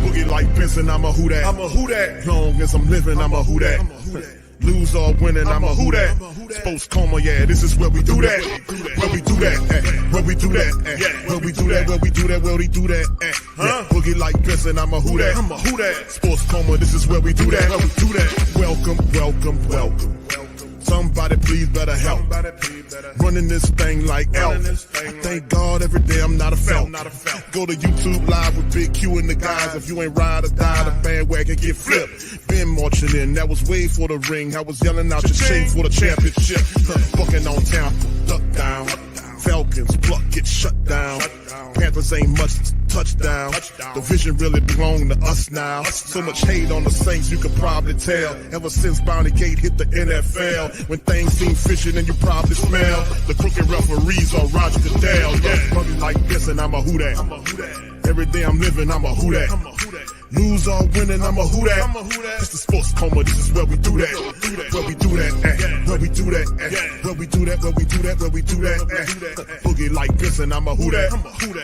Boogie like Benson, I'm a Who Dat. I'm a Who Dat. Long as I'm living, I'm a Who Dat. Lose or winning, I'm a Who Dat. Sports Coma, yeah, this is where we do that. Where we do that, where we do that, where we do that, where we do that, where we do that. Boogie like Benson, I'm a Who Dat. I'm a Who Dat. Sports Coma, this is where we do that. Where we do that. Welcome, welcome, welcome. Somebody please better help. Running this thing like elf. I thank God every day I'm not a felt. Go to YouTube Live with Big Q and the guys. If you ain't ride or die, the bandwagon get flipped. Been marching in, that was way for the ring. I was yelling out your chain for the championship. Bucking on town, duck down. Falcons, pluck, get shut down. Panthers ain't much touchdown. The vision really belong to us now. So much hate on the Saints, you could probably tell. Ever since Bounty Gate hit the NFL, when things seem fishy, then you probably smell the crooked referees or Roger Goodell. Yeah, money like this, and I'm a Who Dat. Every day I'm living, I'm a Who Dat. Lose or winning, I'm a Who Dat. It's the Sports Coma, this is where we do that. Where we do that, where we do that, where we do that, where we do that, where we do that. Boogie like Benson, I'm a Who Dat.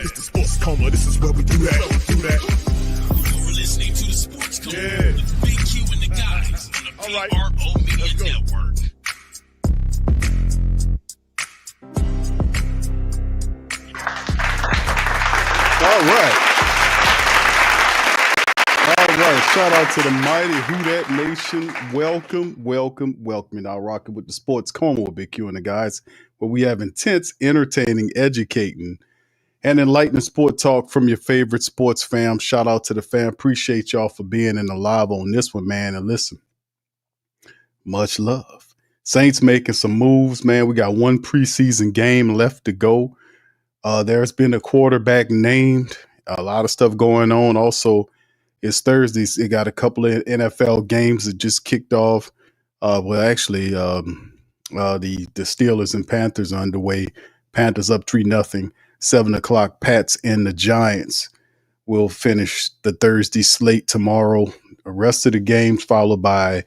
It's the Sports Coma, this is where we do that. You're listening to the Sports Coma with Big Q and the guys on the PRO Media Network. All right. Shout out to the mighty Who Dat Nation. Welcome. You're now rocking with the Sports Coma with Big Q and the guys, where we have intense, entertaining, educating, and enlightening sport talk from your favorite sports fam. Shout out to the fam. Appreciate y'all for being in the live on this one, man. And listen, much love. Saints making some moves, man. We got one preseason game left to go. There's been a quarterback named, a lot of stuff going on. Also, it's Thursday. It got a couple of NFL games that just kicked off. The Steelers and Panthers are underway. Panthers up 3-0. 7:00. Pats and the Giants will finish the Thursday slate tomorrow. The rest of the games followed by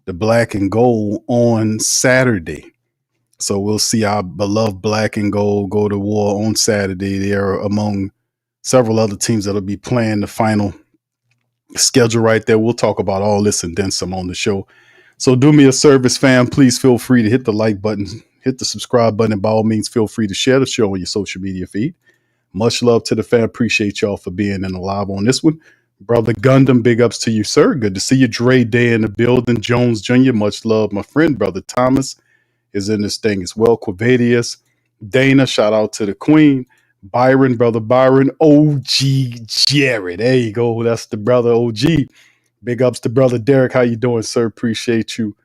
the black and gold on Saturday. So we'll see our beloved black and gold go to war on Saturday. They are among several other teams that'll be playing the final schedule right there. We'll talk about all this and then some on the show. So do me a service, fam. Please feel free to hit the like button, hit the subscribe button, and by all means, feel free to share the show on your social media feed. Much love to the fam. Appreciate y'all for being in the live on this one. Brother Gundam, big ups to you, sir. Good to see you. Dre Day in the building. Jones Jr., much love. My friend, Brother Thomas, is in this thing as well. Quavadius, Dana, shout out to the Queen. Byron, Brother Byron, OG Jared. There you go. That's the brother OG. Big ups to Brother Derek. How you doing, sir? Appreciate you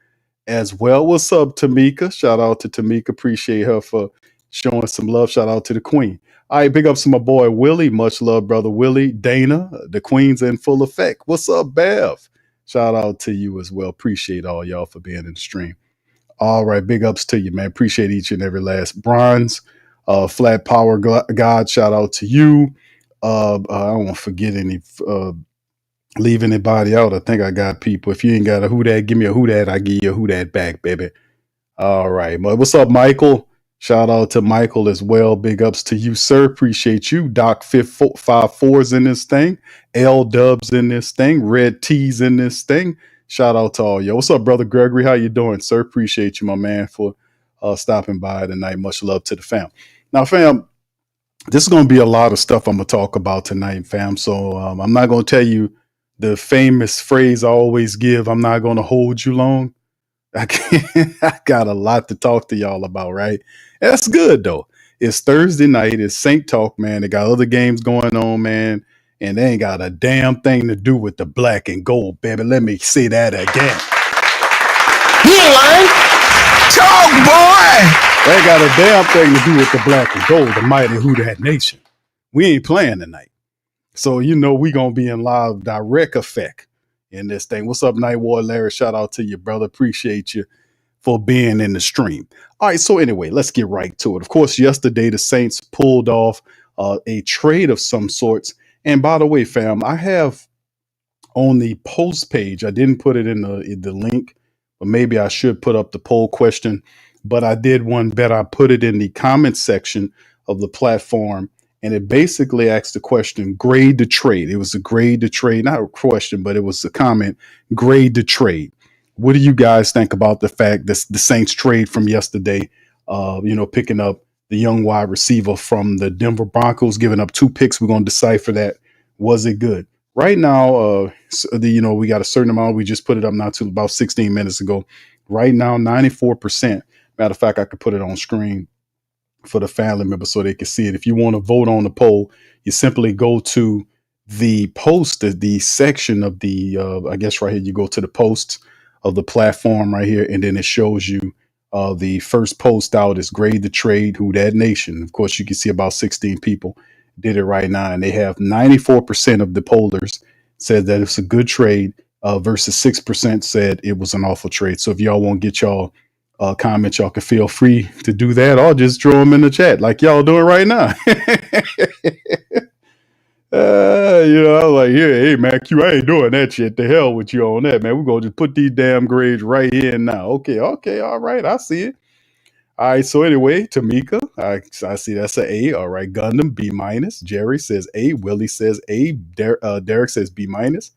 as well. What's up, Tamika? Shout out to Tamika. Appreciate her for showing some love. Shout out to the Queen. All right, big ups to my boy Willie. Much love, Brother Willie. Dana, the Queen's in full effect. What's up, Bev? Shout out to you as well. Appreciate all y'all for being in the stream. All right, big ups to you, man. Appreciate each and every last. Bronze, Flat Power God, shout out to you. I don't want to forget any, leave anybody out. I think I got people. If you ain't got a Who Dat, give me a Who Dat. I give you a Who Dat back, baby. All right. What's up, Michael? Shout out to Michael as well. Big ups to you, sir. Appreciate you. Doc 54's in this thing. L Dubs in this thing. Red T's in this thing. Shout out to all y'all. What's up, Brother Gregory? How you doing, sir? Appreciate you, my man, for stopping by tonight. Much love to the fam. Now, fam, this is going to be a lot of stuff I'm going to talk about tonight, fam. So I'm not going to tell you the famous phrase I always give. I'm not going to hold you long. I got a lot to talk to y'all about, right? That's good, though. It's Thursday night. It's Saint Talk, man. They got other games going on, man. And they ain't got a damn thing to do with the black and gold, baby. Let me say that again. Talk, boy! They ain't got a damn thing to do with the black and gold, the mighty Who Dat Nation. We ain't playing tonight. So, you know, we going to be in live direct effect in this thing. What's up, Night War Larry? Shout out to you, brother. Appreciate you for being in the stream. All right, so anyway, let's get right to it. Of course, yesterday the Saints pulled off a trade of some sorts. And by the way, fam, I have on the post page, I didn't put it in the link, but maybe I should put up the poll question. But I did one better. I put it in the comment section of the platform and it basically asked the question, grade the trade. It was a grade the trade, not a question, but it was a comment, grade the trade. What do you guys think about the fact that the Saints trade from yesterday, picking up the young wide receiver from the Denver Broncos, giving up 2 picks? We're going to decipher that. Was it good? Right now, we got a certain amount. We just put it up now to about 16 minutes ago. Right now, 94%. Matter of fact, I could put it on screen for the family members so they can see it. If you want to vote on the poll, you simply go to the post, the section of the, I guess right here, you go to the posts of the platform right here, and then it shows you the first post out is grade the trade, Who Dat Nation. Of course, you can see about 16 people did it right now, and they have 94% of the pollers said that it's a good trade versus 6% said it was an awful trade. So if y'all want to get y'all comments, y'all can feel free to do that, or just throw them in the chat like y'all doing right now. I was like, yeah, hey, man, Q, I ain't doing that shit. The hell with you on that, man. We're going to just put these damn grades right here and now. Okay, all right, I see it. All right, so anyway, Tamika, I see that's an A. All right, Gundam, B minus. Jerry says A. Willie says A. Derek says B minus.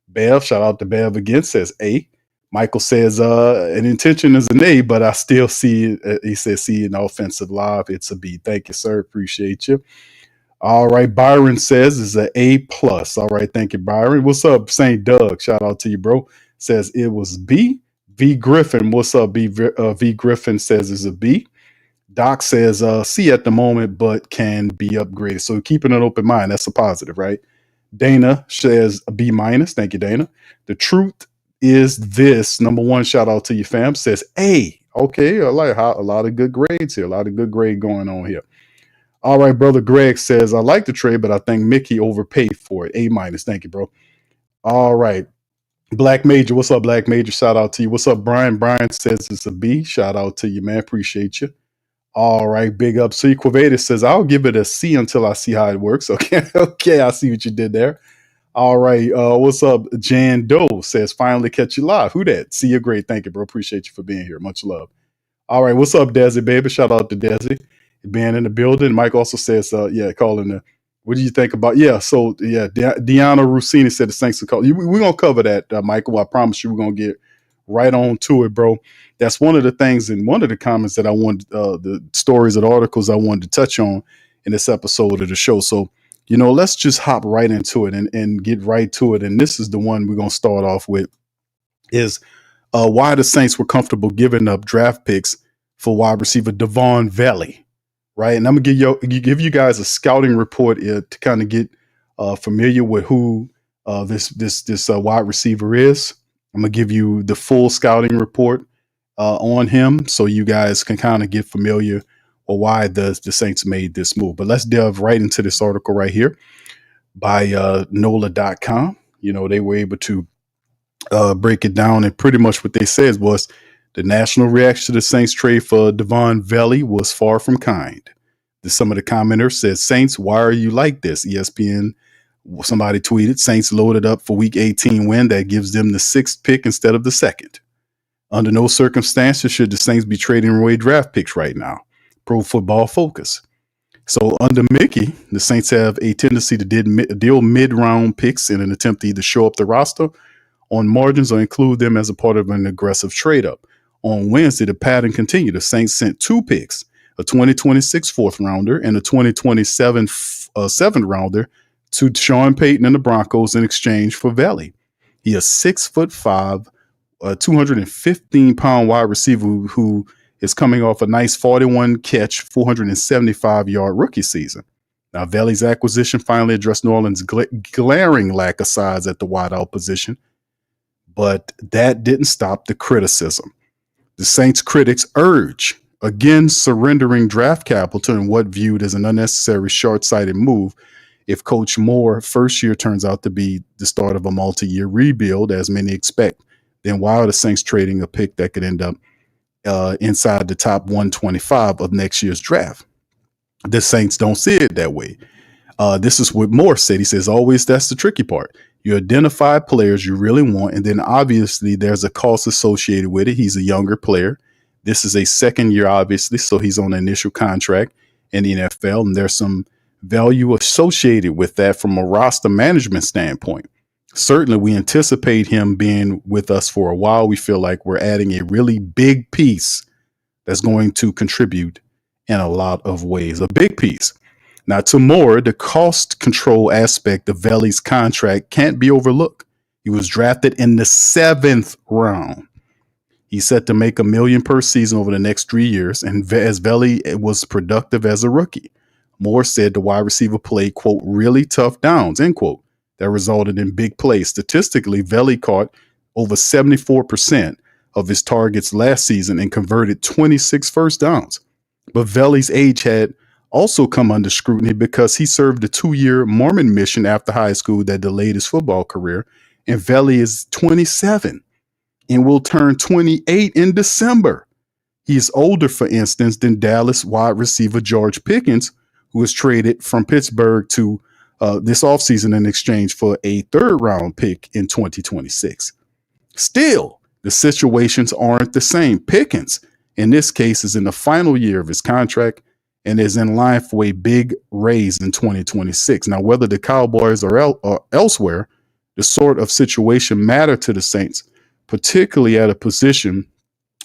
Bev, shout out to Bev again, says A. Michael says an intention is an A, but I still see it. He says see an offensive live. It's a B. Thank you, sir. Appreciate you. All right, Byron says it's an A plus. All right, thank you, Byron. What's up, St. Doug? Shout out to you, bro. Says it was B. V Griffin, what's up, B? V Griffin says it's a B. Doc says C at the moment, but can be upgraded. So keeping an open mind, that's a positive, right? Dana says a B minus. Thank you, Dana. The truth is this. Number one, shout out to you, fam. Says A. Okay, I like a lot of good grades here. A lot of good grade going on here. All right, brother Greg says, I like the trade, but I think Mickey overpaid for it. A minus. Thank you, bro. All right. Black Major, what's up, Black Major? Shout out to you. What's up, Brian? Brian says it's a B. Shout out to you, man. Appreciate you. All right, big up. C. Quavatus says, I'll give it a C until I see how it works. Okay, I see what you did there. All right, what's up? Jan Doe says, finally catch you live. Who that? See you, great. Thank you, bro. Appreciate you for being here. Much love. All right, what's up, Desi, baby? Shout out to Desi being in the building. Mike also says, calling the, what do you think about? Yeah, so yeah, Deanna Rossini said the Saints will call. We're gonna cover that, Michael. I promise you, we're gonna get right on to it, bro. That's one of the things and one of the comments that I wanted, the stories and articles I wanted to touch on in this episode of the show. So, let's just hop right into it and get right to it. And this is the one we're gonna start off with: is why the Saints were comfortable giving up draft picks for wide receiver Devaughn Vele. Right, and I'm gonna give you guys a scouting report to kind of get familiar with who this wide receiver is. I'm gonna give you the full scouting report on him, so you guys can kind of get familiar with why the Saints made this move. But let's delve right into this article right here by NOLA.com. They were able to break it down, and pretty much what they said was, the national reaction to the Saints trade for Devaughn Vele was far from kind. Some of the commenters said, Saints, why are you like this? ESPN, somebody tweeted, Saints loaded up for week 18 win that gives them the 6th pick instead of the 2nd. Under no circumstances should the Saints be trading away draft picks right now. Pro Football Focus. So under Mickey, the Saints have a tendency to deal mid-round picks in an attempt to either show up the roster on margins or include them as a part of an aggressive trade-up. On Wednesday, the pattern continued. The Saints sent 2 picks, a 2026 4th rounder and a 2027 7th rounder to Sean Payton and the Broncos in exchange for Vele. He is 6'5", 215-pound wide receiver who is coming off a nice 41 catch, 475-yard rookie season. Now, Vele's acquisition finally addressed New Orleans' glaring lack of size at the wideout position, but that didn't stop the criticism. The Saints critics urge against surrendering draft capital in what viewed as an unnecessary short-sighted move if Coach Moore's first year turns out to be the start of a multi-year rebuild, as many expect. Then why are the Saints trading a pick that could end up inside the top 125 of next year's draft? The Saints don't see it that way. This is what Moore said. He says, always, that's the tricky part. You identify players you really want, and then obviously there's a cost associated with it. He's a younger player. This is a 2nd year, obviously, so he's on an initial contract in the NFL, and there's some value associated with that from a roster management standpoint. Certainly, we anticipate him being with us for a while. We feel like we're adding a really big piece that's going to contribute in a lot of ways. A big piece. Now, to more, the cost control aspect of Vele's contract can't be overlooked. He was drafted in the 7th round. He's set to make $1 million per season over the next 3 years, and as Vele was productive as a rookie. Moore said the wide receiver played, quote, really tough downs, end quote, that resulted in big plays. Statistically, Vele caught over 74% of his targets last season and converted 26 first downs. But Vele's age had also come under scrutiny because he served a 2-year Mormon mission after high school that delayed his football career, and Vele is 27 and will turn 28 in December. He is older, for instance, than Dallas wide receiver George Pickens, who was traded from Pittsburgh to this offseason in exchange for a 3rd-round pick in 2026. Still, the situations aren't the same. Pickens, in this case, is in the final year of his contract and is in line for a big raise in 2026. Now, whether the Cowboys are elsewhere, the sort of situation matter to the Saints, particularly at a position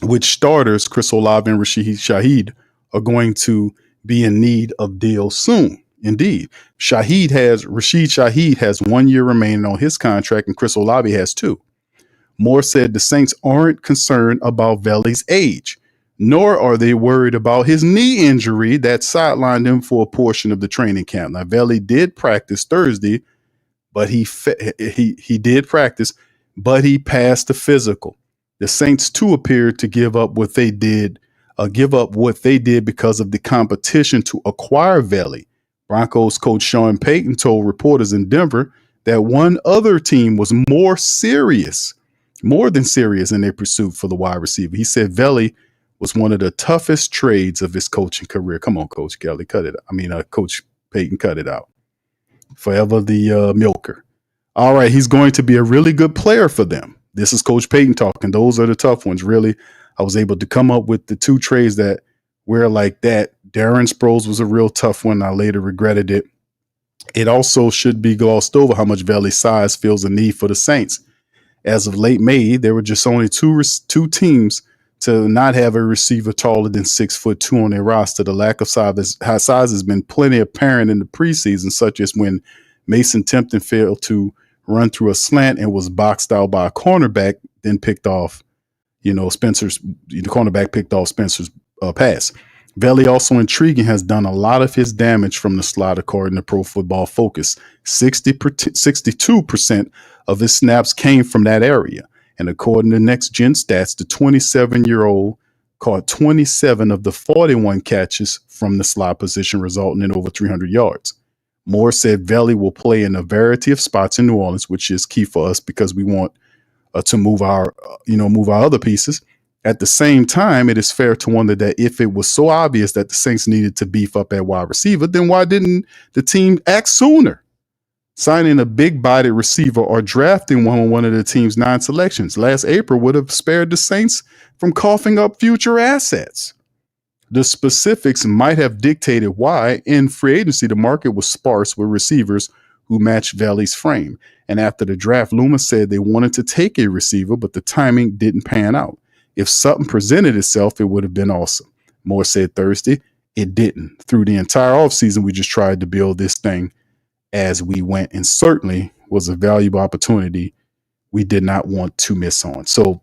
which starters Chris Olave and Rashid Shaheed are going to be in need of deals soon. Indeed, Rashid Shaheed has 1 year remaining on his contract, and Chris Olave has 2. Moore said the Saints aren't concerned about Vele's age, nor are they worried about his knee injury that sidelined him for a portion of the training camp. Now, Vele did practice Thursday, but he did practice, but he passed the physical. The Saints too appeared to give up what they did because of the competition to acquire Vele. Broncos coach Sean Payton told reporters in Denver that one other team was more than serious in their pursuit for the wide receiver. He said Vele was one of the toughest trades of his coaching career. Come on, Coach Kelly, Coach Payton, cut it out. Forever the milker. All right, he's going to be a really good player for them. This is Coach Payton talking. Those are the tough ones. Really, I was able to come up with the 2 trades that were like that. Darren Sproles was a real tough one. I later regretted it. It also should be glossed over how much Vele's size fills a need for the Saints. As of late May, there were just only two teams to not have a receiver taller than 6'2" on their roster. The lack of size has been plenty apparent in the preseason, such as when Mason Tempton failed to run through a slant and was boxed out by a cornerback, then picked off, the cornerback picked off Spencer's pass. Vele, also intriguing, has done a lot of his damage from the slot, according to Pro Football Focus. 62% of his snaps came from that area. And according to Next Gen Stats, the 27-year-old caught 27 of the 41 catches from the slot position, resulting in over 300 yards. Moore said Vele will play in a variety of spots in New Orleans, which is key for us because we want to move our other pieces. At the same time, it is fair to wonder that if it was so obvious that the Saints needed to beef up at wide receiver, then why didn't the team act sooner? Signing a big-bodied receiver or drafting one of the team's 9 selections last April would have spared the Saints from coughing up future assets. The specifics might have dictated why, in free agency, the market was sparse with receivers who matched Vele's frame. And after the draft, Loomis said they wanted to take a receiver, but the timing didn't pan out. If something presented itself, it would have been awesome. Moore said Thursday, it didn't. Through the entire offseason, we just tried to build this thing as we went, and certainly was a valuable opportunity we did not want to miss on. So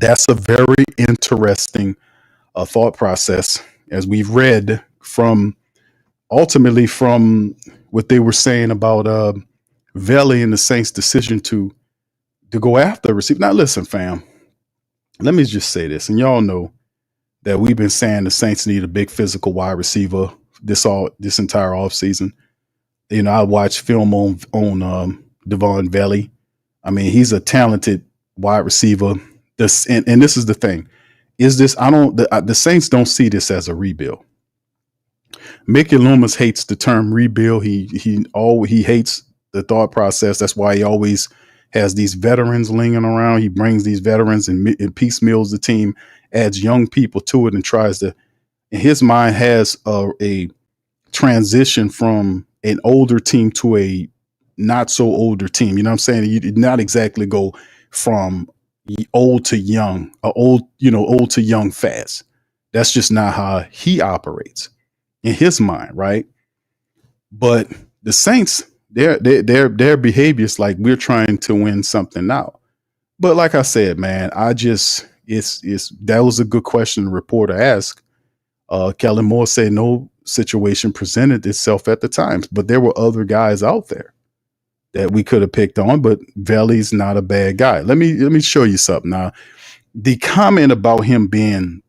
that's a very interesting thought process, as we've read from what they were saying about Vele and the Saints' decision to go after a receiver. Now, listen, fam, let me just say this, and y'all know that we've been saying the Saints need a big physical wide receiver this entire offseason. I watched film on Devaughn Vele. I mean, he's a talented wide receiver. And this is the thing. The Saints don't see this as a rebuild. Mickey Loomis hates the term rebuild. He hates the thought process. That's why he always has these veterans lingering around. He brings these veterans and piecemeals the team, adds young people to it, and tries to, in his mind, has a transition from an older team to a not so older team. You know what I'm saying? You did not exactly go from old to young, or old to young fast. That's just not how he operates in his mind, right? But the Saints, their behavior is like we're trying to win something now. But like I said, man, it's that was a good question the reporter asked. Kellen Moore said no situation presented itself at the time, but there were other guys out there that we could have picked on. But Vele's not a bad guy. Let me show you something. Now, the comment about him being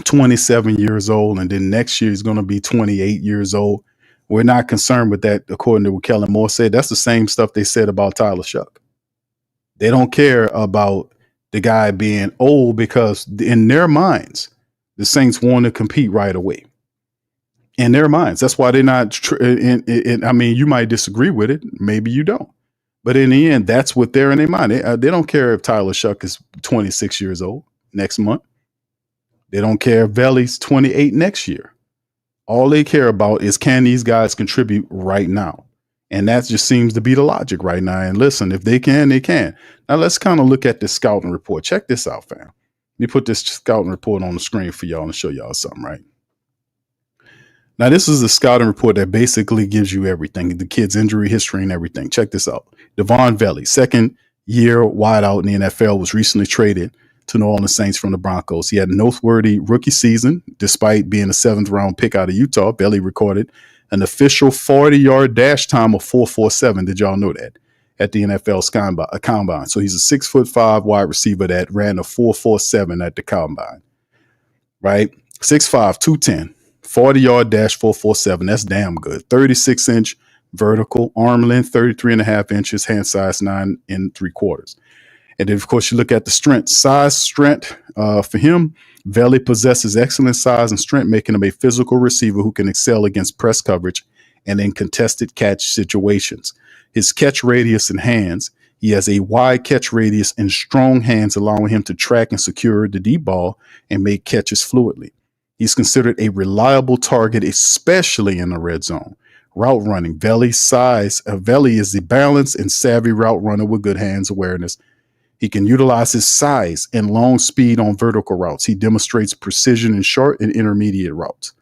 27 years old and then next year he's going to be 28 years old. We're not concerned with that, according to what Kellen Moore said. That's the same stuff they said about Tyler Shuck. They don't care about the guy being old because in their minds, the Saints want to compete right away. In their minds. That's why they're not. I mean, you might disagree with it. Maybe you don't. But in the end, that's what they're in their mind. They don't care if Tyler Shuck is 26 years old next month. They don't care if Vele's 28 next year. All they care about is can these guys contribute right now? And that just seems to be the logic right now. And listen, if they can, they can. Now let's kind of look at the scouting report. Check this out, fam. Let me put this scouting report on the screen for y'all and show y'all something, right? Now, this is a scouting report that basically gives you everything, the kid's injury history and everything. Check this out. Devaughn Vele, second year wideout in the NFL, was recently traded to New Orleans Saints from the Broncos. He had a noteworthy rookie season. Despite being a 7th-round pick out of Utah, Vele recorded an official 40-yard dash time of 4.47. Did y'all know that? At the NFL Combine. So he's a 6'5" wide receiver that ran a 4.47 at the Combine, right? 6'5", 210. 40-yard dash 4.47. That's damn good. 36-inch vertical, arm length 33.5 inches, hand size 9 3/4. And then, of course, you look at the strength. For him, Vele possesses excellent size and strength, making him a physical receiver who can excel against press coverage and in contested catch situations. His catch radius and hands. He has a wide catch radius and strong hands, allowing him to track and secure the deep ball and make catches fluidly. He's considered a reliable target, especially in the red zone. Route running. Vele is the balanced and savvy route runner with good hands awareness. He can utilize his size and long speed on vertical routes. He demonstrates precision in short and intermediate routes.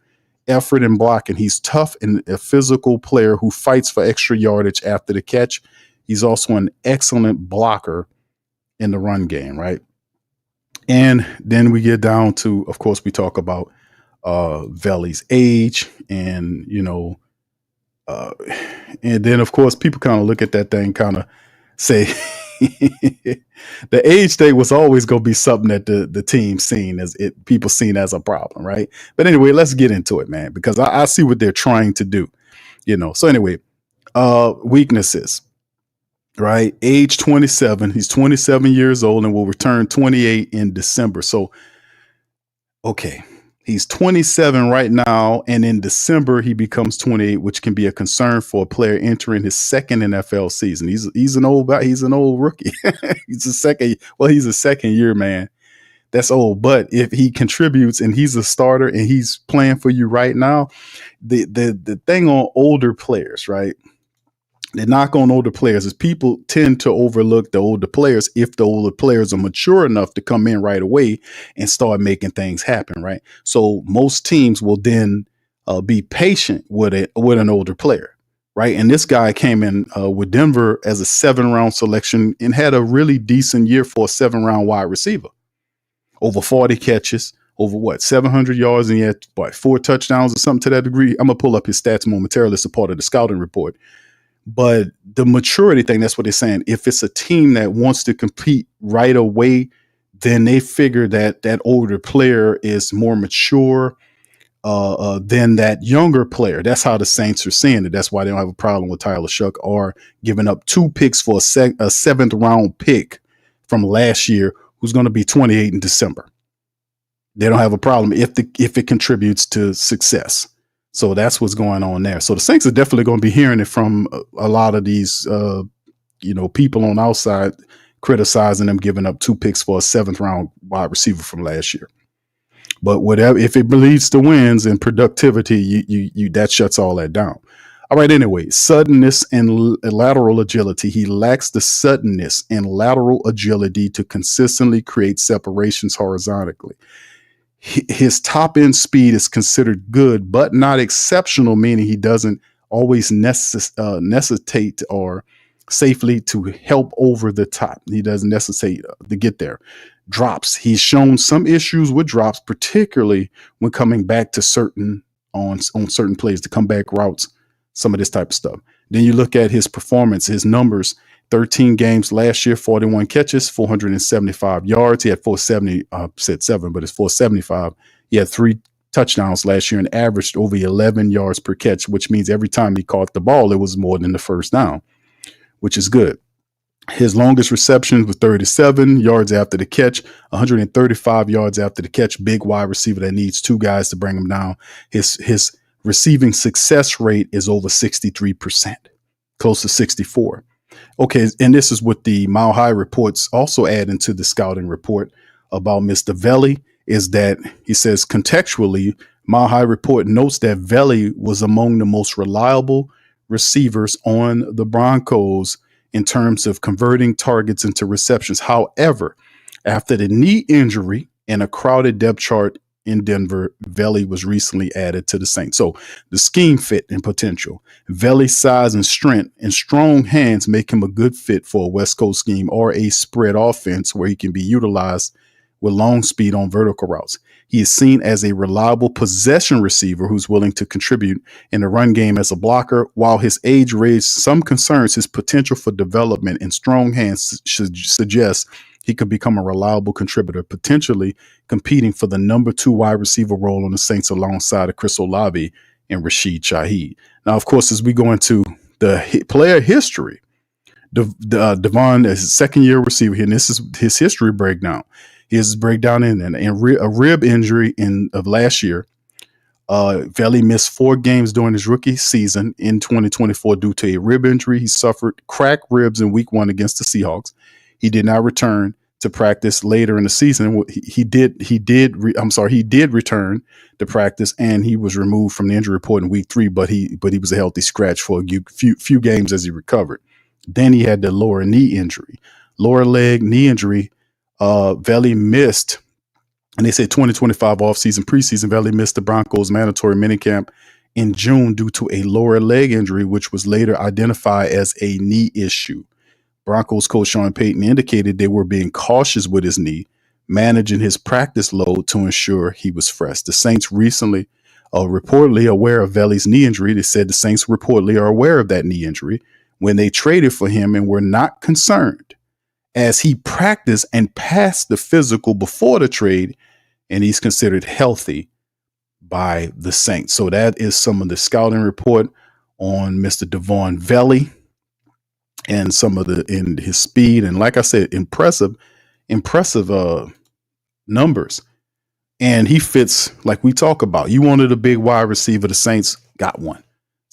Effort and blocking. He's tough and a physical player who fights for extra yardage after the catch. He's also an excellent blocker in the run game, right? And then we get down to, of course, we talk about Vele's age and, and then, of course, people kind of look at that thing, kind of say the age thing was always going to be something that the team people seen as a problem, right? But anyway, let's get into it, man, because I see what they're trying to do, So anyway, weaknesses, right? Age 27. He's 27 years old and will return 28 in December. So, okay. He's 27 right now, and in December he becomes 28, which can be a concern for a player entering his second NFL season. He's an old rookie. He's a second year man. That's old. But if he contributes and he's a starter and he's playing for you right now, the thing on older players, right? The knock on older players is people tend to overlook the older players if the older players are mature enough to come in right away and start making things happen, right? So most teams will then be patient with an older player, right? And this guy came in with Denver as a 7th-round selection and had a really decent year for a 7th-round wide receiver. Over 40 catches, over 700 yards, and he had 4 touchdowns or something to that degree. I'm gonna pull up his stats momentarily as a part of the scouting report. But the maturity thing, that's what they're saying. If it's a team that wants to compete right away, then they figure that older player is more mature than that younger player. That's how the Saints are seeing it. That's why they don't have a problem with Tyler Shuck or giving up 2 picks for a 7th-round pick from last year who's going to be 28 in December. They don't have a problem if it contributes to success. So that's what's going on there. So the Saints are definitely going to be hearing it from a lot of these, people on outside criticizing them giving up 2 picks for a 7th-round wide receiver from last year. But whatever, if it leads to wins and productivity, you that shuts all that down. All right. Anyway, suddenness and lateral agility. He lacks the suddenness and lateral agility to consistently create separations horizontally. His top end speed is considered good, but not exceptional, meaning he doesn't always necessitate or safely to help over the top. He doesn't necessitate to get there. Drops. He's shown some issues with drops, particularly when coming back to certain plays, to comeback routes, some of this type of stuff. Then you look at his performance, his numbers. 13 games last year, 41 catches, 475 yards. He had 470, said 7, but it's 475. He had 3 touchdowns last year and averaged over 11 yards per catch, which means every time he caught the ball, it was more than the first down, which is good. His longest receptions was 37 yards after the catch, 135 yards after the catch. Big wide receiver that needs 2 guys to bring him down. His receiving success rate is over 63%, close to 64. Okay, and this is what the Mile High reports also add into the scouting report about Mr. Vele, is that he says contextually, Mile High report notes that Vele was among the most reliable receivers on the Broncos in terms of converting targets into receptions. However, after the knee injury and a crowded depth chart in Denver, Vele was recently added to the Saints. So the scheme fit and potential. Vele's size and strength and strong hands make him a good fit for a West Coast scheme or a spread offense where he can be utilized with long speed on vertical routes. He is seen as a reliable possession receiver who's willing to contribute in the run game as a blocker. While his age raised some concerns, his potential for development and strong hands should suggest he could become a reliable contributor, potentially competing for the number 2 wide receiver role on the Saints alongside of Chris Olave and Rashid Shaheed. Now, of course, as we go into the player history, Devaughn is a second-year receiver here, and this is his history breakdown. His breakdown in a rib injury of last year. Vele missed 4 games during his rookie season in 2024 due to a rib injury. He suffered cracked ribs in week 1 against the Seahawks. He did not return to practice later in the season. He did return to practice, and he was removed from the injury report in week 3, but he was a healthy scratch for a few games as he recovered. Then he had the lower knee injury, lower leg knee injury. Vele missed, and they said 2025 offseason preseason. Vele missed the Broncos mandatory minicamp in June due to a lower leg injury, which was later identified as a knee issue. Broncos coach Sean Payton indicated they were being cautious with his knee, managing his practice load to ensure he was fresh. The Saints recently reportedly aware of Vele's knee injury. They said the Saints reportedly are aware of that knee injury when they traded for him and were not concerned as he practiced and passed the physical before the trade, and he's considered healthy by the Saints. So that is some of the scouting report on Mr. Devaughn Vele and some of in his speed. And like I said, impressive numbers. And he fits, like we talk about. You wanted a big wide receiver. The Saints got one.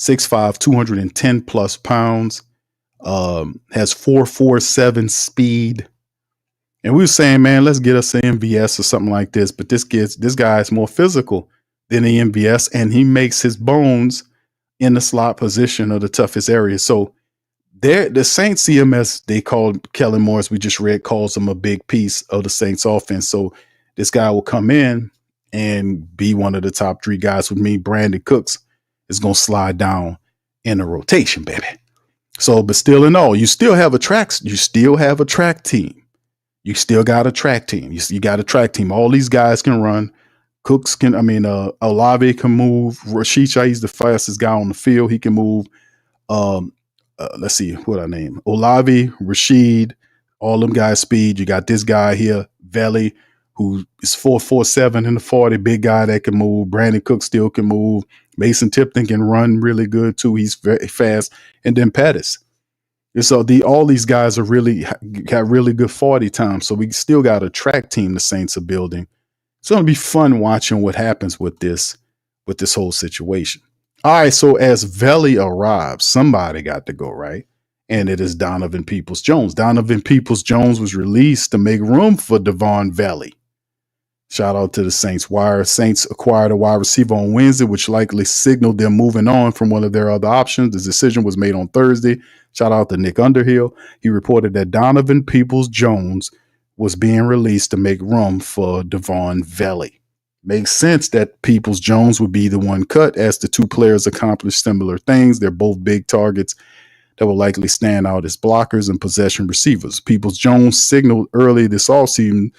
6'5", 210 plus pounds. Has 4.47 speed. And we were saying, man, let's get us an MVS or something like this. But this guy is more physical than the MVS, and he makes his bones in the slot position of the toughest area. So the Saints CMS, they called Kellen Moore, as we just read, calls him a big piece of the Saints offense. So this guy will come in and be one of the top 3 guys. With me, Brandon Cooks is going to slide down in the rotation, baby. So, but still in all, you still have a track team. You still got a track team. You got a track team. All these guys can run. Cooks can, Olave can move. Rashid Shaheed's the fastest guy on the field. He can move. Let's see what I name. Olave, Rashid, all them guys speed. You got this guy here, Vele, who is 4.47 in the 40, big guy that can move. Brandon Cooks still can move. Mason Tipton can run really good too. He's very fast. And then Pettis. And so all these guys are got really good 40 times. So we still got a track team the Saints are building. It's going to be fun watching what happens with this whole situation. All right, so as Vele arrives, somebody got to go, right? And it is Donovan Peoples-Jones. Donovan Peoples-Jones was released to make room for Devaughn Vele. Shout out to the Saints wire. Saints acquired a wide receiver on Wednesday, which likely signaled them moving on from one of their other options. The decision was made on Thursday. Shout out to Nick Underhill. He reported that Donovan Peoples-Jones was being released to make room for Devaughn Vele. Makes sense that Peoples-Jones would be the one cut, as the two players accomplished similar things. They're both big targets that will likely stand out as blockers and possession receivers. Peoples-Jones signaled early this offseason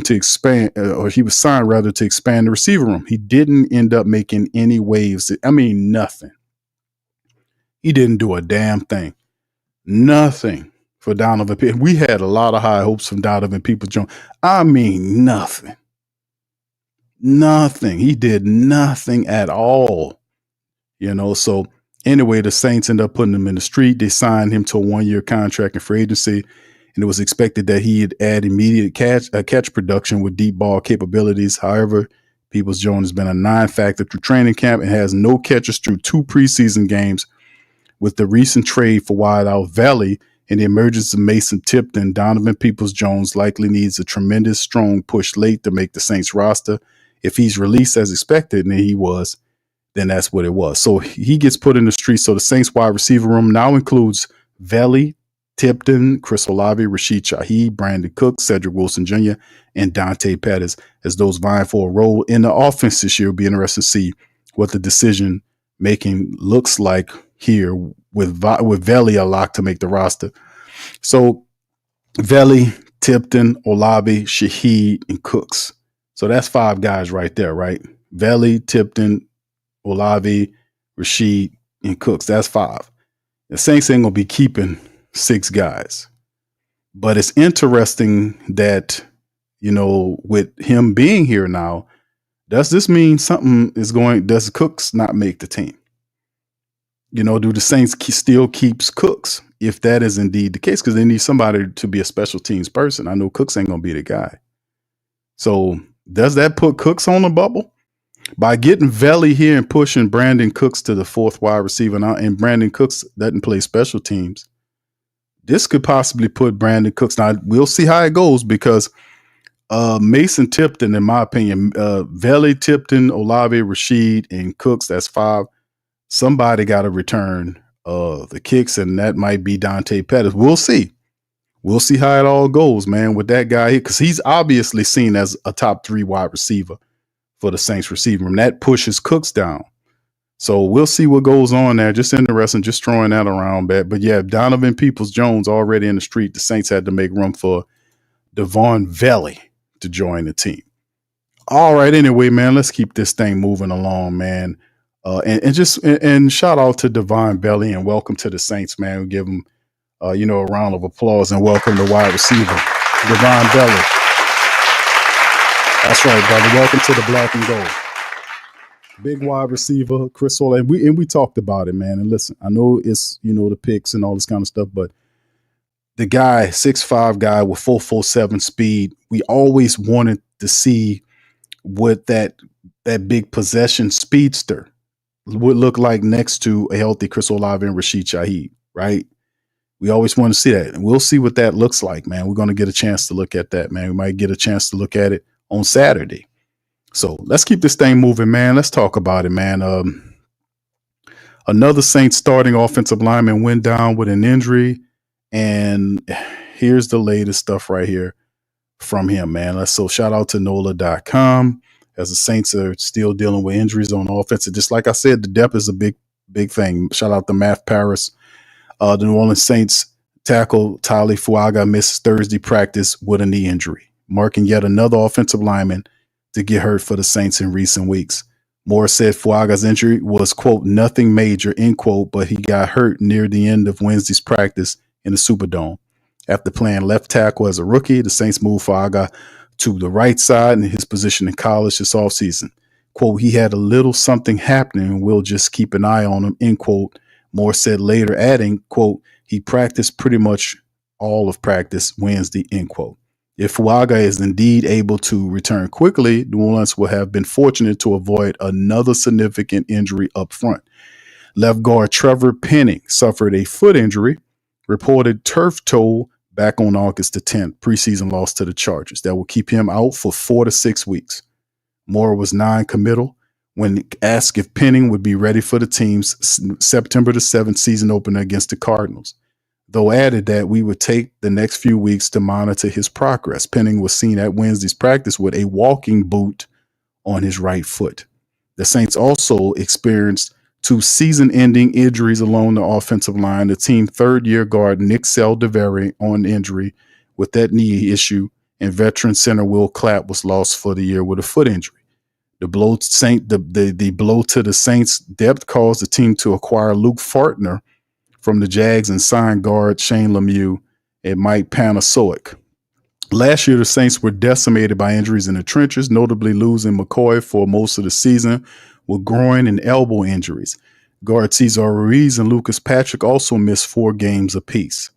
to expand, or he was signed rather to expand the receiver room. He didn't end up making any waves. I mean, nothing. He didn't do a damn thing. Nothing for Donovan. We had a lot of high hopes from Donovan Peoples-Jones. I mean, nothing. Nothing. He did nothing at all. So anyway, the Saints ended up putting him in the street. They signed him to a 1-year contract in free agency, and it was expected that he'd add immediate catch production with deep ball capabilities. However, Peoples-Jones has been a non-factor through training camp and has no catches through 2 preseason games. With the recent trade for wideout Vele and the emergence of Mason Tipton, Donovan Peoples-Jones likely needs a tremendous strong push late to make the Saints roster. If he's released as expected, and he was, then that's what it was. So he gets put in the street. So the Saints wide receiver room now includes Vele, Tipton, Chris Olave, Rashid Shaheed, Brandon Cooks, Cedric Wilson Jr., and Dante Pettis as those vying for a role in the offense this year. It'll be interesting to see what the decision making looks like here with Vele a lock to make the roster. So Vele, Tipton, Olave, Shaheed, and Cooks. So that's 5 guys right there, right? Vele, Tipton, Olave, Rashid, and Cooks. That's 5. The Saints ain't going to be keeping 6 guys. But it's interesting that, with him being here now, does this mean something is going, does Cooks not make the team? Do the Saints still keeps Cooks if that is indeed the case? Because they need somebody to be a special teams person. I know Cooks ain't going to be the guy. So does that put Cooks on the bubble? By getting Vele here and pushing Brandon Cooks to the 4th wide receiver now, and Brandon Cooks doesn't play special teams, this could possibly put Brandon Cooks. Now, we'll see how it goes because Mason Tipton, in my opinion, Vele, Tipton, Olave, Rashid, and Cooks, that's 5. Somebody got to return the kicks, and that might be Dante Pettis. We'll see. We'll see how it all goes, man, with that guy here, because he's obviously seen as a top 3 wide receiver for the Saints receiver room. That pushes Cooks down. So we'll see what goes on there. Just interesting, just throwing that around, but yeah, Donovan Peoples-Jones already in the street. The Saints had to make room for Devaughn Vele to join the team. All right, anyway, man, let's keep this thing moving along, man. And shout out to Devaughn Vele and welcome to the Saints, man. We give him, a round of applause and welcome the wide receiver, Devaughn Vele. That's right, brother. Welcome to the Black and Gold. Big wide receiver, Chris Hall, and we talked about it, man. And listen, I know it's the picks and all this kind of stuff, but the guy, 6'5" guy with 4.47 speed, we always wanted to see what that big possession speedster would look like next to a healthy Chris Olave and Rashid Shaheed, right? We always want to see that. And we'll see what that looks like, man. We're going to get a chance to look at that, man. We might get a chance to look at it on Saturday. So let's keep this thing moving, man. Let's talk about it, man. Another Saints starting offensive lineman went down with an injury. And here's the latest stuff right here from him, man. So shout out to NOLA.com. As the Saints are still dealing with injuries on offense. And just like I said, the depth is a big thing. Shout out to Matt Paris. The New Orleans Saints tackle Taliese Fuaga missed Thursday practice with a knee injury, marking yet another offensive lineman to get hurt for the Saints in recent weeks. Moore said Fuaga's injury was, quote, nothing major, end quote, but he got hurt near the end of Wednesday's practice in the Superdome. After playing left tackle as a rookie, the Saints moved Fuaga to the right side in his position in college this offseason. Quote, he had a little something happening and we'll just keep an eye on him, end quote. Moore said later, adding, quote, he practiced pretty much all of practice Wednesday, end quote. If Fuaga is indeed able to return quickly, New Orleans will have been fortunate to avoid another significant injury up front. Left guard Trevor Penning suffered a foot injury, reported turf toe back on August the 10th, preseason loss to the Chargers. That will keep him out for 4 to 6 weeks. Moore was non-committal when asked if Penning would be ready for the team's September the 7th season opener against the Cardinals, though added that we would take the next few weeks to monitor his progress. Penning was seen at Wednesday's practice with a walking boot on his right foot. The Saints also experienced 2 season-ending injuries along the offensive line. The team third-year guard Nick Saldiveri on injury with that knee issue, and veteran center Will Clapp was lost for the year with a foot injury. The blow to the Saints' depth caused the team to acquire Luke Fartner from the Jags and sign guard Shane Lemieux and Mike Panasoic. Last year, the Saints were decimated by injuries in the trenches, notably losing McCoy for most of the season with groin and elbow injuries. Guard Cesar Ruiz and Lucas Patrick also missed 4 games apiece.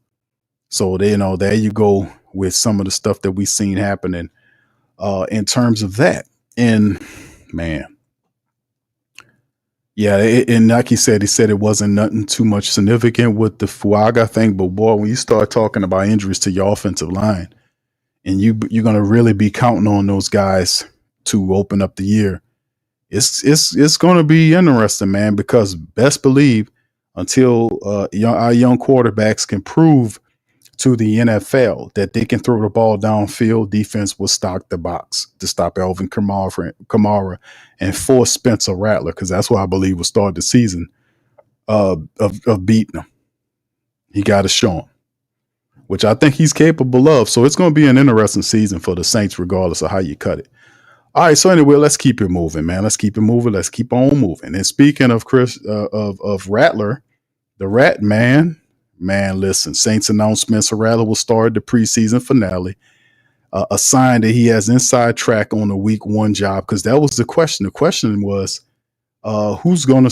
So, there you go with some of the stuff that we've seen happening in terms of that. And, man, yeah, and like he said it wasn't nothing too much significant with the Fuaga thing. But, boy, when you start talking about injuries to your offensive line, and you're going to really be counting on those guys to open up the year, it's going to be interesting, man, because best believe until our young quarterbacks can prove to the NFL that they can throw the ball downfield, defense will stock the box to stop Alvin Kamara and force Spencer Rattler, because that's what I believe will start the season of beating them. He got to show him, which I think he's capable of. So it's going to be an interesting season for the Saints, regardless of how you cut it. All right, so anyway, let's keep it moving, man. Let's keep it moving. Let's keep on moving. And speaking of of Rattler, the Rat Man, listen, Saints announced Spencer Rattler will start the preseason finale, a sign that he has inside track on the week 1 job, because that was the question. The question was, who's going to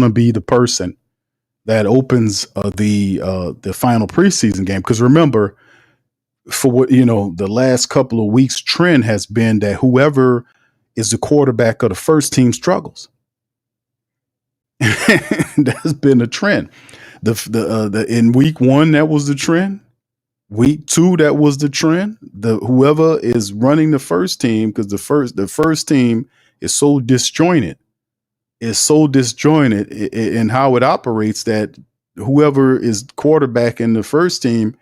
be the person that opens the final preseason game? Because remember, for what the last couple of weeks trend has been that whoever is the quarterback of the first team struggles. That's been a trend. The in week 1 that was the trend. Week 2 that was the trend. Whoever is running the first team, because the first team is so disjointed. Is so disjointed in how it operates that whoever is quarterback in the first team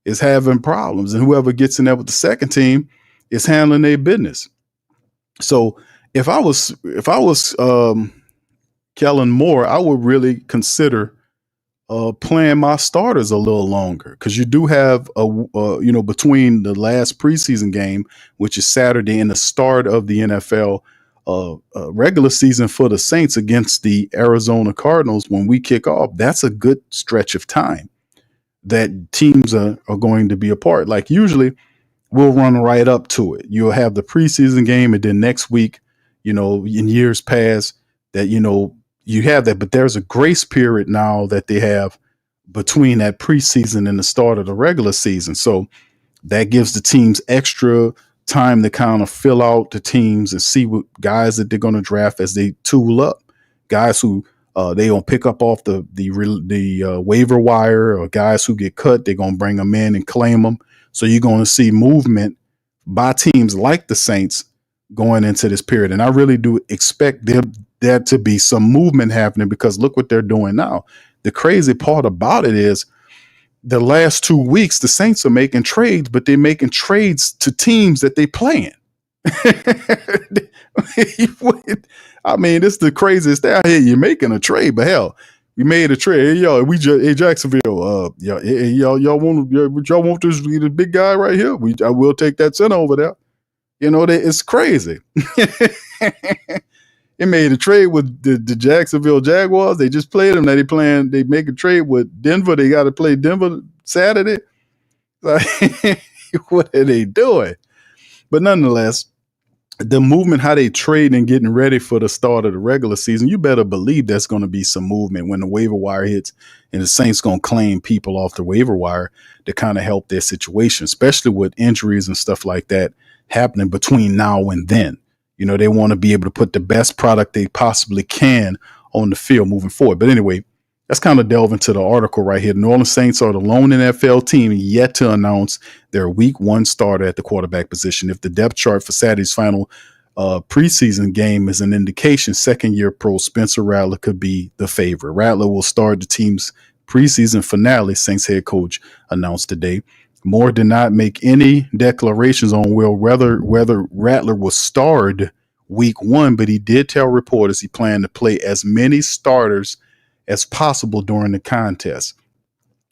is having problems, and whoever gets in there with the second team is handling their business. So if I was Kellen Moore, I would really consider playing my starters a little longer, because you do have between the last preseason game, which is Saturday, and the start of the NFL regular season for the Saints against the Arizona Cardinals when we kick off. That's a good stretch of time that teams are going to be apart. Like usually we'll run right up to it. You'll have the preseason game, and then next week, in years past that, you have that, but there's a grace period now that they have between that preseason and the start of the regular season. So that gives the teams extra time to kind of fill out the teams and see what guys that they're going to draft as they tool up, guys who they gonna pick up off the waiver wire, or guys who get cut. They're gonna bring them in and claim them. So you're going to see movement by teams like the Saints going into this period, and I really do expect there to be some movement happening, because look what they're doing now. The crazy part about it is the last 2 weeks the Saints are making trades, but they're making trades to teams that they playing. I mean, it's the craziest thing out here. You're making a trade, but hell, we made a trade. Hey, Jacksonville, y'all want this big guy right here? I will take that center over there. It's crazy. They made a trade with the Jacksonville Jaguars. They just played them. Now they make a trade with Denver. They got to play Denver Saturday. Like, what are they doing? But nonetheless, the movement, how they trade and getting ready for the start of the regular season, you better believe there's going to be some movement when the waiver wire hits, and the Saints going to claim people off the waiver wire to kind of help their situation, especially with injuries and stuff like that happening between now and then. They want to be able to put the best product they possibly can on the field moving forward. But anyway, Let's kind of delve into the article right here. The New Orleans Saints are the lone NFL team yet to announce their week 1 starter at the quarterback position. If the depth chart for Saturday's final preseason game is an indication, second-year pro Spencer Rattler could be the favorite. Rattler will start the team's preseason finale, Saints head coach announced today. Moore did not make any declarations on whether Rattler will start week 1, but he did tell reporters he planned to play as many starters as possible during the contest,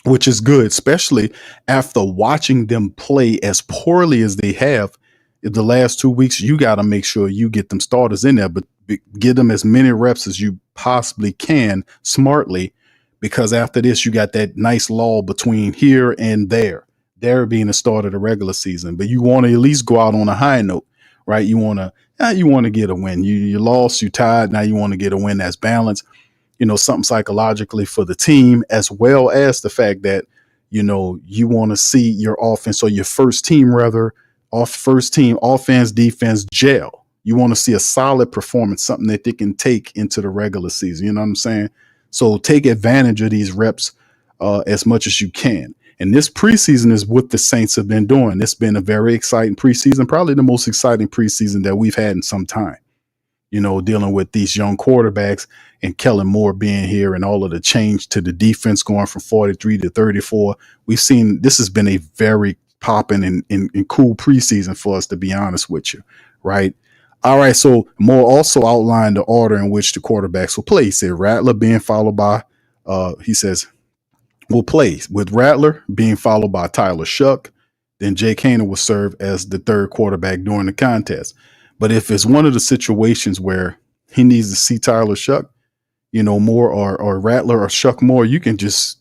which is good, especially after watching them play as poorly as they have in the last 2 weeks. You got to make sure you get them starters in there, but get them as many reps as you possibly can smartly, because after this, you got that nice lull between here and there being the start of the regular season. But you want to at least go out on a high note, right? You want to get a win. You lost, you tied. Now you want to get a win that's balanced. Something psychologically for the team, as well as the fact that, you want to see your offense, or your first team offense, defense gel. You want to see a solid performance, something that they can take into the regular season. You know what I'm saying? So take advantage of these reps as much as you can. And this preseason is what the Saints have been doing. It's been a very exciting preseason, probably the most exciting preseason that we've had in some time. Dealing with these young quarterbacks and Kellen Moore being here and all of the change to the defense going from 43 to 34. We've seen this has been a very popping and cool preseason for us, to be honest with you. Right. All right. So Moore also outlined the order in which the quarterbacks will play. He said Rattler being followed by, he says, will play with Rattler being followed by Tyler Shuck. Then Jake Haener will serve as the third quarterback during the contest. But if it's one of the situations where he needs to see Tyler Shuck, Moore or Rattler or Shuck Moore, you can just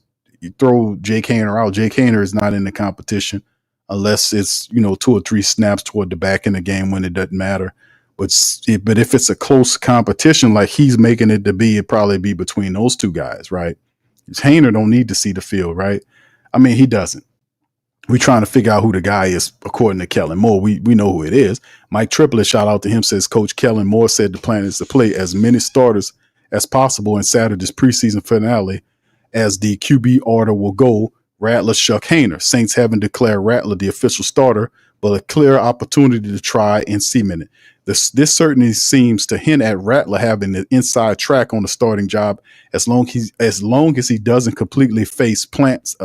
throw Jake Haener out. Jake Haener is not in the competition unless it's, 2 or 3 snaps toward the back in the game when it doesn't matter. But if it's a close competition like he's making it to be, it'd probably be between those two guys, right? Haener don't need to see the field, right? I mean, he doesn't. We're trying to figure out who the guy is, according to Kellen Moore. We know who it is. Mike Triplett, shout out to him, says Coach Kellen Moore said the plan is to play as many starters as possible in Saturday's preseason finale. As the QB order will go, Rattler, Shuck, Haener. Saints haven't declared Rattler the official starter, but a clear opportunity to try and cement it. This certainly seems to hint at Rattler having the inside track on the starting job as long as he doesn't completely face plant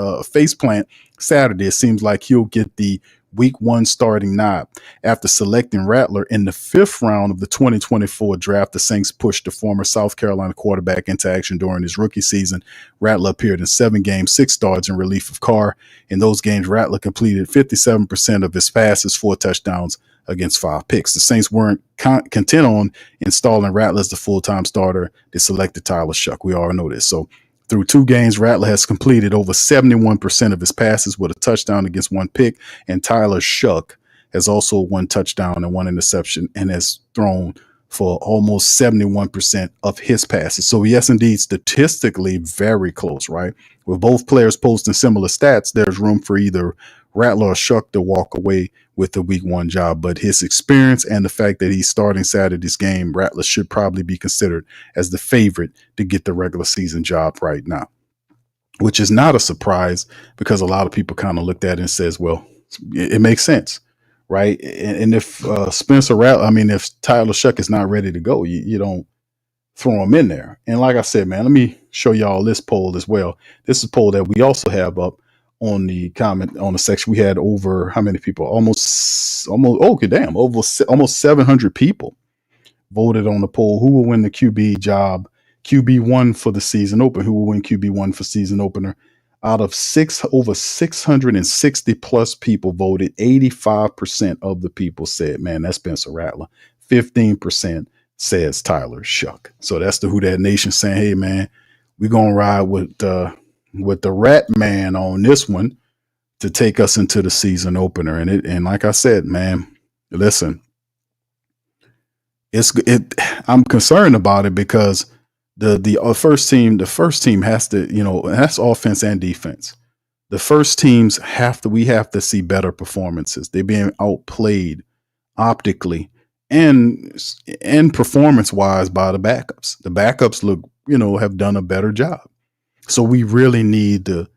Saturday. It seems like he'll get the week 1 starting nod. After selecting Rattler in the 5th round of the 2024 draft, the Saints pushed the former South Carolina quarterback into action during his rookie season. Rattler appeared in 7 games, 6 starts in relief of Carr. In those games, Rattler completed 57% of his passes, 4 touchdowns against 5 picks. The Saints weren't content on installing Rattler as the full-time starter. They selected Tyler Shuck. We all know this. So through 2 games, Rattler has completed over 71% of his passes with a touchdown against 1 pick, and Tyler Shuck has also 1 touchdown and 1 interception and has thrown for almost 71% of his passes. So yes, indeed, statistically very close, right? With both players posting similar stats, there's room for either Rattler or Shuck to walk away with the week 1 job, but his experience and the fact that he's starting Saturday's game, Rattler should probably be considered as the favorite to get the regular season job right now, which is not a surprise because a lot of people kind of looked at it and says, well, it makes sense, right? And if Spencer Rattler, if Tyler Shuck is not ready to go, you don't throw him in there. And like I said, man, let me show y'all this poll as well. This is a poll that we also have up on the comment on the section. We had over how many people? Almost almost 700 people voted on the poll. Who will win the QB job? QB1 for the season opener. Who will win QB1 for season opener? Out of over 660 plus people voted, 85% of the people said, man, that's Spencer Rattler. 15% says Tyler Shuck. So that's the Who Dat Nation saying, hey, man, we're going to ride with the Rat Man on this one to take us into the season opener. And like I said, man, listen, I'm concerned about it because the first team has to, that's offense and defense. The first teams we have to see better performances. They're being outplayed optically and performance wise by the backups. The backups have done a better job. So we really need to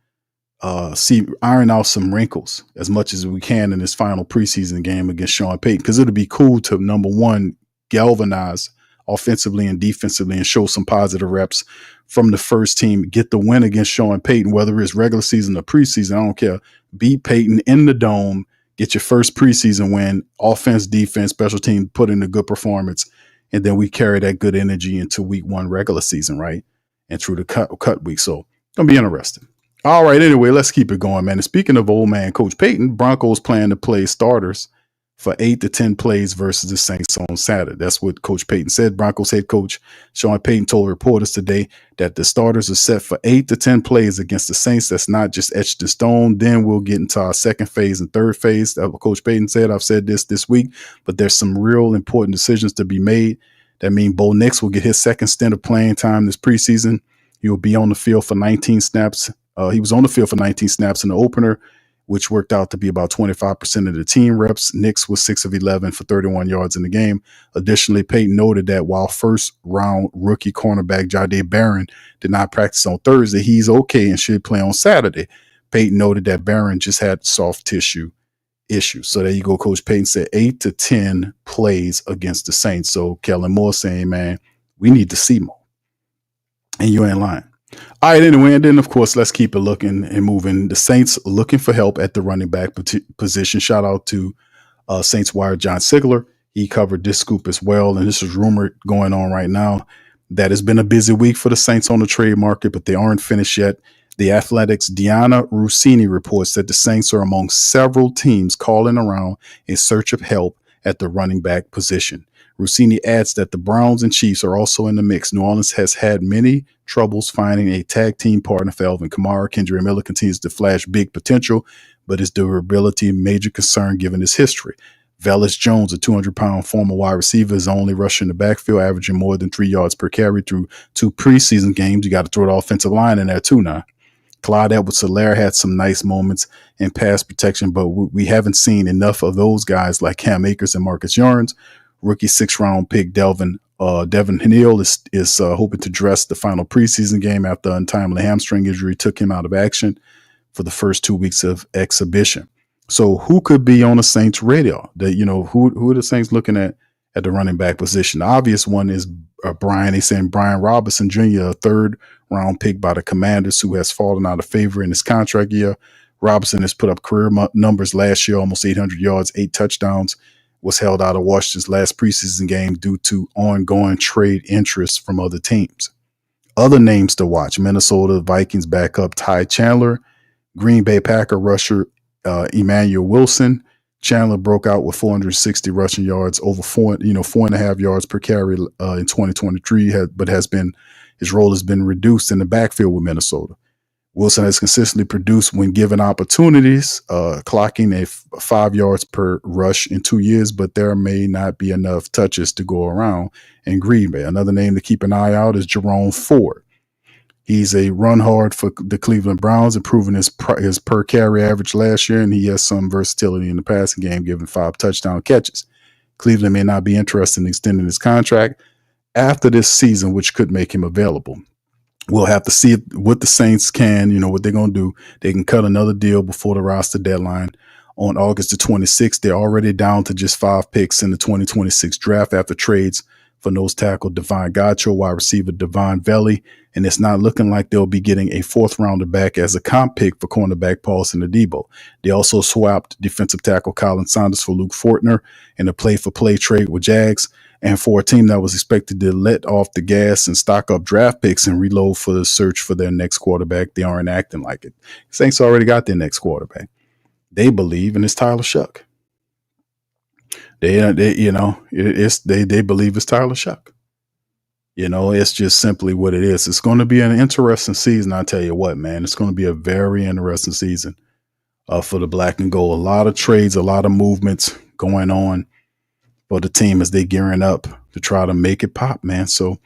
iron out some wrinkles as much as we can in this final preseason game against Sean Payton, because it'll be cool to, number one, galvanize offensively and defensively and show some positive reps from the first team, get the win against Sean Payton, whether it's regular season or preseason, I don't care. Beat Payton in the dome, get your first preseason win, offense, defense, special team, put in a good performance, and then we carry that good energy into week one regular season, right? And through the cut week. So it's going to be interesting. All right, anyway, let's keep it going, man. And speaking of old man Coach Payton, Broncos plan to play starters for 8 to 10 plays versus the Saints on Saturday. That's what Coach Payton said. Broncos head coach Sean Payton told reporters today that the starters are set for 8 to 10 plays against the Saints. That's not just etched in stone. Then we'll get into our second phase and third phase. That's what Coach Payton said. I've said this week, but there's some real important decisions to be made. That means Bo Nix will get his second stint of playing time this preseason. He will be on the field for 19 snaps. He was on the field for 19 snaps in the opener, which worked out to be about 25% of the team reps. Nix was 6 of 11 for 31 yards in the game. Additionally, Payton noted that while first-round rookie cornerback Jahdae Barron did not practice on Thursday, he's okay and should play on Saturday. Payton noted that Barron just had soft tissue issues. So there you go. Coach Payton said 8 to 10 plays against the Saints. So Kellen Moore saying, man, we need to see more. And you ain't lying. All right, anyway, and then, of course, let's keep it looking and moving. The Saints looking for help at the running back position. Shout out to Saints wire John Sigler. He covered this scoop as well, and this is rumored going on right now that it's been a busy week for the Saints on the trade market, but they aren't finished yet. The Athletic's Diana Rossini reports that the Saints are among several teams calling around in search of help at the running back position. Rossini adds that the Browns and Chiefs are also in the mix. New Orleans has had many troubles finding a tag team partner for Alvin Kamara. Kendra Miller continues to flash big potential, but his durability a major concern given his history. Velus Jones, a 200-pound former wide receiver, is only rushing the backfield, averaging more than 3 yards per carry through 2 preseason games. You got to throw the offensive line in there too now. Clyde Edwards-Helaire had some nice moments in pass protection, but we haven't seen enough of those guys like Cam Akers and Marcus Yarns. Rookie 6th-round pick Devin Hill is hoping to dress the final preseason game after untimely hamstring injury took him out of action for the first 2 weeks of exhibition. So who could be on the Saints' radar? Who are the Saints looking at the running back position? The obvious one is Brian. They saying Brian Robinson Jr., a 3rd-round pick by the Commanders, who has fallen out of favor in his contract year. Robinson has put up career numbers last year, almost 800 yards, 8 touchdowns. Was held out of Washington's last preseason game due to ongoing trade interest from other teams. Other names to watch: Minnesota Vikings backup Ty Chandler, Green Bay Packer rusher Emmanuel Wilson. Chandler broke out with 460 rushing yards, over 4.5 yards per carry in 2023, but his role has been reduced in the backfield with Minnesota. Wilson has consistently produced when given opportunities, clocking a 5 yards per rush in 2 years, but there may not be enough touches to go around in Green Bay. Another name to keep an eye out is Jerome Ford. He's a run hard for the Cleveland Browns, improving his per carry average last year, and he has some versatility in the passing game, giving 5 touchdown catches. Cleveland may not be interested in extending his contract after this season, which could make him available. We'll have to see what the Saints can, what they're going to do. They can cut another deal before the roster deadline on August the 26th. They're already down to just 5 picks in the 2026 draft after trades for nose tackle Devaughn Vele, wide receiver Devaughn Vele, and it's not looking like they'll be getting a 4th-rounder back as a comp pick for cornerback Paulson Adebo. They also swapped defensive tackle Colin Saunders for Luke Fortner in a play-for-play trade with Jags. And for a team that was expected to let off the gas and stock up draft picks and reload for the search for their next quarterback, they aren't acting like it. Saints already got their next quarterback. They believe, and it's Tyler Shuck. They believe it's Tyler Shuck. It's just simply what it is. It's going to be an interesting season. I tell you what, man, it's going to be a very interesting season for the black and gold. A lot of trades, a lot of movements going on for the team as they gearing up to try to make it pop, man. So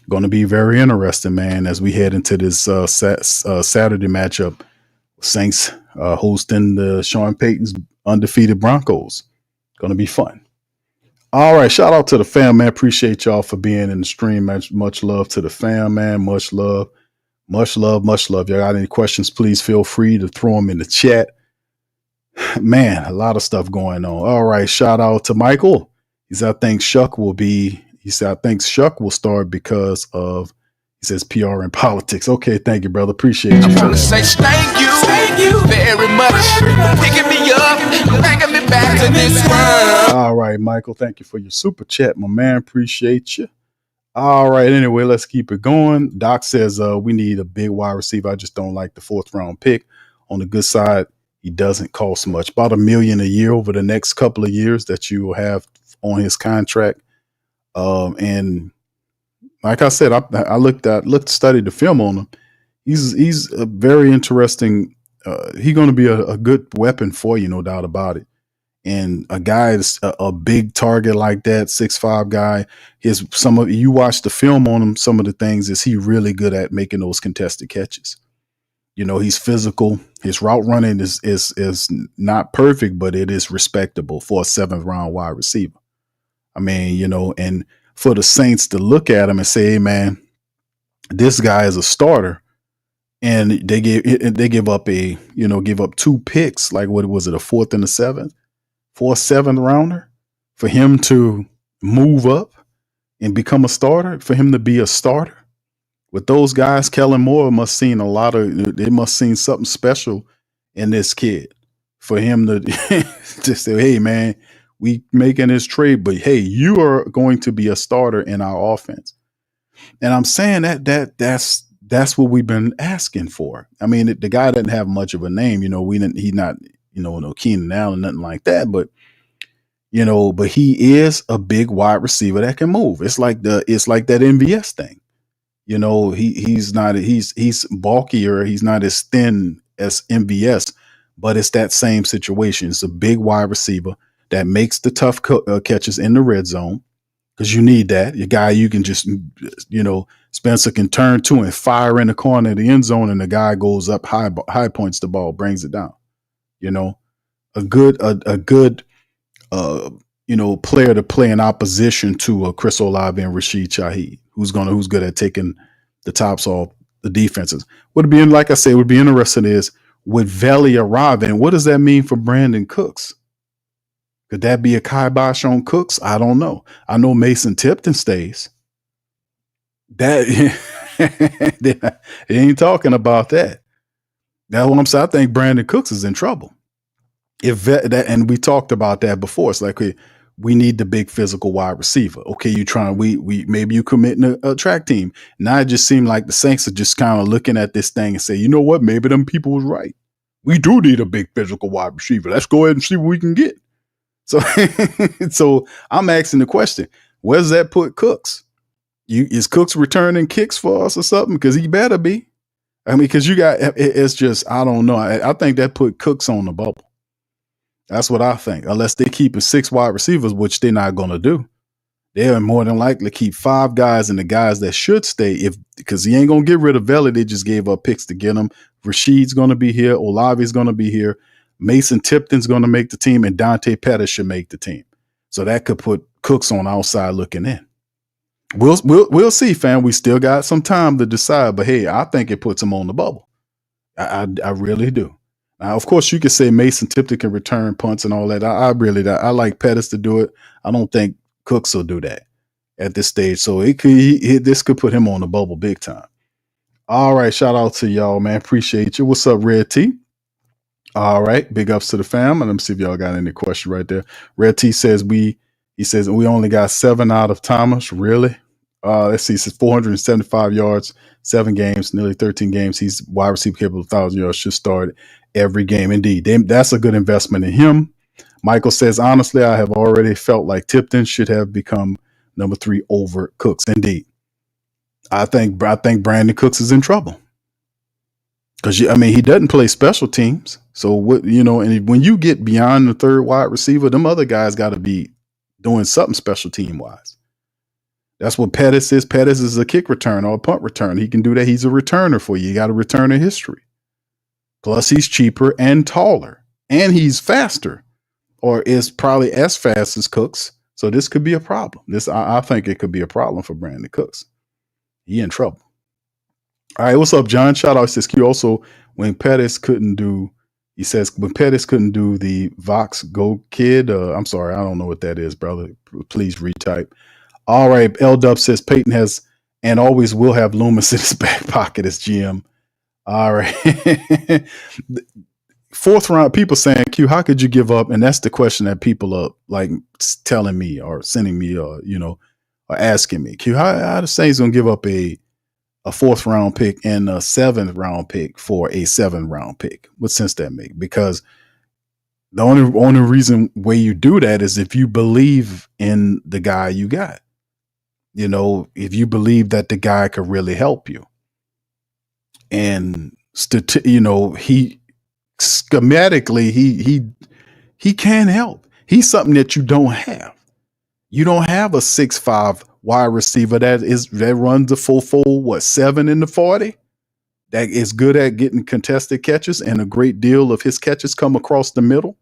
going to be very interesting, man, as we head into this Saturday matchup. Saints hosting the Sean Payton's undefeated Broncos. Going to be fun. All right, shout out to the fam, man. Appreciate y'all for being in the stream. Much love to the fam, man. Much love Much love, much love. Y'all got any questions, please feel free to throw them in the chat. Man, a lot of stuff going on. All right, shout out to Michael. He said, I think Shuck will start because of, he says, PR and politics. Okay, thank you, brother. Appreciate you. I'm trying to say thank you very much. Picking me up, bringing me back to this world. All right, Michael, thank you for your super chat, my man. Appreciate you. All right, anyway, let's keep it going. Doc says we need a big wide receiver. I just don't like the 4th round pick. On the good side, he doesn't cost much. About $1 million a year over the next couple of years that you will have on his contract. And like I said, I studied the film on him. He's a very interesting. He's going to be a good weapon for you, no doubt about it. And a guy that's a big target like that, 6'5" guy, you watch the film on him, some of the things is he really good at making those contested catches. You know, he's physical. His route running is not perfect, but it is respectable for a 7th round wide receiver. I mean, you know, and for the Saints to look at him and say, hey man, this guy is a starter. And they give up 2 picks, like what was it, a 4th and a 7th? For a 7th rounder, for him to move up and become a starter, for him to be a starter with those guys, Kellen Moore must seen something special in this kid for him to to say, hey man, we making this trade, but hey, you are going to be a starter in our offense. And I'm saying that's what we've been asking for. I mean, the guy doesn't have much of a name, you know, he's not, you know, no Keenan Allen, nothing like that. But, you know, but he is a big wide receiver that can move. It's like that MVS thing. You know, he's bulkier. He's not as thin as MVS, but it's that same situation. It's a big wide receiver that makes the tough catches in the red zone, because you need that. Your guy you can just, you know, Spencer can turn to and fire in the corner of the end zone, and the guy goes up high points the ball, brings it down. You know, a good you know, player to play in opposition to Chris Olave and Rashid Shaheed, who's good at taking the tops off the defenses. Would be, like I say, would be interesting is, would Vele arrive, and what does that mean for Brandon Cooks? Could that be a kibosh on Cooks? I don't know. I know Mason Tipton stays. That they ain't talking about that. That's what I'm saying. I think Brandon Cooks is in trouble. And we talked about that before. It's like, we need the big physical wide receiver. Okay, you trying, maybe you committing a track team. Now it just seemed like the Saints are just kind of looking at this thing and say, you know what, maybe them people was right. We do need a big physical wide receiver. Let's go ahead and see what we can get. So, so I'm asking the question, where does that put Cooks? Is Cooks returning kicks for us or something? Because he better be. I mean, because it's just, I don't know. I think that put Cooks on the bubble. That's what I think. Unless they keep 6 wide receivers, which they're not going to do. They're more than likely keep 5 guys, and the guys that should stay, because he ain't going to get rid of Vele. They just gave up picks to get him. Rashid's going to be here. Olave's going to be here. Mason Tipton's going to make the team, and Dante Pettis should make the team. So that could put Cooks on outside looking in. We'll see, fam. We still got some time to decide, but hey, I think it puts him on the bubble. I really do. Now, of course, you could say Mason Tipton can return punts and all that. I like Pettis to do it. I don't think Cooks will do that at this stage. So this could put him on the bubble big time. All right, shout out to y'all, man. Appreciate you. What's up, Red T? All right, big ups to the fam. And let me see if y'all got any question right there. Red T says we only got 7 out of Thomas. Really? Let's see. He says 475 yards, 7 games, nearly 13 games. He's wide receiver capable of 1,000 yards. Should start every game. Indeed, that's a good investment in him. Michael says, honestly, I have already felt like Tipton should have become number 3 over Cooks. Indeed, I think Brandon Cooks is in trouble because he doesn't play special teams. So and when you get beyond the 3rd wide receiver, them other guys got to be doing something special team wise. That's what Pettis is. Pettis is a kick return or a punt return. He can do that. He's a returner for you. You got a returner history. Plus, he's cheaper and taller, and he's faster, or is probably as fast as Cooks. So this could be a problem. I think it could be a problem for Brandon Cooks. He in trouble. All right, what's up, John? Shout out says Q. Also, when Pettis couldn't do, he says when Pettis couldn't do the Vox Go Kid. I'm sorry, I don't know what that is, brother. Please retype. All right, L Dub says Peyton has and always will have Loomis in his back pocket as GM. All right. Fourth round, people saying, Q, how could you give up? And that's the question that people are like telling me or sending me or, or asking me. Q, how the Saints gonna give up a fourth round pick and a seventh round pick for a 7th round pick? What sense that make? Because the only reason way you do that is if you believe in the guy you got. If you believe that the guy could really help you. And he schematically he can help. He's something that you don't have. You don't have a 6'5" wide receiver that runs the full 7 in the 40. That is good at getting contested catches, and a great deal of his catches come across the middle.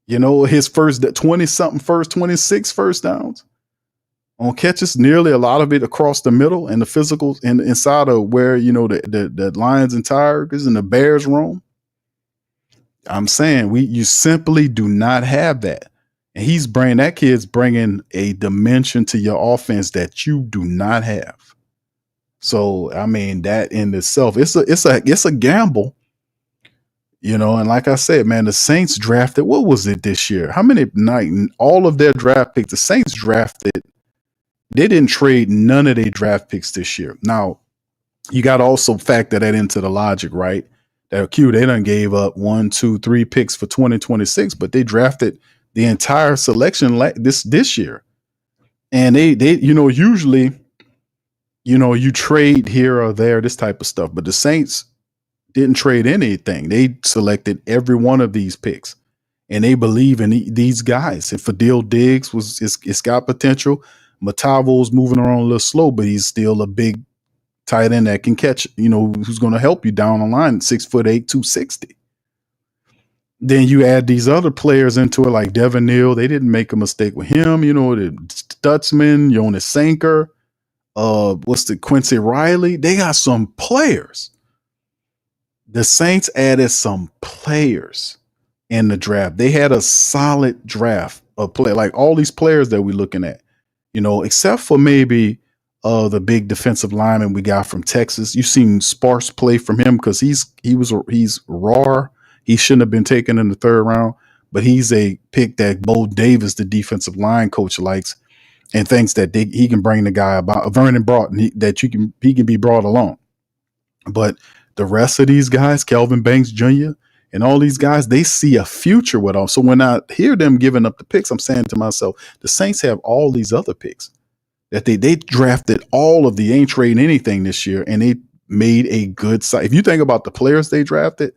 His first 20-something first 26 first downs on catches, nearly a lot of it across the middle and the physical and inside of where the Lions and Tigers and the Bears roam. I'm saying you simply do not have that. And that kid's bringing a dimension to your offense that you do not have. So, I mean, that in itself, it's a gamble, and like I said, man, the Saints drafted, what was it this year? How many all of their draft picks, the Saints drafted, they didn't trade none of their draft picks this year. Now, you got to also factor that into the logic, right? That Q, they done gave up 1, 2, 3 picks for 2026, but they drafted the entire selection this year. And they usually, you trade here or there, this type of stuff. But the Saints didn't trade anything. They selected every one of these picks. And they believe in these guys. And Fadil Diggs it's got potential. Matavo's moving around a little slow, but he's still a big tight end that can catch, who's going to help you down the line, 6'8", 260. Then you add these other players into it, like Devaughn Vele. They didn't make a mistake with him. The Stutzman, Jonas Sanker, what's the Quincy Riley? They got some players. The Saints added some players in the draft. They had a solid draft of play, like all these players that we're looking at, except for maybe the big defensive lineman we got from Texas. You've seen sparse play from him because he's raw. He shouldn't have been taken in the 3rd round, but he's a pick that Bo Davis, the defensive line coach, likes and thinks that he can bring the guy about. Vernon Broughton, he can be brought along. But the rest of these guys, Kelvin Banks Jr. and all these guys, they see a future with them. So when I hear them giving up the picks, I'm saying to myself, the Saints have all these other picks that they drafted all of the ain't trading anything this year, and they made a good side. If you think about the players they drafted,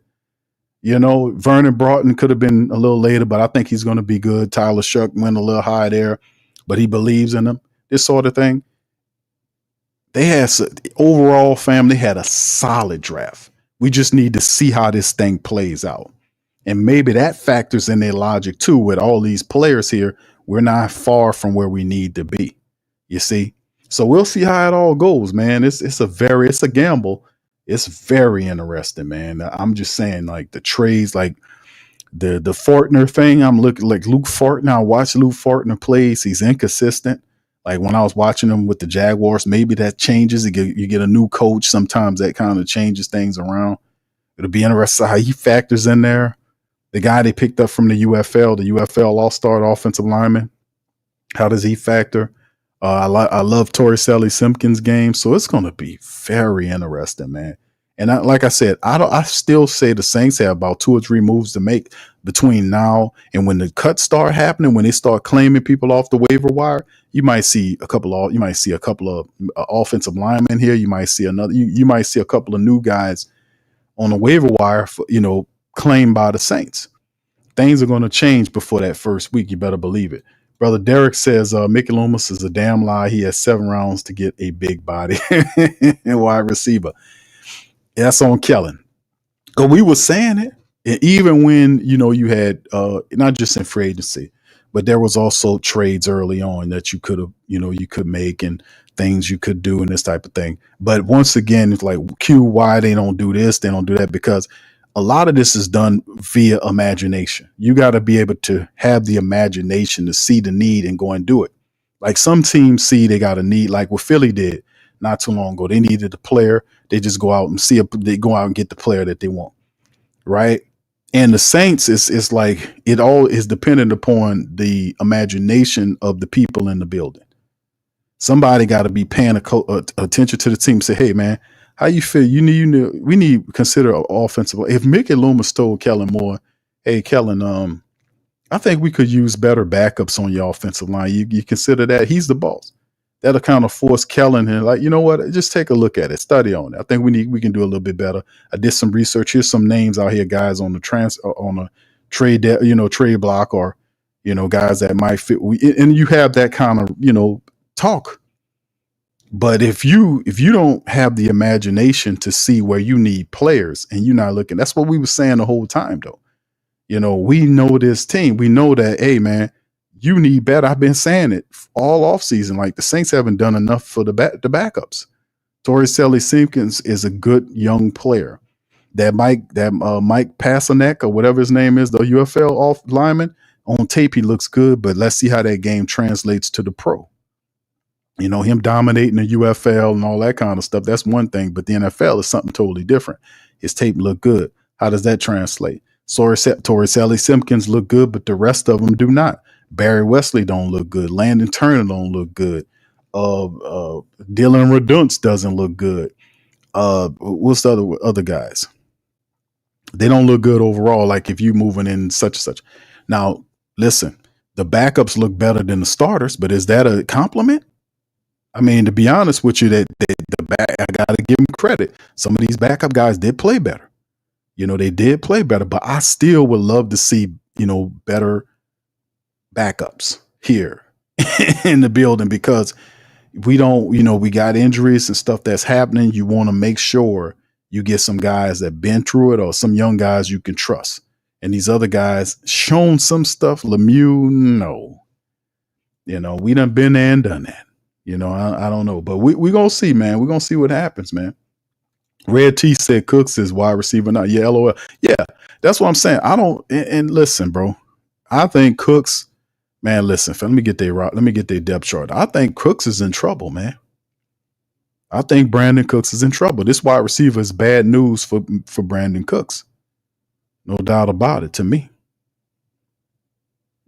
Vernon Broughton could have been a little later, but I think he's going to be good. Tyler Shuck went a little high there, but he believes in him. This sort of thing. They had overall, family had a solid draft. We just need to see how this thing plays out. And maybe that factors in their logic too. With all these players here, we're not far from where we need to be. You see? So we'll see how it all goes, man. It's a gamble. It's very interesting, man. I'm just saying, like the trades, like the Fortner thing. I'm looking like Luke Fortner. I watch Luke Fortner plays. He's inconsistent. Like when I was watching him with the Jaguars, maybe that changes. You get a new coach. Sometimes that kind of changes things around. It'll be interesting how he factors in there. The guy they picked up from the UFL All-Star offensive lineman. How does he factor? I love Torricelli Simpkins' game, so it's going to be very interesting, man. And like I said, I still say the Saints have about 2 or 3 moves to make between now and when the cuts start happening. When they start claiming people off the waiver wire, you might see a couple of offensive linemen here. You might see you might see a couple of new guys on the waiver wire, claimed by the Saints. Things are going to change before that first week. You better believe it. Brother Derek says Mickey Loomis is a damn lie. He has 7 rounds to get a big body and wide receiver. That's on Kellen. Because we were saying it. And even when, you had not just in free agency, but there was also trades early on that you could have, you could make and things you could do and this type of thing. But once again, it's like why they don't do this, they don't do that, because a lot of this is done via imagination. You got to be able to have the imagination to see the need and go and do it. Like some teams see they got a need, like what Philly did not too long ago. They needed a player. They just go out and they go out and get the player that they want. Right. And the Saints is like, it all is dependent upon the imagination of the people in the building. Somebody got to be paying attention to the team. Say, hey man, how you feel? We need to consider an offensive. If Mickey Loomis told Kellen Moore, hey Kellen, I think we could use better backups on your offensive line. You consider that? He's the boss. That'll kind of force Kellen and like, you know what? Just take a look at it, study on it. I think we can do a little bit better. I did some research. Here's some names out here, guys on the trade, trade block, or guys that might fit. And you have that kind of talk. But if you don't have the imagination to see where you need players and you're not looking, that's what we were saying the whole time though. We know this team. We know that, hey man, you need better. I've been saying it all off season. Like the Saints haven't done enough for the backups. Taliese Simpkins is a good young player. That Mike Pasternak or whatever his name is, the UFL off lineman, on tape he looks good, but let's see how that game translates to the pro. Him dominating the UFL and all that kind of stuff, that's one thing, but the NFL is something totally different. His tape look good. How does that translate? Taliese Simpkins look good, but the rest of them do not. Barry Wesley don't look good. Landon Turner don't look good. Dylan Redunce doesn't look good. What's the other guys? They don't look good overall. Like if you moving in such and such. Now, listen, the backups look better than the starters, but is that a compliment? I mean, to be honest with you, I got to give them credit. Some of these backup guys did play better. They did play better, but I still would love to see, better backups here in the building, because we don't, we got injuries and stuff that's happening. You want to make sure you get some guys that been through it or some young guys you can trust. And these other guys shown some stuff. Lemieux, no. We done been there and done that. I don't know, but we going to see, man. We're going to see what happens, man. Red T said Cooks is wide receiver now. Yeah, LOL. Yeah, that's what I'm saying. I don't, and listen, bro, I think Cooks, man, listen, let me get their depth chart. I think Cooks is in trouble, man. I think Brandon Cooks is in trouble. This wide receiver is bad news for Brandon Cooks. No doubt about it to me.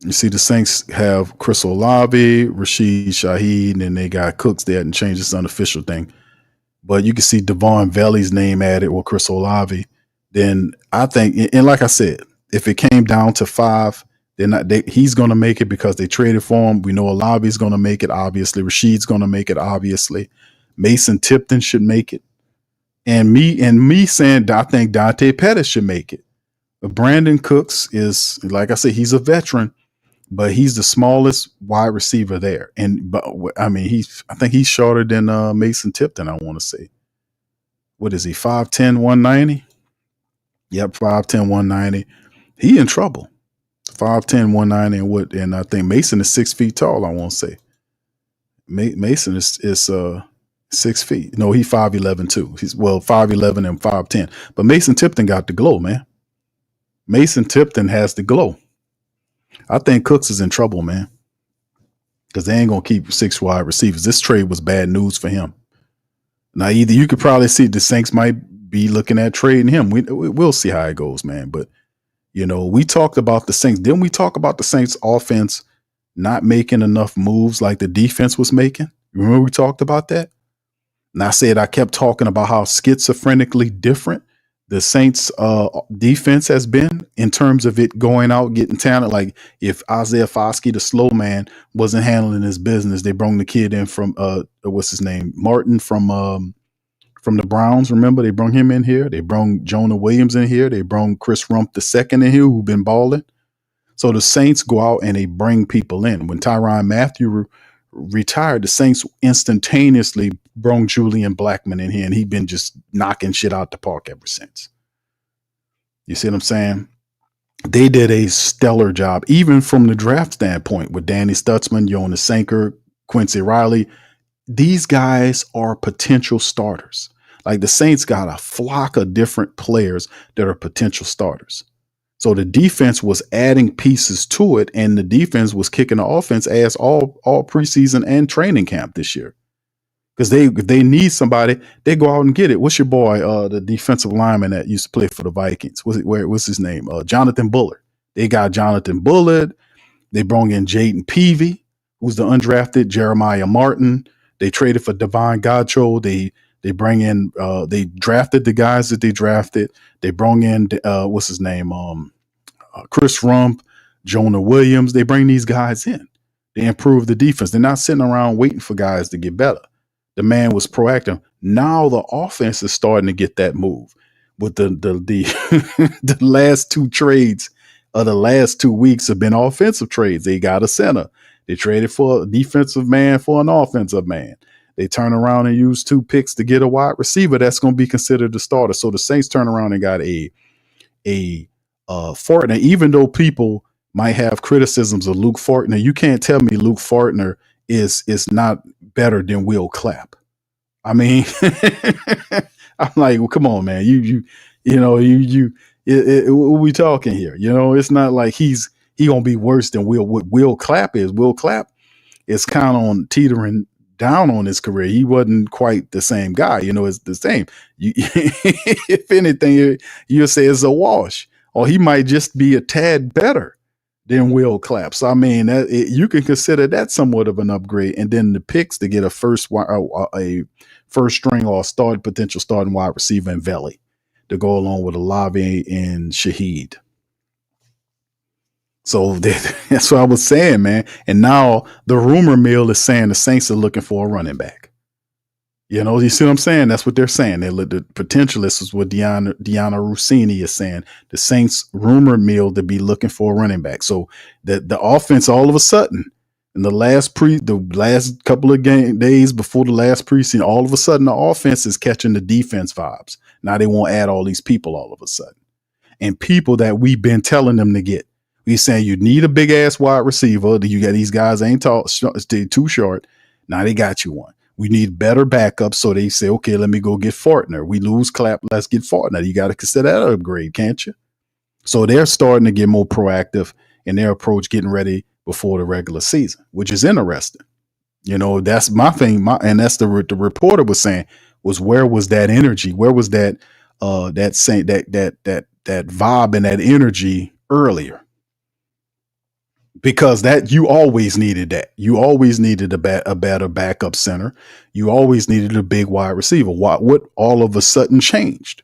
You see, the Saints have Chris Olave, Rashid Shaheed, and they got Cooks. They hadn't changed this unofficial thing. But you can see Devaughn Vele's name added with Chris Olave. Then I think, and like I said, if it came down to 5, he's going to make it because they traded for him. We know Olave's going to make it, obviously. Rashid's going to make it, obviously. Mason Tipton should make it. And me saying I think Dante Pettis should make it. But Brandon Cooks is, like I said, he's a veteran, but he's the smallest wide receiver there. But I mean, I think he's shorter than Mason Tipton, I want to say. What is he, 5'10", 190? Yep, 5'10", 190. He in trouble. 5'10", 190, and I think Mason is 6 feet tall, I want to say. Mason is 6 feet. No, he's 5'11", too. He's 5'11" and 5'10". But Mason Tipton got the glow, man. Mason Tipton has the glow. I think Cooks is in trouble, man, because they ain't going to keep 6 wide receivers. This trade was bad news for him. Now, either you could probably see the Saints might be looking at trading him. We'll see how it goes, man. But, we talked about the Saints. Didn't we talk about the Saints offense not making enough moves like the defense was making? Remember we talked about that? And I kept talking about how schizophrenically different the Saints defense has been in terms of it going out, getting talent. Like if Isaiah Foskey, the slow man, wasn't handling his business, they brought the kid in from what's his name? Martin from the Browns. Remember, they brought him in here. They brought Jonah Williams in here. They brought Chris Rump II in here, who've been balling. So the Saints go out and they bring people in. When Tyrann Mathieu retired, the Saints instantaneously brought Julian Blackmon in here, and he'd been just knocking shit out the park ever since. You see what I'm saying? they did a stellar job, even from the draft standpoint, with Danny Stutzman, Jonas Sanker, Quincy Riley. These guys are potential starters. Like the Saints got a flock of different players that are potential starters. So the defense was adding pieces to it, and the defense was kicking the offense ass all preseason and training camp this year. Because if they need somebody, they go out and get it. What's your boy, the defensive lineman that used to play for the Vikings? What's his name? Jonathan Bullard. They got Jonathan Bullard. They brought in Jaden Peavy, who's the undrafted Jeremiah Martin. They traded for Devaughn Vele. They bring in they drafted the guys that they drafted. They brought in what's his name? Chris Rump, Jonah Williams. They bring these guys in. They improve the defense. They're not sitting around waiting for guys to get better. The man was proactive. Now the offense is starting to get that move with the the last two trades of the last 2 weeks have been offensive trades. They got a center. They traded for a defensive man for an offensive man. They turn around and use 2 picks to get a wide receiver that's going to be considered the starter. So the Saints turn around and got a Fortner. Even though people might have criticisms of Luke Fortner, you can't tell me Luke Fortner is not better than Will Clapp. I mean, I'm like, well, come on, man. What we talking here? You know, it's not like he gonna be worse than what Will Clapp is. Will Clapp is kind of on teetering down on his career. He wasn't quite the same guy. You know, it's the same. If anything, you'll say it's a wash, or he might just be a tad better than Will Clapp. So I mean, you can consider that somewhat of an upgrade. And then the picks to get a first string or potential starting wide receiver in Vele to go along with Olave and Shaheed. So that's what I was saying, man. And now the rumor mill is saying the Saints are looking for a running back. You know, you see what I'm saying? That's what they're saying. The potential, this is what Deanna Rossini is saying. The Saints rumor mill to be looking for a running back. So the offense all of a sudden, in the last couple of days before the last preseason, all of a sudden the offense is catching the defense vibes. Now they won't add all these people all of a sudden. And people that we've been telling them to get. We're saying you need a big ass wide receiver. You got these guys ain't tall, stay too short. Now they got you one. We need better backups. So they say, okay, let me go get Fortner. We lose Clapp. Let's get Fortner. You got to consider that an upgrade, can't you? So they're starting to get more proactive in their approach, getting ready before the regular season, which is interesting. You know, that's my thing. And that's the reporter was saying was, where was that energy? Where was that that vibe and that energy earlier? Because that you always needed that. You always needed a better backup center. You always needed a big wide receiver. What all of a sudden changed?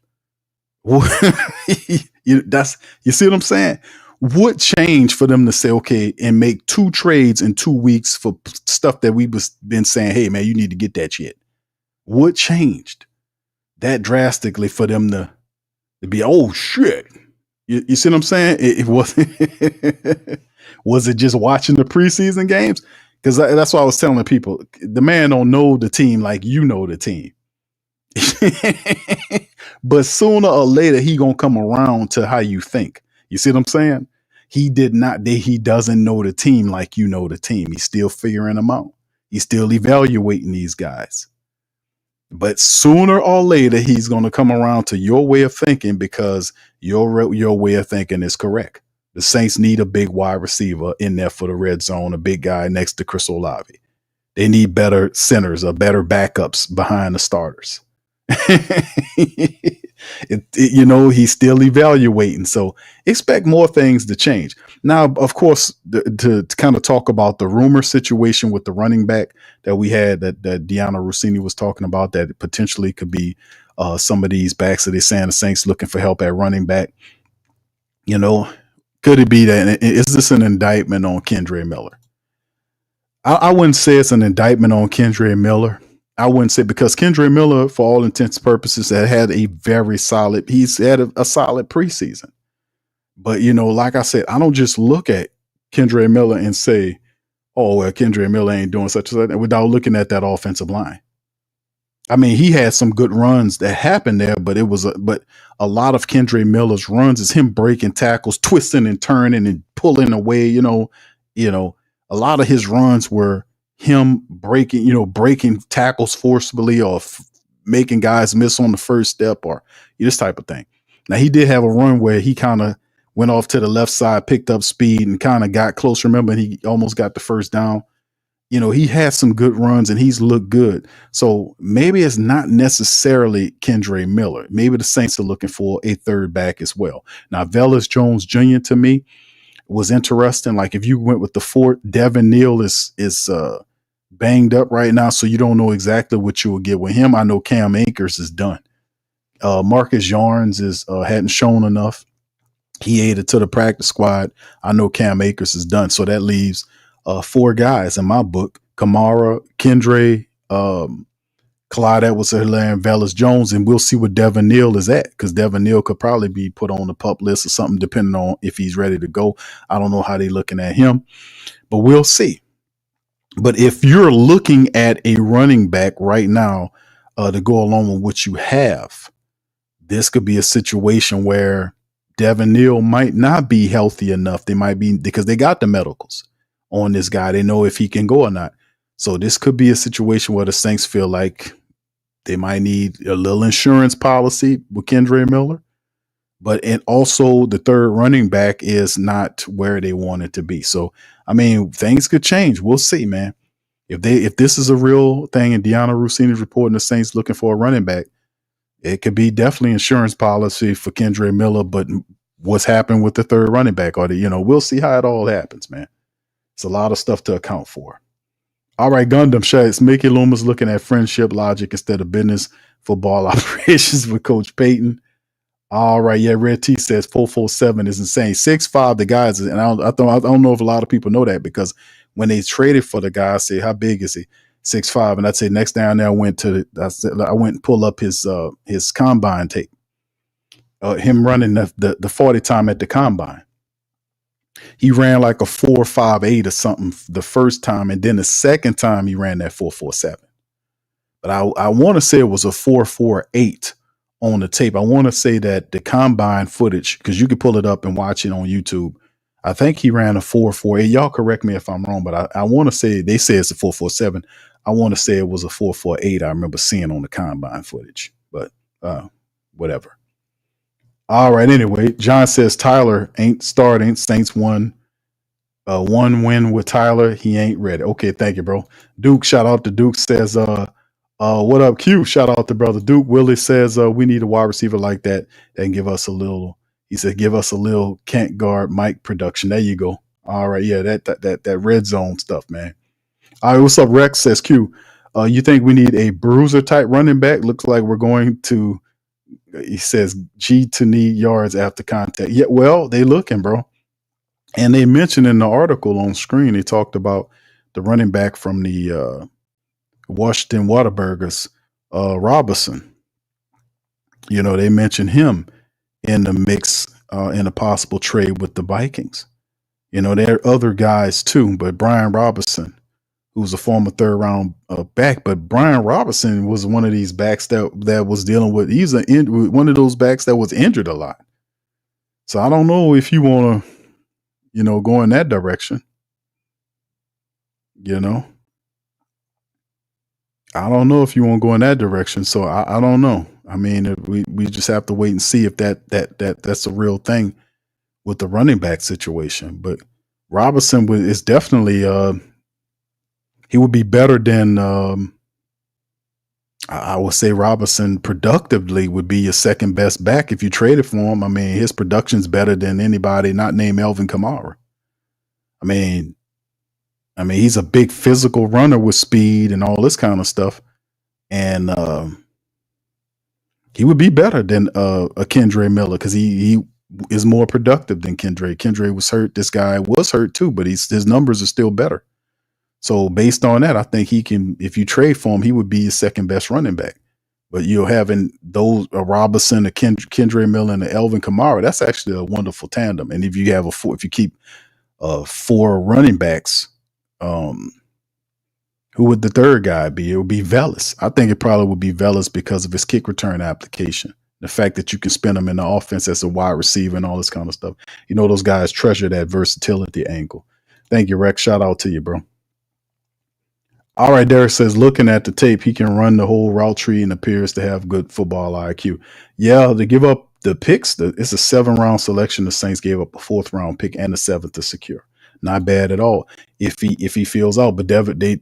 You see what I'm saying? What changed for them to say, okay, and make 2 trades in 2 weeks for stuff that we've been saying, hey, man, you need to get that shit. What changed that drastically for them to be, oh, shit. You see what I'm saying? It wasn't. Was it just watching the preseason games? Because that's what I was telling people. The man don't know the team like you know the team. But sooner or later, he going to come around to how you think. You see what I'm saying? He doesn't know the team like you know the team. He's still figuring them out. He's still evaluating these guys. But sooner or later, he's going to come around to your way of thinking, because your way of thinking is correct. The Saints need a big wide receiver in there for the red zone, a big guy next to Chris Olave. They need better centers or better backups behind the starters. He's still evaluating. So expect more things to change. Now, of course, to kind of talk about the rumor situation with the running back that we had that Deanna Rossini was talking about, that potentially could be some of these backs that they're saying the Saints looking for help at running back. You know, could it be that, is this an indictment on Kendre Miller? I wouldn't say it's an indictment on Kendre Miller. I wouldn't say, because Kendre Miller, for all intents and purposes, had a very solid, he's had a solid preseason. But, like I said, I don't just look at Kendre Miller and say, oh, well, Kendre Miller ain't doing such and such, without looking at that offensive line. I mean, he had some good runs that happened there, but but a lot of Kendre Miller's runs is him breaking tackles, twisting and turning and pulling away. A lot of his runs were him breaking tackles forcibly or making guys miss on the first step or this type of thing. Now he did have a run where he kind of went off to the left side, picked up speed, and kind of got close. Remember, he almost got the first down. He had some good runs and he's looked good. So maybe it's not necessarily Kendre Miller. Maybe the Saints are looking for a third back as well. Now, Velus Jones Jr. to me was interesting. Like if you went with the fourth, Devin Neal is banged up right now, so you don't know exactly what you will get with him. I know Cam Akers is done. Marcus Yarns hadn't shown enough. He added to the practice squad. I know Cam Akers is done. So that leaves 4 guys in my book: Kamara, Kendre, Clyde Edwards-Helaire, and Velus Jones. And we'll see what Devin Neal is at, because Devin Neal could probably be put on the PUP list or something, depending on if he's ready to go. I don't know how they're looking at him, but we'll see. But if you're looking at a running back right now to go along with what you have, this could be a situation where Devin Neal might not be healthy enough. They might be, because they got the medicals on this guy. They know if he can go or not. So this could be a situation where the Saints feel like they might need a little insurance policy with Kendre Miller. And also the third running back is not where they want it to be. So, I mean, things could change. We'll see, man. If this is a real thing and Deanna Rossini is reporting the Saints looking for a running back, it could be definitely insurance policy for Kendre Miller. But what's happened with the third running back? We'll see how it all happens, man. It's a lot of stuff to account for. All right, Gundam Shades. Mickey Loomis looking at friendship logic instead of business football operations with Coach Payton. All right, yeah. Red T says 447 is insane. 6'5", the guys, and I don't know if a lot of people know that, because when they traded for the guy, I say, how big is he? 6'5", and I'd say next down there I went and pulled up his combine tape. Him running the 40 time at the combine. He ran like a 4.58 or something the first time, and then the second time he ran that 4.47. But I want to say it was a 4.48 on the tape. I want to say that the combine footage, because you can pull it up and watch it on YouTube, I think he ran a 4.48. Y'all correct me if I'm wrong, but I want to say, they say it's a 4.47. I want to say it was a 4.48. I remember seeing on the combine footage, but whatever. All right. Anyway, John says Tyler ain't starting. Saints won. One win with Tyler. He ain't ready. Okay, thank you, bro. Duke, shout out to Duke, says, what up, Q? Shout out to brother Duke. Willie says, we need a wide receiver like that can give us a little. He said, give us a little can't guard Mike production. There you go. All right, yeah, that red zone stuff, man. All right, what's up, Rex? Says Q. You think we need a bruiser type running back? Looks like we're going to. He says G to need yards after contact. Yeah, well, they looking, bro. And they mentioned in the article on screen, they talked about the running back from the Washington Whataburgers, Robinson. They mentioned him in the mix in a possible trade with the Vikings. There are other guys too, but Brian Robinson, who's a former third round back, but Brian Robinson was one of these backs that was dealing with, he's one of those backs that was injured a lot. So I don't know if you want to, go in that direction. I don't know if you want to go in that direction. So I don't know. I mean, we just have to wait and see if that's a real thing with the running back situation. But Robinson is definitely he would be better than I would say Robinson productively would be your second best back if you traded for him. I mean, his production's better than anybody not named Alvin Kamara. I mean, he's a big physical runner with speed and all this kind of stuff. And he would be better than a Kendre Miller, because he is more productive than Kendre. Kendre was hurt. This guy was hurt too, but his numbers are still better. So based on that, I think he can, if you trade for him, he would be your second best running back. But you're having those, a Robinson, a Kendre Miller, and a Alvin Kamara, that's actually a wonderful tandem. And if you have if you keep 4 running backs, Who would the third guy be? It would be Velas. I think it probably would be Velas because of his kick return application. The fact that you can spin him in the offense as a wide receiver and all this kind of stuff. You know, those guys treasure that versatility angle. Thank you, Rex. Shout out to you, bro. All right, Derek says, looking at the tape, he can run the whole route tree and appears to have good football IQ. Yeah, to give up the picks, it's a 7-round selection. The Saints gave up a 4th-round pick and a 7th to secure. Not bad at all. If he feels out, but they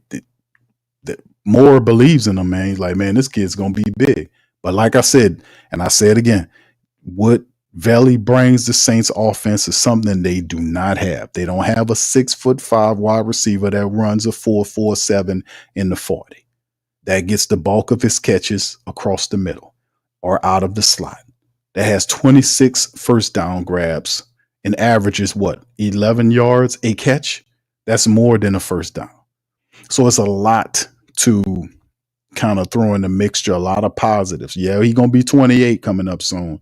Moore believes in him, man. He's like, man, this kid's gonna be big. But like I said, and I say it again, what Vele brings the Saints offense is something they do not have. They don't have a 6'5" wide receiver that runs a 4.47 in the 40. That gets the bulk of his catches across the middle or out of the slot. That has 26 first down grabs and averages 11 yards a catch. That's more than a first down. So it's a lot to kind of throw in the mixture, a lot of positives. Yeah, he's going to be 28 coming up soon.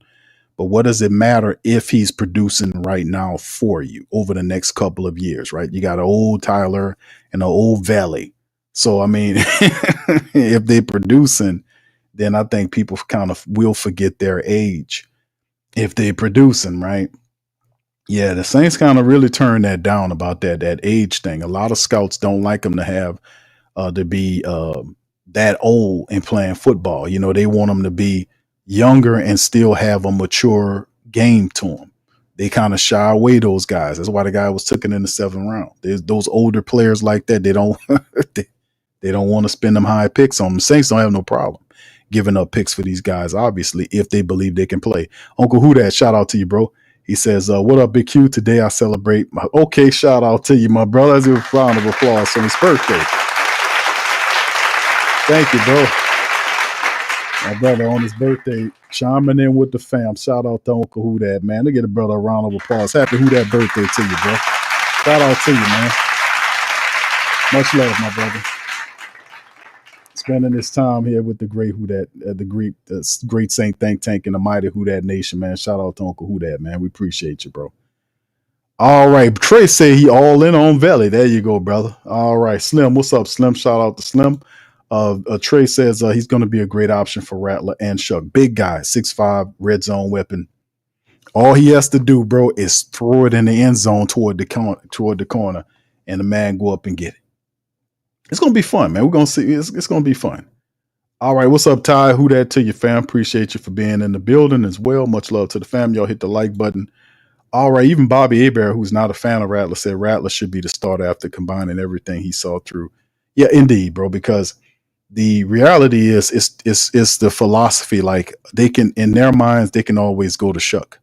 But what does it matter if he's producing right now for you over the next couple of years, right? You got an old Tyler and an old Vele. So, I mean, if they're producing, then I think people kind of will forget their age if they're producing, right? Yeah, the Saints kind of really turned that down about that age thing. A lot of scouts don't like them to have to be that old and playing football. You know, they want them to be younger and still have a mature game to them. They kind of shy away those guys. That's why the guy was taken in the 7th round. There's those older players like that. They don't they don't want to spend them high picks on them. Saints don't have no problem giving up picks for these guys, obviously, if they believe they can play. Uncle Who Dat, shout out to you, bro. He says, what up, Big Q? Today I celebrate my okay, shout out to you, my brother. That's a round of applause on his birthday. Thank you, bro. My brother on his birthday, chiming in with the fam. Shout out to Uncle Who Dat, man. Let's get a brother a round of applause. Happy Who Dat birthday to you, bro. Shout out to you, man. Much love, my brother. Spending this time here with the great Who Dat, the great Saint think tank and the mighty Who Dat Nation, man. Shout out to Uncle Who Dat, man. We appreciate you, bro. All right, Trey say he all in on Vele. There you go, brother. All right, Slim, what's up, Slim? Shout out to Slim. Trey says he's going to be a great option for Rattler and Shuck. Big guy, 6'5", red zone weapon. All he has to do, bro, is throw it in the end zone toward the corner, and the man go up and get it. It's going to be fun, man. We're going to see. It's going to be fun. All right, what's up, Ty? Who Dat to you, fam? Appreciate you for being in the building as well. Much love to the fam. Y'all hit the like button. All right, even Bobby Hebert, who's not a fan of Rattler, said Rattler should be the starter after combining everything he saw through. Yeah, indeed, bro, because the reality is it's the philosophy. Like, they can, in their minds, they can always go to Shuck.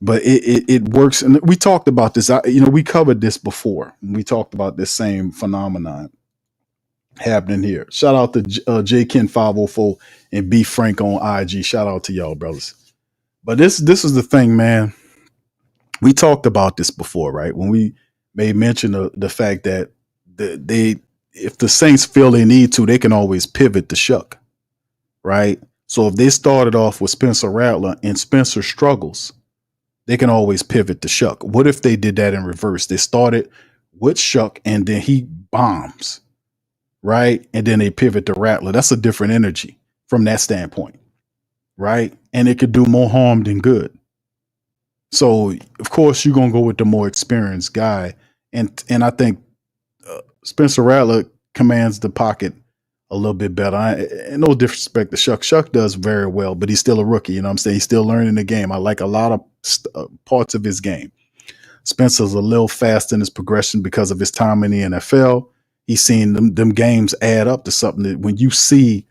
But it works. And we talked about this. We covered this before. We talked about this same phenomenon happening here. Shout out to JKen504 and B Frank on IG. Shout out to y'all, brothers. But this is the thing, man. We talked about this before, right? When we made mention of the fact that if the Saints feel they need to, they can always pivot to Shuck, right? So if they started off with Spencer Rattler and Spencer struggles, they can always pivot to Shuck. What if they did that in reverse? They started with Shuck and then he bombs, right? And then they pivot to Rattler. That's a different energy from that standpoint, right? And it could do more harm than good. So, of course, you're going to go with the more experienced guy. And I think Spencer Rattler commands the pocket a little bit better. And no disrespect to Shuck. Shuck does very well, but he's still a rookie. You know what I'm saying? He's still learning the game. I like a lot of parts of his game. Spencer's a little fast in his progression because of his time in the NFL. He's seen them games add up to something that when you see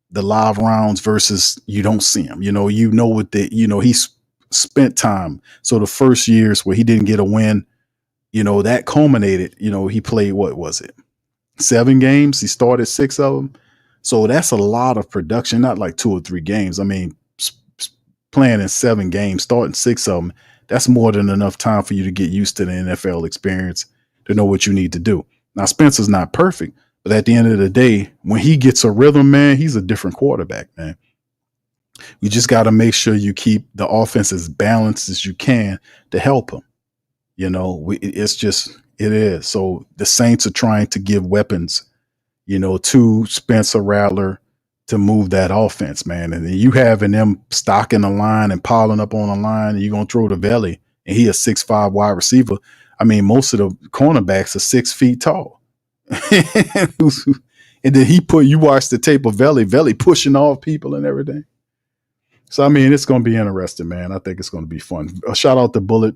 the live rounds versus you don't see him, he's spent time. So the first years where he didn't get a win, that culminated, he played, what was it? 7 games. He started 6 of them. So that's a lot of production, not like 2 or 3 games. I mean, playing in 7 games, starting 6 of them, that's more than enough time for you to get used to the NFL experience to know what you need to do. Now, Spencer's not perfect, but at the end of the day, when he gets a rhythm, man, he's a different quarterback, man. You just got to make sure you keep the offense as balanced as you can to help him. It is. So the Saints are trying to give weapons to Spencer Rattler to move that offense, man. And then you having them stocking the line and piling up on the line, and you're going to throw to Vele, and he a 6'5" wide receiver. I mean, most of the cornerbacks are 6 feet tall. And then you watch the tape of Vele pushing off people and everything. So, I mean, it's going to be interesting, man. I think it's going to be fun. A shout out to Bullet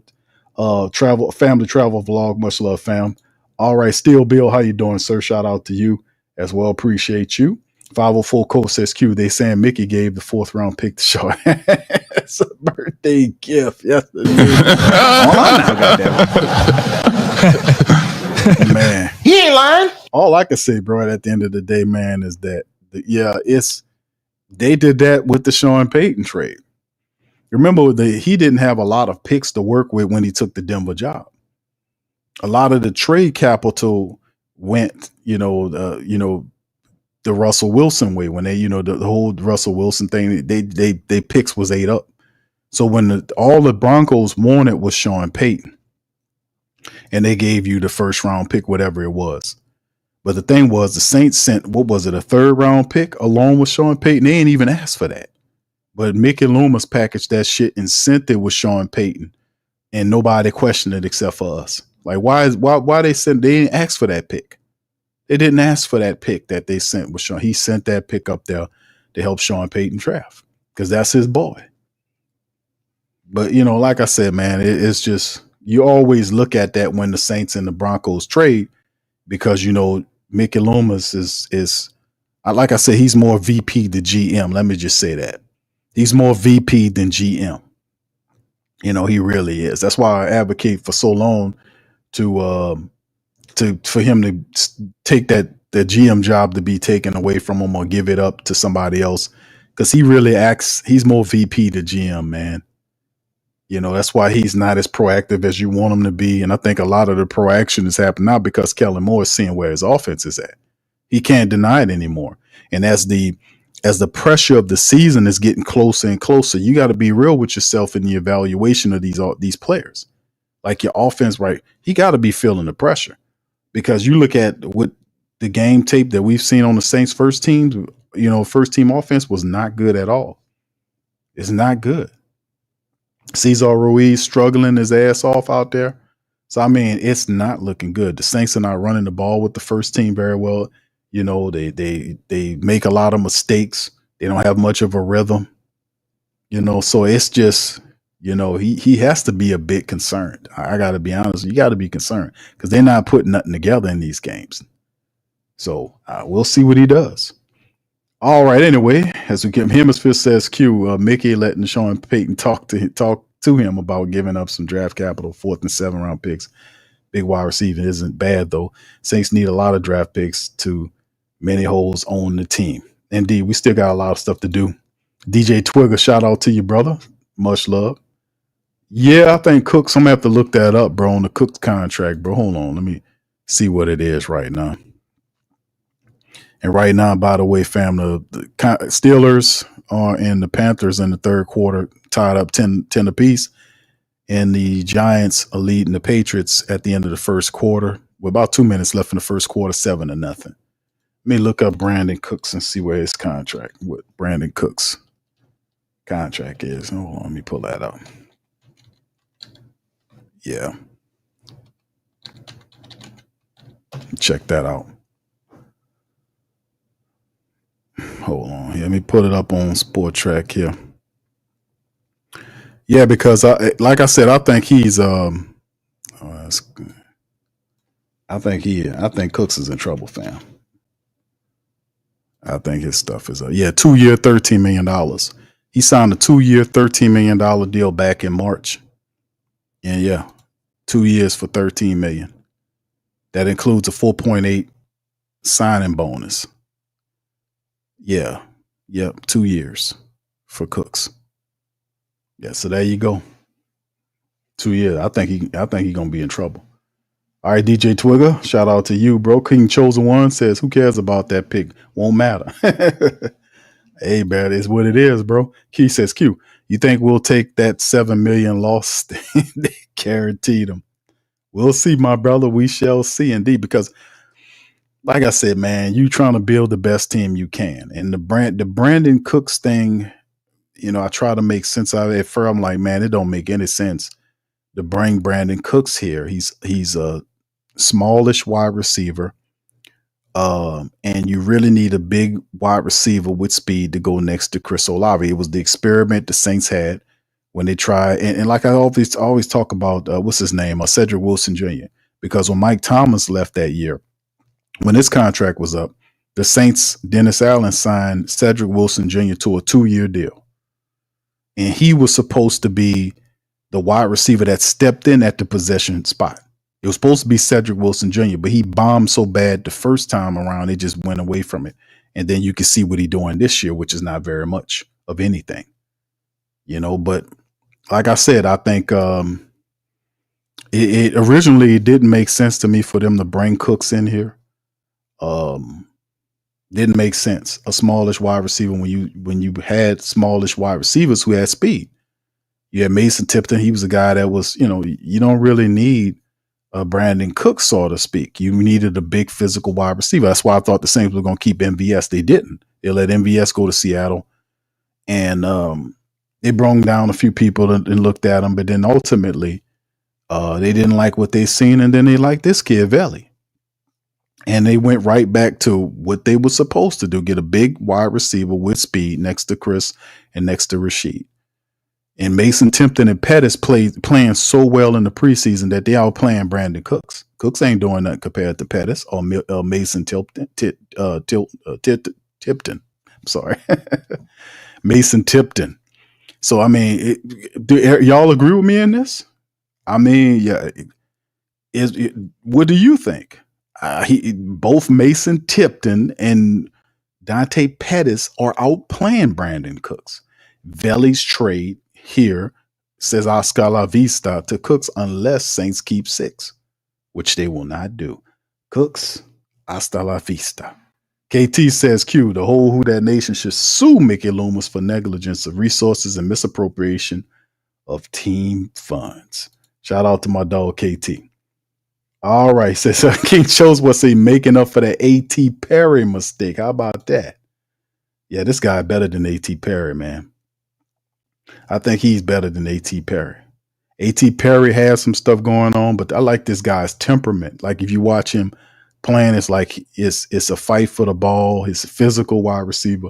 family travel vlog. Much love, fam. All right. Steel Bill, how you doing, sir? Shout out to you as well. Appreciate you. 504 Cole says Q. They saying Mickey gave the 4th round pick to Shaw. It's a birthday gift. Yes, it is. Man, He ain't lying. all I can say, bro, at the end of the day, man, is that they did that with the Sean Payton trade. Remember, he didn't have a lot of picks to work with when he took the Denver job. A lot of the trade capital went, the Russell Wilson way, when they, the whole Russell Wilson thing, they picks was ate up. So when all the Broncos wanted was Sean Payton, and they gave you the 1st round pick, whatever it was. But the thing was, the Saints sent, what was it, a 3rd round pick along with Sean Payton? They ain't even asked for that. But Mickey Loomis packaged that shit and sent it with Sean Payton, and nobody questioned it except for us. Like, why they didn't ask for that pick? They didn't ask for that pick that they sent with Sean. He sent that pick up there to help Sean Payton draft because that's his boy. But, like I said, man, it's just, you always look at that when the Saints and the Broncos trade because, Mickey Loomis is, like I said, he's more VP than GM. Let me just say that. He's more VP than GM. He really is. That's why I advocate for so long for him to take the GM job to be taken away from him or give it up to somebody else, because he really he's more VP to GM, man. That's why he's not as proactive as you want him to be. And I think a lot of the proaction is happening now because Kellen Moore is seeing where his offense is at. He can't deny it anymore. And as the pressure of the season is getting closer and closer, you got to be real with yourself in the evaluation of these players. Like your offense, right? He got to be feeling the pressure, because you look at what the game tape that we've seen on the Saints first team offense was not good at all. It's not good. Cesar Ruiz struggling his ass off out there. So, I mean, it's not looking good. The Saints are not running the ball with the first team very well. They make a lot of mistakes. They don't have much of a rhythm. So it's just, he has to be a bit concerned. I got to be honest. You got to be concerned because they're not putting nothing together in these games. So we'll see what he does. All right. Anyway, as we get Hemisphere says Q, Mickey letting Sean Payton talk to him about giving up some draft capital, 4th and 7th round picks. Big wide receiver isn't bad though. Saints need a lot of draft picks to many holes on the team. Indeed, we still got a lot of stuff to do. DJ Twigger, shout out to you, brother. Much love. Yeah, I think Cooks. I'm gonna have to look that up, bro, on the Cooks contract, bro. Hold on, let me see what it is right now. And right now, by the way, fam, the Steelers and the Panthers in the 3rd quarter tied up 10 apiece. And the Giants are leading the Patriots at the end of the 1st quarter with about 2 minutes left in the 1st quarter, 7-0. Let me look up Brandon Cooks and see where his contract, what Brandon Cooks' contract is. Hold on, let me pull that up. Yeah. Check that out. Hold on here. Let me put it up on Sport Track here. Yeah, because like I said, I think he's I think Cooks is in trouble, fam. I think his stuff is 2-year, $13 million. He signed a 2-year, $13 million deal back in March. And 2 years for $13 million. That includes a 4.8 signing bonus. Yeah. Yep. 2 years for Cooks. Yeah. So there you go. 2 years. I think he's gonna be in trouble. All right, DJ Twigger, shout out to you, bro. King Chosen One says, who cares about that pick? Won't matter. Hey, man, it's what it is, bro. Key says, Q, you think we'll take that $7 million loss? They guaranteed them. We'll see, my brother. We shall see, indeed, because like I said, man, you trying to build the best team you can. And the Brandon Cooks thing, I try to make sense out of it. At first, I'm like, man, it don't make any sense to bring Brandon Cooks here. He's a smallish wide receiver. And you really need a big wide receiver with speed to go next to Chris Olave. It was the experiment the Saints had when they tried, and like I always talk about, what's his name, Cedric Wilson Jr. Because when Mike Thomas left that year, when his contract was up, the Saints, Dennis Allen signed Cedric Wilson Jr. to a 2-year deal, and he was supposed to be the wide receiver that stepped in at the possession spot. It was supposed to be Cedric Wilson Jr., but he bombed so bad the first time around, it just went away from it. And then you can see what he's doing this year, which is not very much of anything, But like I said, I think it originally it didn't make sense to me for them to bring Cooks in here. Didn't make sense. A smallish wide receiver when you had smallish wide receivers who had speed. You had Mason Tipton. He was a guy that was, you don't really need Brandon Cooks, so to speak. You needed a big physical wide receiver. That's why I thought the Saints were going to keep MVS. They didn't. They let MVS go to Seattle, and they brought down a few people and looked at him. But then ultimately, they didn't like what they seen, and then they liked this kid Vele, and they went right back to what they were supposed to do: get a big wide receiver with speed next to Chris and next to Rashid. And Mason Tipton and Pettis playing so well in the preseason that they outplaying Brandon Cooks. Cooks ain't doing nothing compared to Pettis or Mason Tipton. Tipton. I'm sorry. Mason Tipton. So, I mean, do y'all agree with me in this? I mean, yeah. What do you think? Both Mason Tipton and Dante Pettis are outplaying Brandon Cooks. Vele's trade here says hasta la vista to Cooks unless Saints keep 6, which they will not do. Cooks, hasta la vista. KT says, Q, the whole Who Dat Nation should sue Mickey Loomis for negligence of resources and misappropriation of team funds. Shout out to my dog, KT. All right, says King Chose was he making up for that A.T. Perry mistake. How about that? Yeah, this guy better than A.T. Perry, man. I think he's better than A.T. Perry. A.T. Perry has some stuff going on, but I like this guy's temperament. Like if you watch him playing, it's like it's a fight for the ball. He's a physical wide receiver.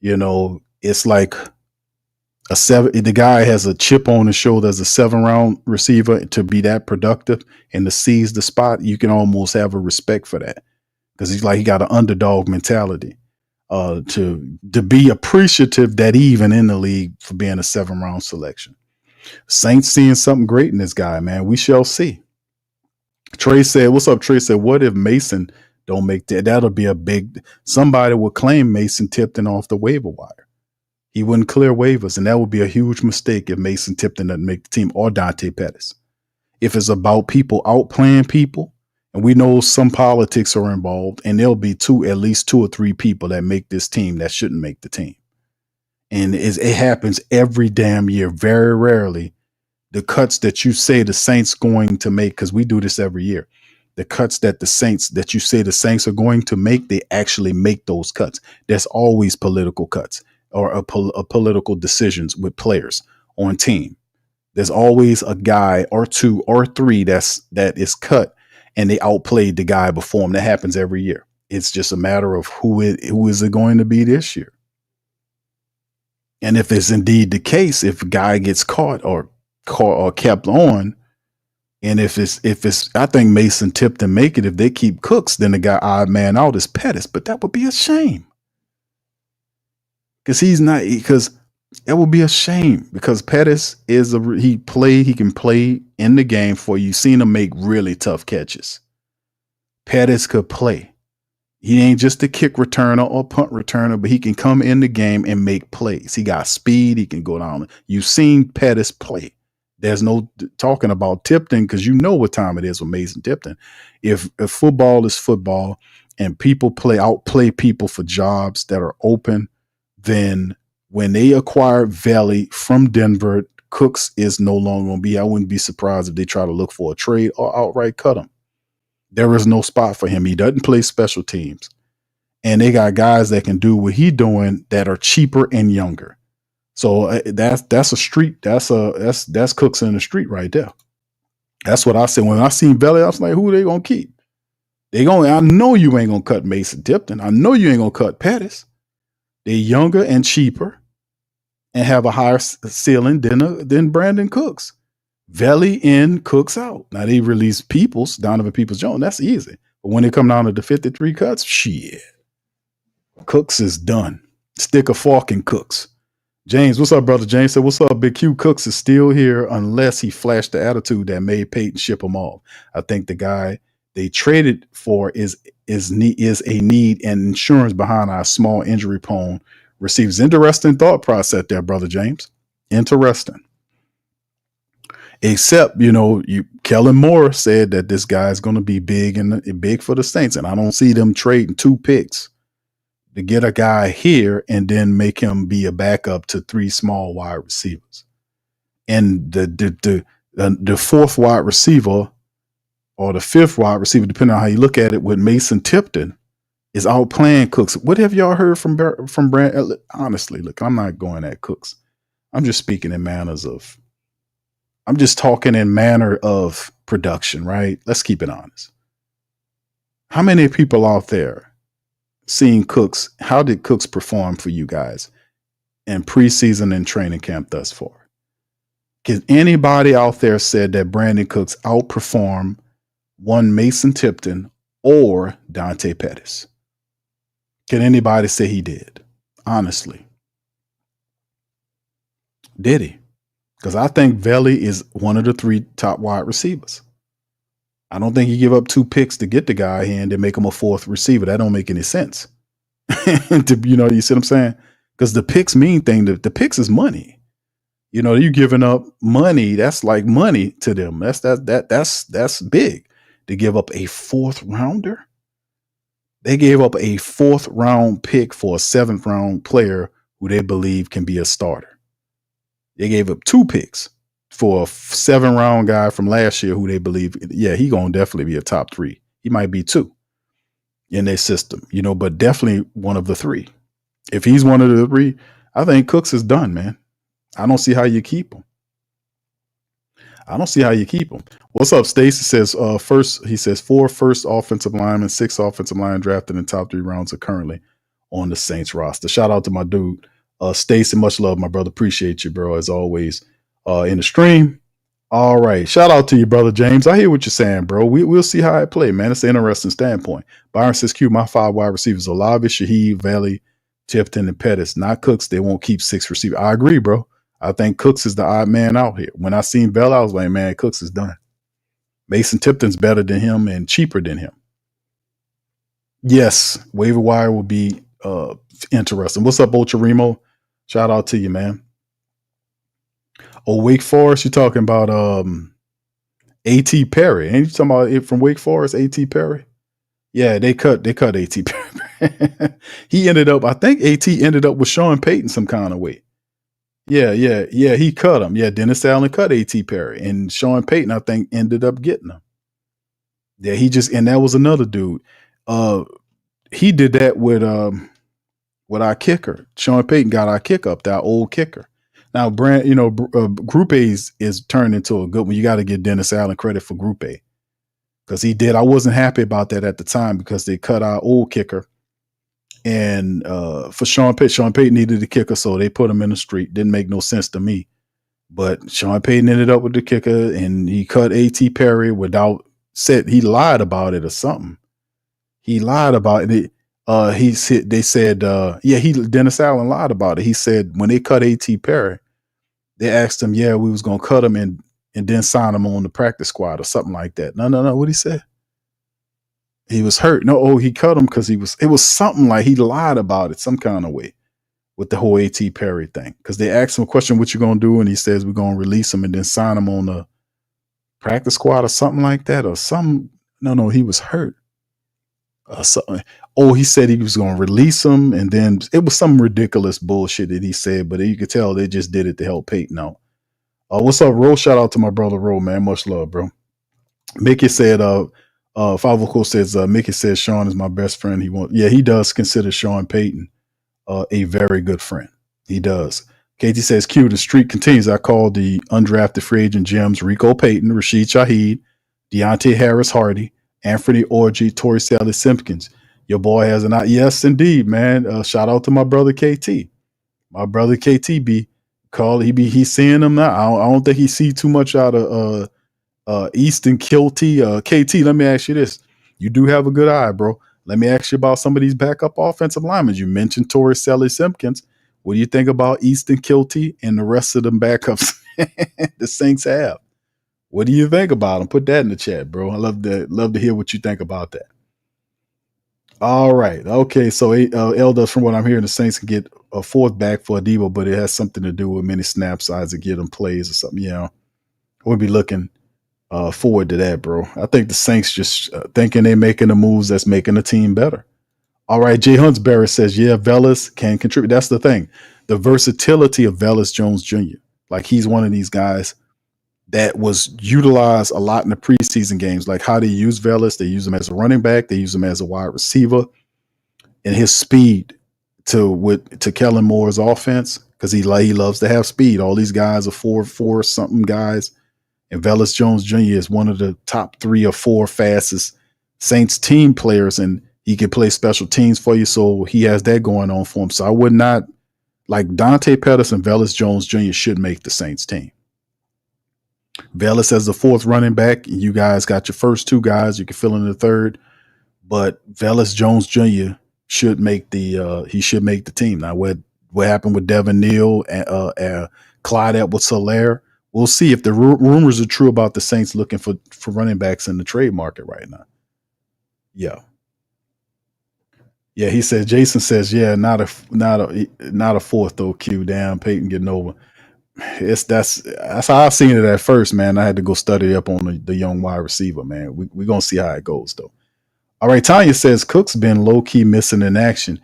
It's like the guy has a chip on his shoulder as a 7-round receiver to be that productive and to seize the spot. You can almost have a respect for that because he got an underdog mentality. To be appreciative that even in the league for being a 7-round selection. Saints seeing something great in this guy, man. We shall see. Trey said, what's up, Trey said, what if Mason don't make that? That'll be a big, somebody would claim Mason Tipton off the waiver wire. He wouldn't clear waivers, and that would be a huge mistake if Mason Tipton doesn't make the team or Dante Pettis. If it's about people outplaying people, and we know some politics are involved, and there'll be at least 2 or 3 people that make this team that shouldn't make the team. And it happens every damn year. Very rarely, the cuts that you say the Saints going to make, because we do this every year, the cuts that you say the Saints are going to make, they actually make those cuts. There's always political cuts or a political decisions with players on team. There's always a guy or 2 or 3 that is cut, and they outplayed the guy before him. That happens every year. It's just a matter of who is it going to be this year. And if it's indeed the case, if a guy gets caught or kept on, and if it's, I think Mason Tipton make it. If they keep Cooks, then the guy odd man out is Pettis. But that would be a shame because that would be a shame because Pettis he can play in the game for you. You've seen him make really tough catches. Pettis could play. He ain't just a kick returner or punt returner, but he can come in the game and make plays. He got speed. He can go down. You've seen Pettis play. There's no talking about Tipton because you know what time it is with Mason Tipton. If football is football and people outplay people for jobs that are open, then when they acquire Vele from Denver, Cooks is no longer going to be. I wouldn't be surprised if they try to look for a trade or outright cut him. There is no spot for him. He doesn't play special teams. And they got guys that can do what he's doing that are cheaper and younger. So that's a street. That's Cooks in the street right there. That's what I said. When I seen Vele, I was like, who they going to keep? I know you ain't going to cut Mason Tipton. I know you ain't going to cut Pettis. They're younger and cheaper and have a higher ceiling than Brandon Cooks. Vele in, Cooks out. Now they release Donovan Peoples-Jones. That's easy. But when they come down to the 53 cuts, shit. Cooks is done. Stick a fork in Cooks. James, what's up, brother? James said, what's up, Big Q? Cooks is still here unless he flashed the attitude that made Peyton ship him off. I think the guy they traded for is a need and insurance behind our small injury prone receivers. Interesting thought process there, brother James. Interesting. Except, Kellen Moore said that this guy is going to be big for the Saints, and I don't see them trading 2 picks to get a guy here and then make him be a backup to 3 small wide receivers. And the fourth wide receiver or the fifth wide receiver, depending on how you look at it, with Mason Tipton, is outplaying Cooks. What have y'all heard from Brand? Honestly, look, I'm not going at Cooks. I'm just speaking in I'm just talking in manner of production, right? Let's keep it honest. How many people out there seeing Cooks? How did Cooks perform for you guys in preseason and training camp thus far? Because anybody out there said that Brandon Cooks outperformed one Mason Tipton or Dante Pettis? Can anybody say he did? Honestly. Did he? Because I think Vele is one of the 3 top wide receivers. I don't think you give up 2 picks to get the guy here and then make him a 4th receiver. That don't make any sense. You see what I'm saying? Because the picks mean thing. The picks is money. You giving up money. That's like money to them. That's big. To give up a 4th rounder. They gave up a 4th round pick for a 7th round player who they believe can be a starter. They gave up 2 picks for a 7th round guy from last year who they believe, he gonna definitely be a top 3. He might be 2 in their system, but definitely one of the 3. If he's one of the 3, I think Cooks is done, man. I don't see how you keep him. What's up? Stacy says, he says 4 first offensive linemen, 6 offensive line drafted in top 3 rounds are currently on the Saints roster. Shout out to my dude. Stacy, much love, my brother. Appreciate you, bro, as always, in the stream. All right. Shout out to you, brother James. I hear what you're saying, bro. We'll see how it play, man. It's an interesting standpoint. Byron says, Q, my 5 wide receivers, Olave, Shaheed, Vele, Tipton, and Pettis. Not Cooks. They won't keep 6 receivers. I agree, bro. I think Cooks is the odd man out here. When I seen Vele, I was like, man, Cooks is done. Mason Tipton's better than him and cheaper than him. Yes, waiver wire will be interesting. What's up, Ultraremo? Shout out to you, man. Oh, Wake Forest, you talking about A.T. Perry. Ain't you talking about it from Wake Forest, A.T. Perry? Yeah, they cut A.T. Perry. I think A.T. ended up with Sean Payton some kind of way. Yeah, he cut him. Yeah, Dennis Allen cut A.T. Perry. And Sean Payton, I think, ended up getting him. Yeah, and that was another dude. He did that with our kicker. Sean Payton got our kicker up, that old kicker. Now, Group A is turned into a good one. You got to give Dennis Allen credit for Group A because he did. I wasn't happy about that at the time because they cut our old kicker. And for Sean Payton needed a kicker, so they put him in the street. Didn't make no sense to me. But Sean Payton ended up with the kicker, and he cut A.T. Perry he lied about it or something. He lied about it. Dennis Allen lied about it. He said when they cut A.T. Perry, they asked him, we was going to cut him and then sign him on the practice squad or something like that. No. What'd he say? He was hurt. No, he cut him because it was something like he lied about it some kind of way with the whole A.T. Perry thing. Because they asked him a question, what you going to do? And he says, we're going to release him and then sign him on the practice squad or something like that or something. No, he was hurt. He said he was going to release him, and then it was some ridiculous bullshit that he said, but you could tell they just did it to help Peyton out. What's up, Ro? Shout out to my brother Ro, man. Much love, bro. Mickey said, Five of course says Mickey says Sean is my best friend. He does consider Sean Payton a very good friend. He does. Katie says Q, the streak continues. I called the undrafted free agent gems Rico Payton, Rashid Shaheed, Deontay Harris Hardy, Anthony Orji, Torrey Sally Simpkins. Your boy has an eye. Yes, indeed, man. Shout out to my brother KT. My brother KT he's seeing them now. I don't think he see too much out of Easton Kilty. KT, let me ask you this. You do have a good eye, bro. Let me ask you about some of these backup offensive linemen. You mentioned Torrey Sally Simpkins. What do you think about Easton Kilty and the rest of them backups the Saints have? What do you think about them? Put that in the chat, bro. I love to hear what you think about that. All right. Okay. So, Elder, from what I'm hearing, the Saints can get a fourth back for Adebo, but it has something to do with many snap sides to get them plays or something. We'll be looking forward to that, bro. I think the Saints just thinking they're making the moves that's making the team better. All right. Jay Huntsberry says, yeah, Velas can contribute. That's the thing. The versatility of Velas Jones Jr. Like, he's one of these guys that was utilized a lot in the preseason games. Like, how they use Velas, they use him as a running back, they use him as a wide receiver, and his speed to Kellen Moore's offense, because he loves to have speed. All these guys are 4 something guys, and Velas Jones Jr. is one of the top 3 or 4 fastest Saints team players, and he can play special teams for you. So he has that going on for him. So I would not, like, Dante Pettis and Velas Jones Jr. should make the Saints team. Velas as the 4th running back, and you guys got your first 2 guys. You can fill in the 3rd, but Velas Jones Jr. should make the team. Now, what happened with Devin Neal and Clyde Edwards-Helaire? We'll see if the rumors are true about the Saints looking for running backs in the trade market right now. Yeah. He says. Jason says, yeah, not a 4th though. Q, damn, Peyton getting over. That's how I seen it at first, man. I had to go study up on the young wide receiver, man. We're gonna see how it goes though. All right, Tanya says Cook's been low key missing in action.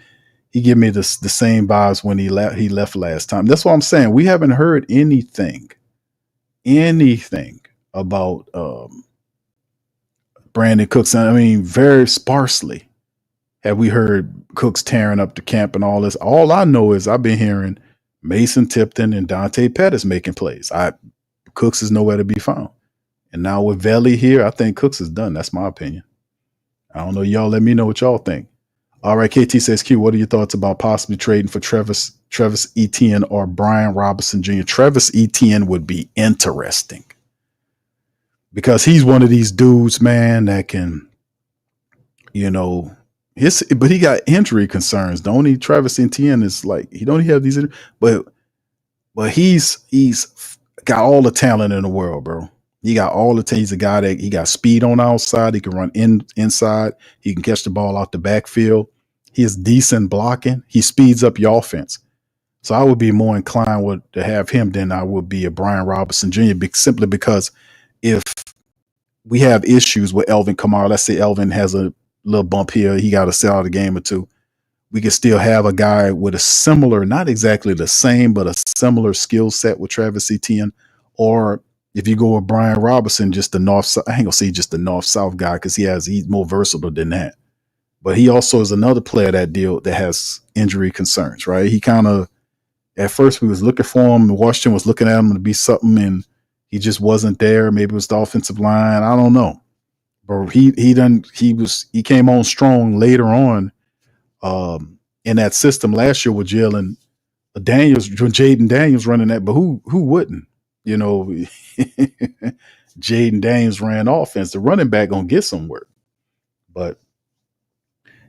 He gave me the same vibes when he left last time. That's what I'm saying. We haven't heard anything about Brandon Cooks. I mean, very sparsely have we heard Cooks tearing up the camp and all this. All I know is I've been hearing Mason Tipton and Dante Pettis making plays. Cooks is nowhere to be found. And now with Vele here, I think Cooks is done. That's my opinion. I don't know. Y'all let me know what y'all think. All right, KT says, Q, what are your thoughts about possibly trading for Travis Etienne or Brian Robinson Jr.? Travis Etienne would be interesting because he's one of these dudes, man, that can, but he got injury concerns. Don't he? Travis Etienne is like, he don't have these, but he's got all the talent in the world, bro. He got all the talent. He's a guy that he got speed on the outside. He can run inside. He can catch the ball out the backfield. He is decent blocking. He speeds up your offense. So I would be more inclined to have him than I would be a Brian Robinson Jr. Simply because if we have issues with Elvin Kamara, let's say Elvin has a little bump here, he got to sell out a game or 2. We can still have a guy with a similar, not exactly the same, but a similar skill set with Travis Etienne. Or if you go with Brian Robinson, just the north, I ain't gonna say just the north-south guy because he's more versatile than that. But he also is another player that has injury concerns, right? He kind of, at first we was looking for him, Washington was looking at him to be something, and he just wasn't there. Maybe it was the offensive line. I don't know. But he came on strong later on in that system last year with Jaden Daniels running that, but who wouldn't? Jaden Daniels ran offense. The running back gonna get some work. But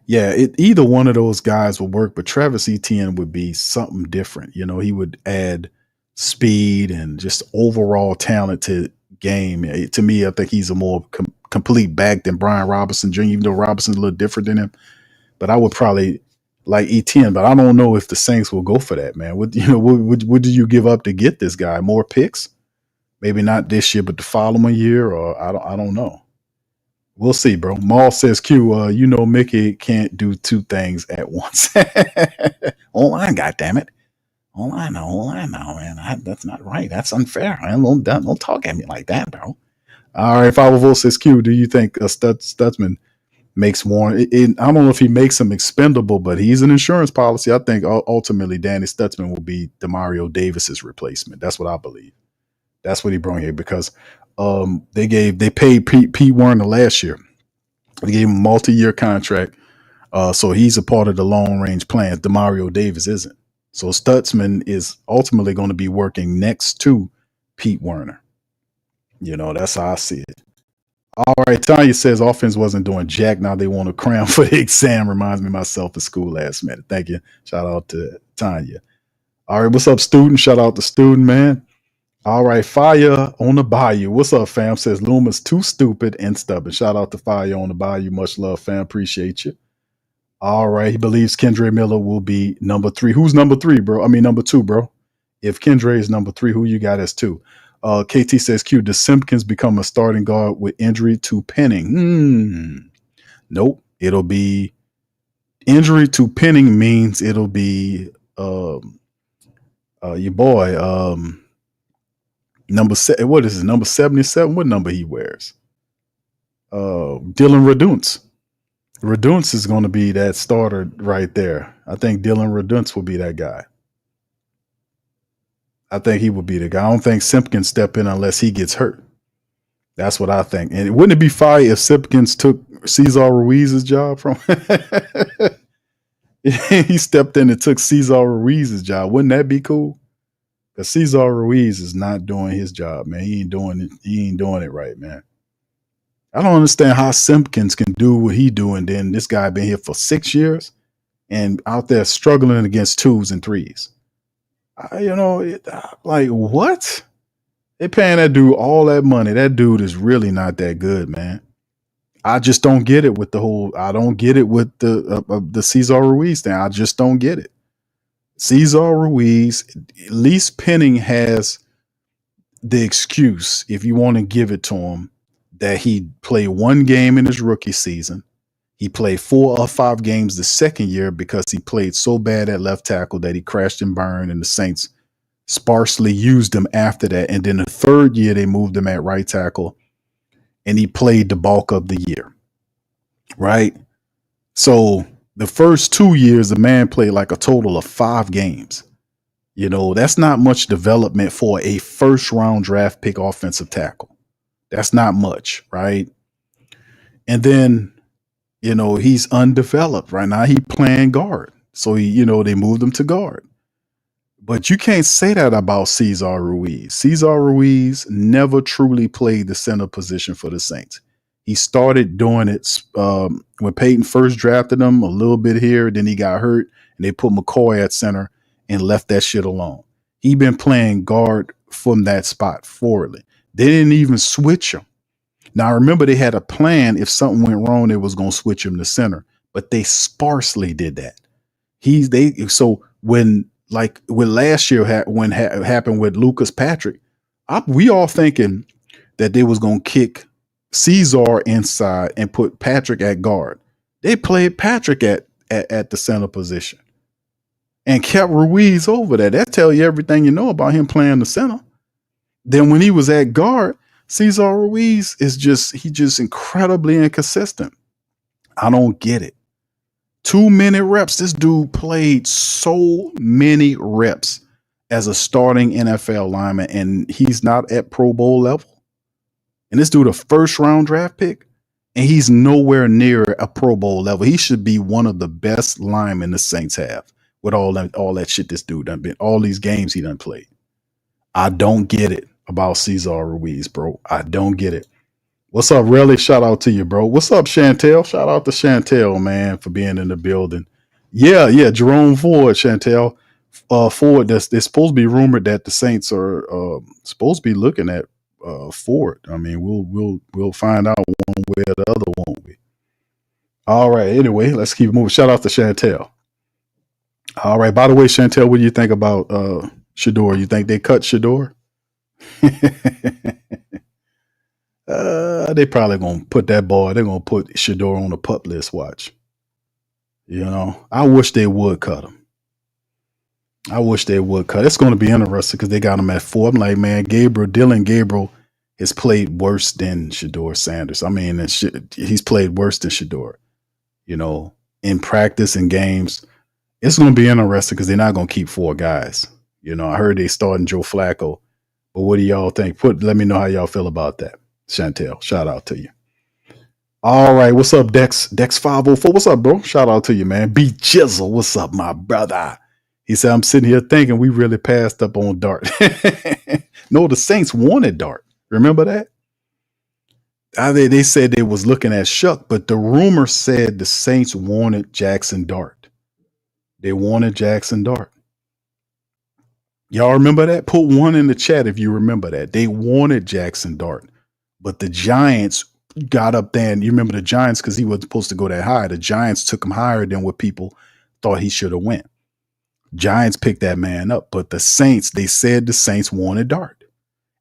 yeah, either one of those guys would work, but Travis Etienne would be something different. He would add speed and just overall talent to game. To me, I think he's a more complete back than Brian Robinson Jr., even though Robinson's a little different than him. But I would probably like Etienne, but I don't know if the Saints will go for that, man. What do you give up to get this guy? More picks? Maybe not this year, but the following year, or I don't know. We'll see, bro. Maul says, Q, Mickey can't do 2 things at once. Online, goddammit. Online now, man. That's not right. That's unfair. Man. Don't talk at me like that, bro. All right, 504 says Q. Do you think Stutzman makes Warren? I don't know if he makes him expendable, but he's an insurance policy. I think ultimately Danny Stutzman will be Demario Davis's replacement. That's what I believe. That's what he brought here because they paid Pete Werner last year. They gave him a multi-year contract, so he's a part of the long-range plan. Demario Davis isn't. So Stutzman is ultimately going to be working next to Pete Werner. That's how I see it. All right, Tanya says offense wasn't doing jack. Now they want to cram for the exam. Reminds me of myself at school last minute. Thank you. Shout out to Tanya. All right, what's up, student? Shout out to student, man. All right, Fire on the Bayou. What's up, fam? Says Luma's too stupid and stubborn. Shout out to Fire on the Bayou. Much love, fam. Appreciate you. All right, he believes Kendre Miller will be number 3. Who's number 3, bro? I mean, number 2, bro. If Kendre is number 3, who you got as 2? KT says, Q, does Simpkins become a starting guard with injury to Penning? Nope. It'll be injury to Penning means it'll be your boy, number 7. What is his number 77? What number he wears? Dylan Radunz. Radunz is going to be that starter right there. I think Dylan Radunz will be that guy. I think he would be the guy. I don't think Simpkins step in unless he gets hurt. That's what I think. And wouldn't it be fire if Simpkins took Cesar Ruiz's job from he stepped in and took Cesar Ruiz's job? Wouldn't that be cool? Because Cesar Ruiz is not doing his job, man. He ain't doing it right, man. I don't understand how Simpkins can do what he do, and then this guy been here for 6 years and out there struggling against 2s and 3s. Like what? They paying that dude all that money. That dude is really not that good, man. I just don't get it with the whole. I don't get it with the Cesar Ruiz thing. I just don't get it. Cesar Ruiz, at least Penning has the excuse, if you want to give it to him, that he played 1 game in his rookie season. He played 4 or 5 games the second year because he played so bad at left tackle that he crashed and burned, and the Saints sparsely used him after that. And then the third year, they moved him at right tackle, and he played the bulk of the year. Right? So the first 2 years, the man played like a total of 5 games. That's not much development for a first-round draft pick offensive tackle. That's not much, right? And then, he's undeveloped right now. He playing guard. So, they moved him to guard. But you can't say that about Cesar Ruiz. Cesar Ruiz never truly played the center position for the Saints. He started doing it when Peyton first drafted him, a little bit here. Then he got hurt, and they put McCoy at center and left that shit alone. He been playing guard from that spot forwardly. They didn't even switch him. Now, remember, they had a plan. If something went wrong, they was going to switch him to center, but they sparsely did that. So when last year happened with Lucas Patrick, we all thinking that they was going to kick Cesar inside and put Patrick at guard. They played Patrick at the center position and kept Ruiz over there. That tell you everything you know about him playing the center. Then when he was at guard, Cesar Ruiz is just incredibly inconsistent. I don't get it. 2 minute reps. This dude played so many reps as a starting NFL lineman, and he's not at Pro Bowl level. And this dude a first round draft pick, and he's nowhere near a Pro Bowl level. He should be one of the best linemen the Saints have with all that shit this dude done been, all these games he done played. I don't get it about Cesar Ruiz, bro. I don't get it. What's up, Relly? Shout out to you, bro. What's up, Chantel? Shout out to Chantel, man, for being in the building. Yeah, Jerome Ford, Chantel. Ford, there's supposed to be rumored that the Saints are supposed to be looking at Ford. I mean, we'll find out one way or the other, won't we? All right. Anyway, let's keep moving. Shout out to Chantel. All right. By the way, Chantel, what do you think about Shador? You think they cut Shador? They probably gonna put that boy. They're gonna put Shador on the pup list. Watch. I wish they would cut him. It's going to be interesting because they got him at 4. I'm like, man, Dylan Gabriel has played worse than Shador Sanders. I mean, he's played worse than Shador. You know, in practice and games, it's going to be interesting because they're not going to keep 4 guys. You know, I heard they starting Joe Flacco, but what do y'all think? Let me know how y'all feel about that. Chantel, shout out to you. All right, what's up, Dex? Dex 504, what's up, bro? Shout out to you, man. B Jizzle, what's up, my brother? He said, I'm sitting here thinking we really passed up on Dart. No, the Saints wanted Dart. Remember that? They said they was looking at Shuck, but the rumor said the Saints wanted Jackson Dart. They wanted Jackson Dart. Y'all remember that? Put 1 in the chat if you remember that. They wanted Jackson Dart, but the Giants got up there, and you remember the Giants because he wasn't supposed to go that high. The Giants took him higher than what people thought he should have went. Giants picked that man up, but the Saints, they said the Saints wanted Dart,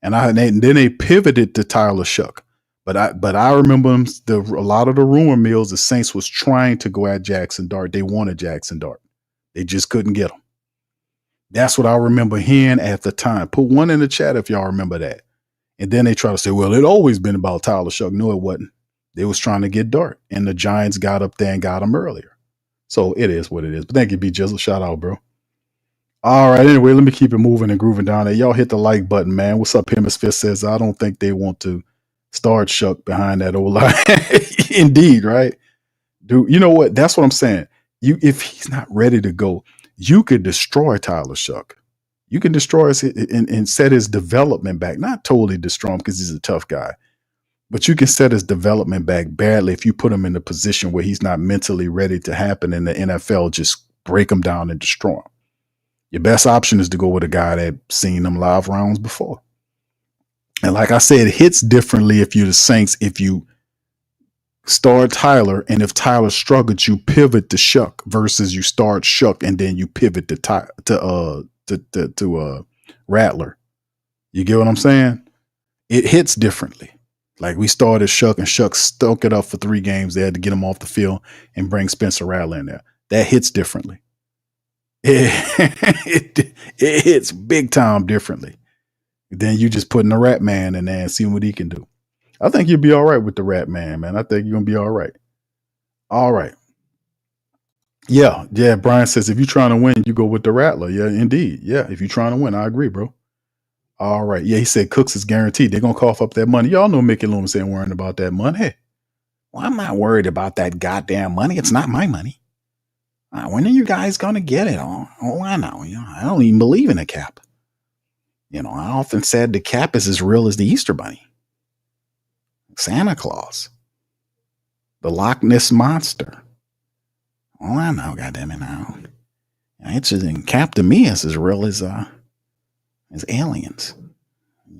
and then they pivoted to Tyler Shuck. But I remember a lot of the rumor mills, the Saints was trying to go at Jackson Dart. They wanted Jackson Dart. They just couldn't get him. That's what I remember hearing at the time. Put 1 in the chat if y'all remember that. And then they try to say, well, it always been about Tyler Shuck. No, it wasn't. They was trying to get Dart, and the Giants got up there and got him earlier. So it is what it is. But thank you, B Jizzle. Shout out, bro. All right. Anyway, let me keep it moving and grooving down there. Y'all hit the like button, man. What's up? Hemisphere says, I don't think they want to start Shuck behind that old line. Indeed, right? Dude, you know what? That's what I'm saying. If he's not ready to go, you could destroy Tyler Shuck. You can destroy us and set his development back. Not totally destroy him because he's a tough guy, but you can set his development back badly if you put him in a position where he's not mentally ready to happen in the NFL. Just break him down and destroy him. Your best option is to go with a guy that's seen them live rounds before. And like I said, it hits differently if you're the Saints. If you start Tyler, and if Tyler struggles, you pivot to Shuck versus you start Shuck and then you pivot to Rattler. You get what I'm saying? It hits differently. Like we started Shuck and Shuck stuck it up for 3 games. They had to get him off the field and bring Spencer Rattler in there. That hits differently. It hits big time differently. Then you just putting the Rat Man in there and seeing what he can do. I think you'll be all right with the Rat Man, man. I think you're going to be all right. All right. Yeah. Brian says, if you're trying to win, you go with the Rattler. Yeah, indeed. Yeah, if you're trying to win, I agree, bro. All right. Yeah, he said Cooks is guaranteed. They're going to cough up that money. Y'all know Mickey Loomis ain't worrying about that money. Hey, well, I'm not worried about that goddamn money. It's not my money. When are you guys going to get it? Oh, I know. I don't even believe in a cap. I often said the cap is as real as the Easter Bunny. Santa Claus. The Loch Ness Monster. Oh, I know, goddammit now. It's just cap to me is as real as aliens.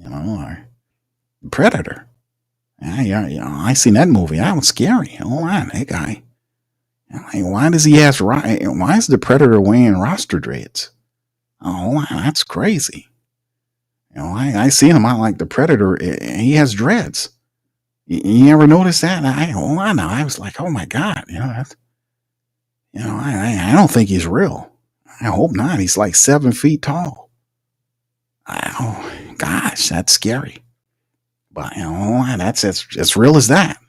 Or Predator. I seen that movie. That was scary. Oh, man, that guy. Why does he have? Why is the Predator wearing roster dreads? Oh, that's crazy. I seen him out like the Predator. He has dreads. You ever notice that? I know. I was like, oh my God. I don't think he's real. I hope not. He's like 7 feet tall. Oh gosh, that's scary. But that's as real as that.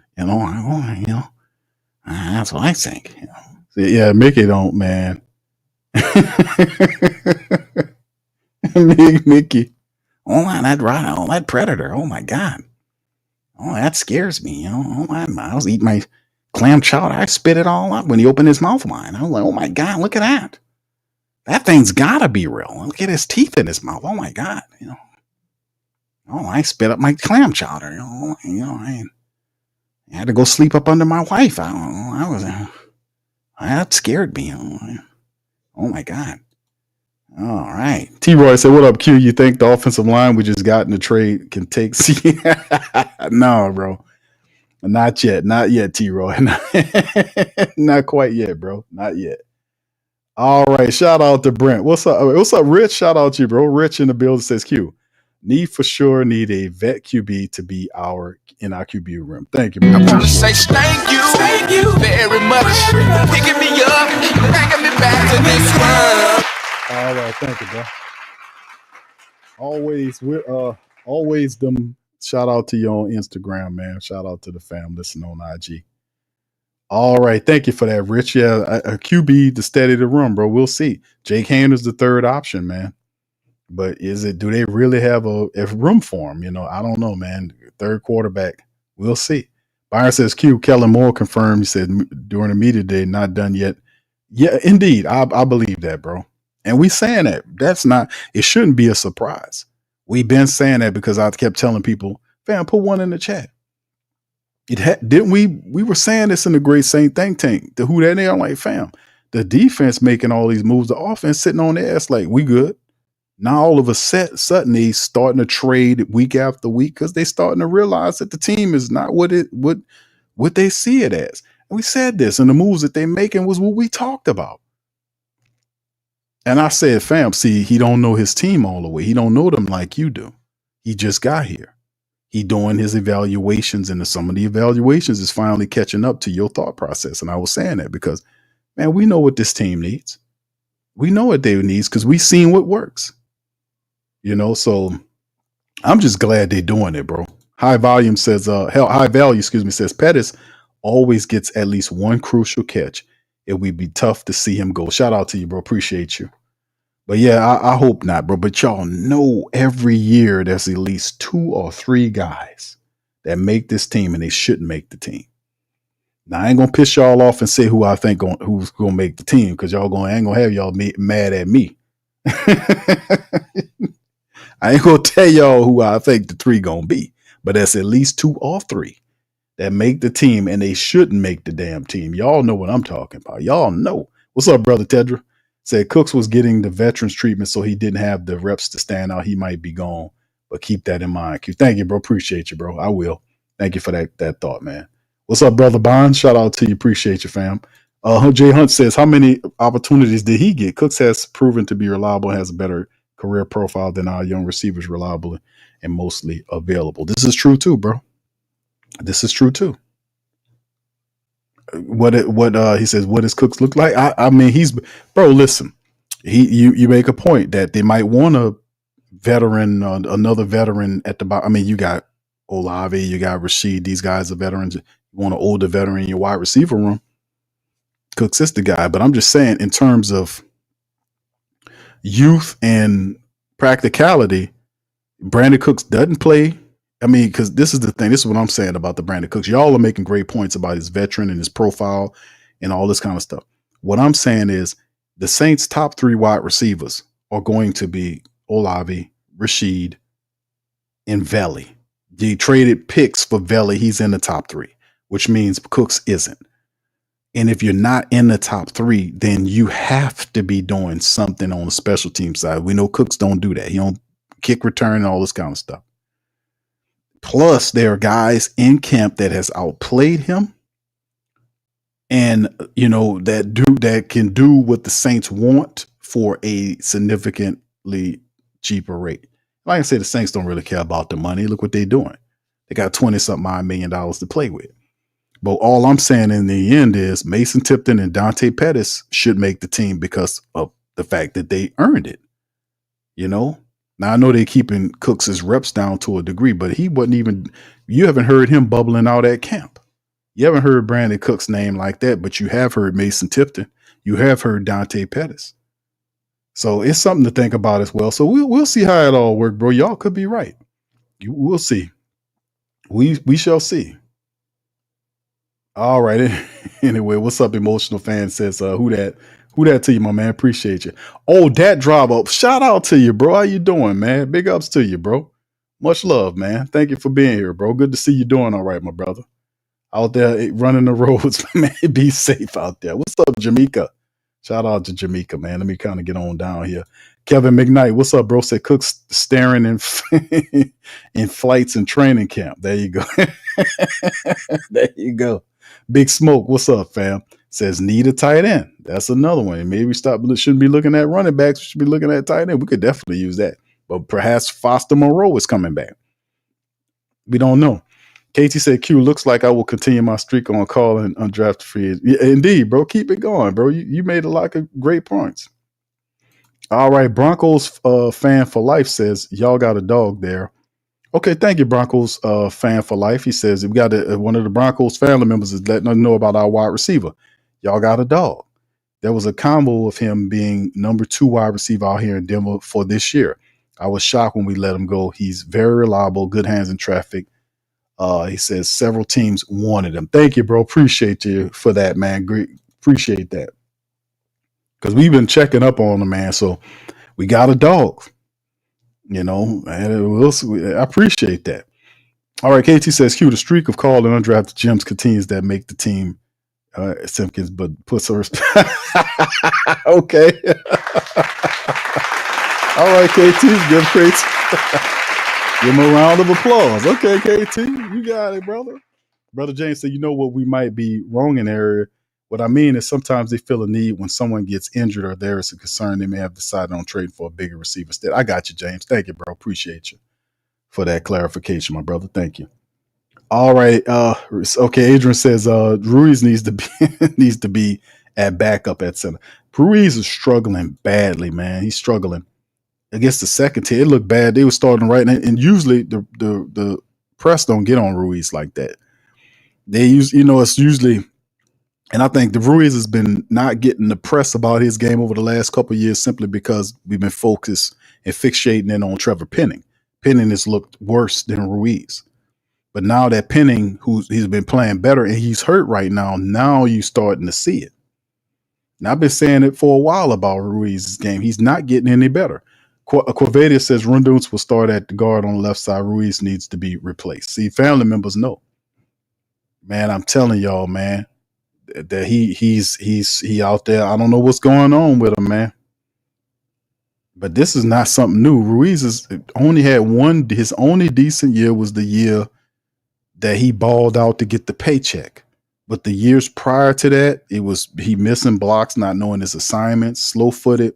That's what I think. Yeah, Mickey don't, man. Mickey. That Predator. Oh my God. Oh, that scares me. I was eating my clam chowder. I spit it all up when he opened his mouth wide. I was like, oh my God, look at that. That thing's gotta be real. Look at his teeth in his mouth. Oh my God. I spit up my clam chowder. I had to go sleep up under my wife. That scared me. Oh my God. All right. T-Roy said, what up, Q? You think the offensive line we just got in the trade can take? No, bro. Not yet. Not yet, T-Roy. Not quite yet, bro. Not yet. All right. Shout out to Brent. What's up? What's up, Rich? Shout out to you, bro. Rich in the building says, Q, need a vet QB to be in our QB room. Thank you, bro. I want to say thank you very much. Picking me up, bringing me back to this world. All right, thank you, bro. Always them Shout out to you on Instagram, man. Shout out to the fam listening on IG. All right. Thank you for that, Rich. Yeah, a QB to steady the run, bro. We'll see. Jake Haener's the third option, man. But do they really have a room for him? I don't know, man. Third quarterback. We'll see. Byron says Q. Kellen Moore confirmed. He said during the media day, not done yet. Yeah, indeed. I believe that, bro. And we saying that. It shouldn't be a surprise. We've been saying that because I kept telling people, fam, put one in the chat. Didn't we? We were saying this in the Great Saint Think Tank. The Who That Nation, like, fam, the defense making all these moves, the offense sitting on their ass like, we good. Now all of a sudden they starting to trade week after week because they starting to realize that the team is not what they see it as. And we said this, and the moves that they making was what we talked about. And I said, fam, see, he don't know his team all the way. He don't know them like you do. He just got here. He doing his evaluations, and some of the evaluations is finally catching up to your thought process. And I was saying that because, man, we know what this team needs. We know what they needs because we seen what works. So I'm just glad they're doing it, bro. High value, says Pettis always gets at least one crucial catch. It would be tough to see him go. Shout out to you, bro. Appreciate you. But yeah, I hope not, bro. But y'all know every year there's at least 2 or 3 guys that make this team and they shouldn't make the team. Now I ain't gonna piss y'all off and say who I think who's gonna make the team because I ain't gonna have y'all mad at me. I ain't gonna tell y'all who I think the 3 gonna be, but that's at least 2 or 3 that make the team and they shouldn't make the damn team. Y'all know what I'm talking about. Y'all know. What's up, brother Tedra? Said Cooks was getting the veterans treatment, so he didn't have the reps to stand out. He might be gone, but keep that in mind. Thank you, bro. Appreciate you, bro. I will. Thank you for that thought, man. What's up, brother Bond? Shout out to you. Appreciate you, fam. Jay Hunt says, how many opportunities did he get? Cooks has proven to be reliable and has a better career profile than our young receivers, reliable and mostly available. This is true too, bro. This is true too. What he says, what does Cooks look like? I mean, listen, you make a point that they might want a veteran, another veteran at the bottom. I mean, you got Olave, you got Rashid, these guys are veterans. You want an older veteran in your wide receiver room. Cooks is the guy, but I'm just saying in terms of youth and practicality, Brandon Cooks doesn't play. I mean, because this is the thing. This is what I'm saying about the Brandon Cooks. Y'all are making great points about his veteran and his profile and all this kind of stuff. What I'm saying is the Saints' top 3 wide receivers are going to be Olave, Rashid, and Vele. They traded picks for Vele. He's in the top 3, which means Cooks isn't. And if you're not in the top 3, then you have to be doing something on the special team side. We know Cooks don't do that. He don't kick return and all this kind of stuff. Plus, there are guys in camp that has outplayed him, and that can do what the Saints want for a significantly cheaper rate. Like I said, the Saints don't really care about the money. Look what they're doing. They got $20-something million to play with. But all I'm saying in the end is Mason Tipton and Dante Pettis should make the team because of the fact that they earned it. Now, I know they're keeping Cooks' reps down to a degree, but he wasn't even, you haven't heard him bubbling out at camp. You haven't heard Brandon Cooks' name like that, but you have heard Mason Tipton. You have heard Dante Pettis. So it's something to think about as well. So we'll see how it all works, bro. Y'all could be right. We'll see. We shall see. All right. Anyway, what's up, emotional fan says, who that to you, my man? Appreciate you. Oh, that drop up. Shout out to you, bro. How you doing, man? Big ups to you, bro. Much love, man. Thank you for being here, bro. Good to see you doing all right, my brother. Out there running the roads, man. Be safe out there. What's up, Jamaica? Shout out to Jamaica, man. Let me kind of get on down here. Kevin McKnight, what's up, bro? Said Cook's staring in flights and training camp. There you go. There you go. Big Smoke, what's up, fam? Says need a tight end. That's another one. Maybe shouldn't be looking at running backs. We should be looking at tight end. We could definitely use that. But perhaps Foster Moreau is coming back. We don't know. Katie said, Q, looks like I will continue my streak on calling undrafted free. Yeah, indeed, bro. Keep it going, bro. You made a lot of great points. All right. Broncos fan for life says, y'all got a dog there. Okay, thank you, Broncos fan for life. He says we got one of the Broncos family members is letting us know about our wide receiver. Y'all got a dog. There was a combo of him being number 2 wide receiver out here in Denver for this year. I was shocked when we let him go. He's very reliable, good hands in traffic. He says several teams wanted him. Thank you, bro. Appreciate you for that, man. Great. Appreciate that. Because we've been checking up on him, man. So we got a dog. You know, and I appreciate that. All right, KT says, Q, the streak of called and undrafted gems continues that make the team Simpkins, but puts her. Okay. All right, KT, give Crazy. Give him a round of applause. Okay, KT, you got it, brother. Brother James said, you know what, we might be wrong in area. What I mean is sometimes they feel a need when someone gets injured or there is a concern, they may have decided on trading for a bigger receiver instead. I got you, James. Thank you, bro. Appreciate you for that clarification, my brother. Thank you. All right. Okay, Adrian says Ruiz needs to be at backup at center. Ruiz is struggling badly, man. He's struggling. Against the second tier, it looked bad. They were starting right, and usually the press don't get on Ruiz like that. They use, it's usually, and I think the Ruiz has been not getting the press about his game over the last couple of years simply because we've been focused and fixating in on Trevor Penning. Penning has looked worse than Ruiz. But now that Penning, he's been playing better and he's hurt right now you're starting to see it. And I've been saying it for a while about Ruiz's game. He's not getting any better. Corvadia says Runduns will start at the guard on the left side. Ruiz needs to be replaced. See, family members know. Man, I'm telling y'all, man, that he out there. I don't know what's going on with him, man. But this is not something new. Ruiz has only had his only decent year was the year that he balled out to get the paycheck. But the years prior to that, he missing blocks, not knowing his assignments, slow-footed.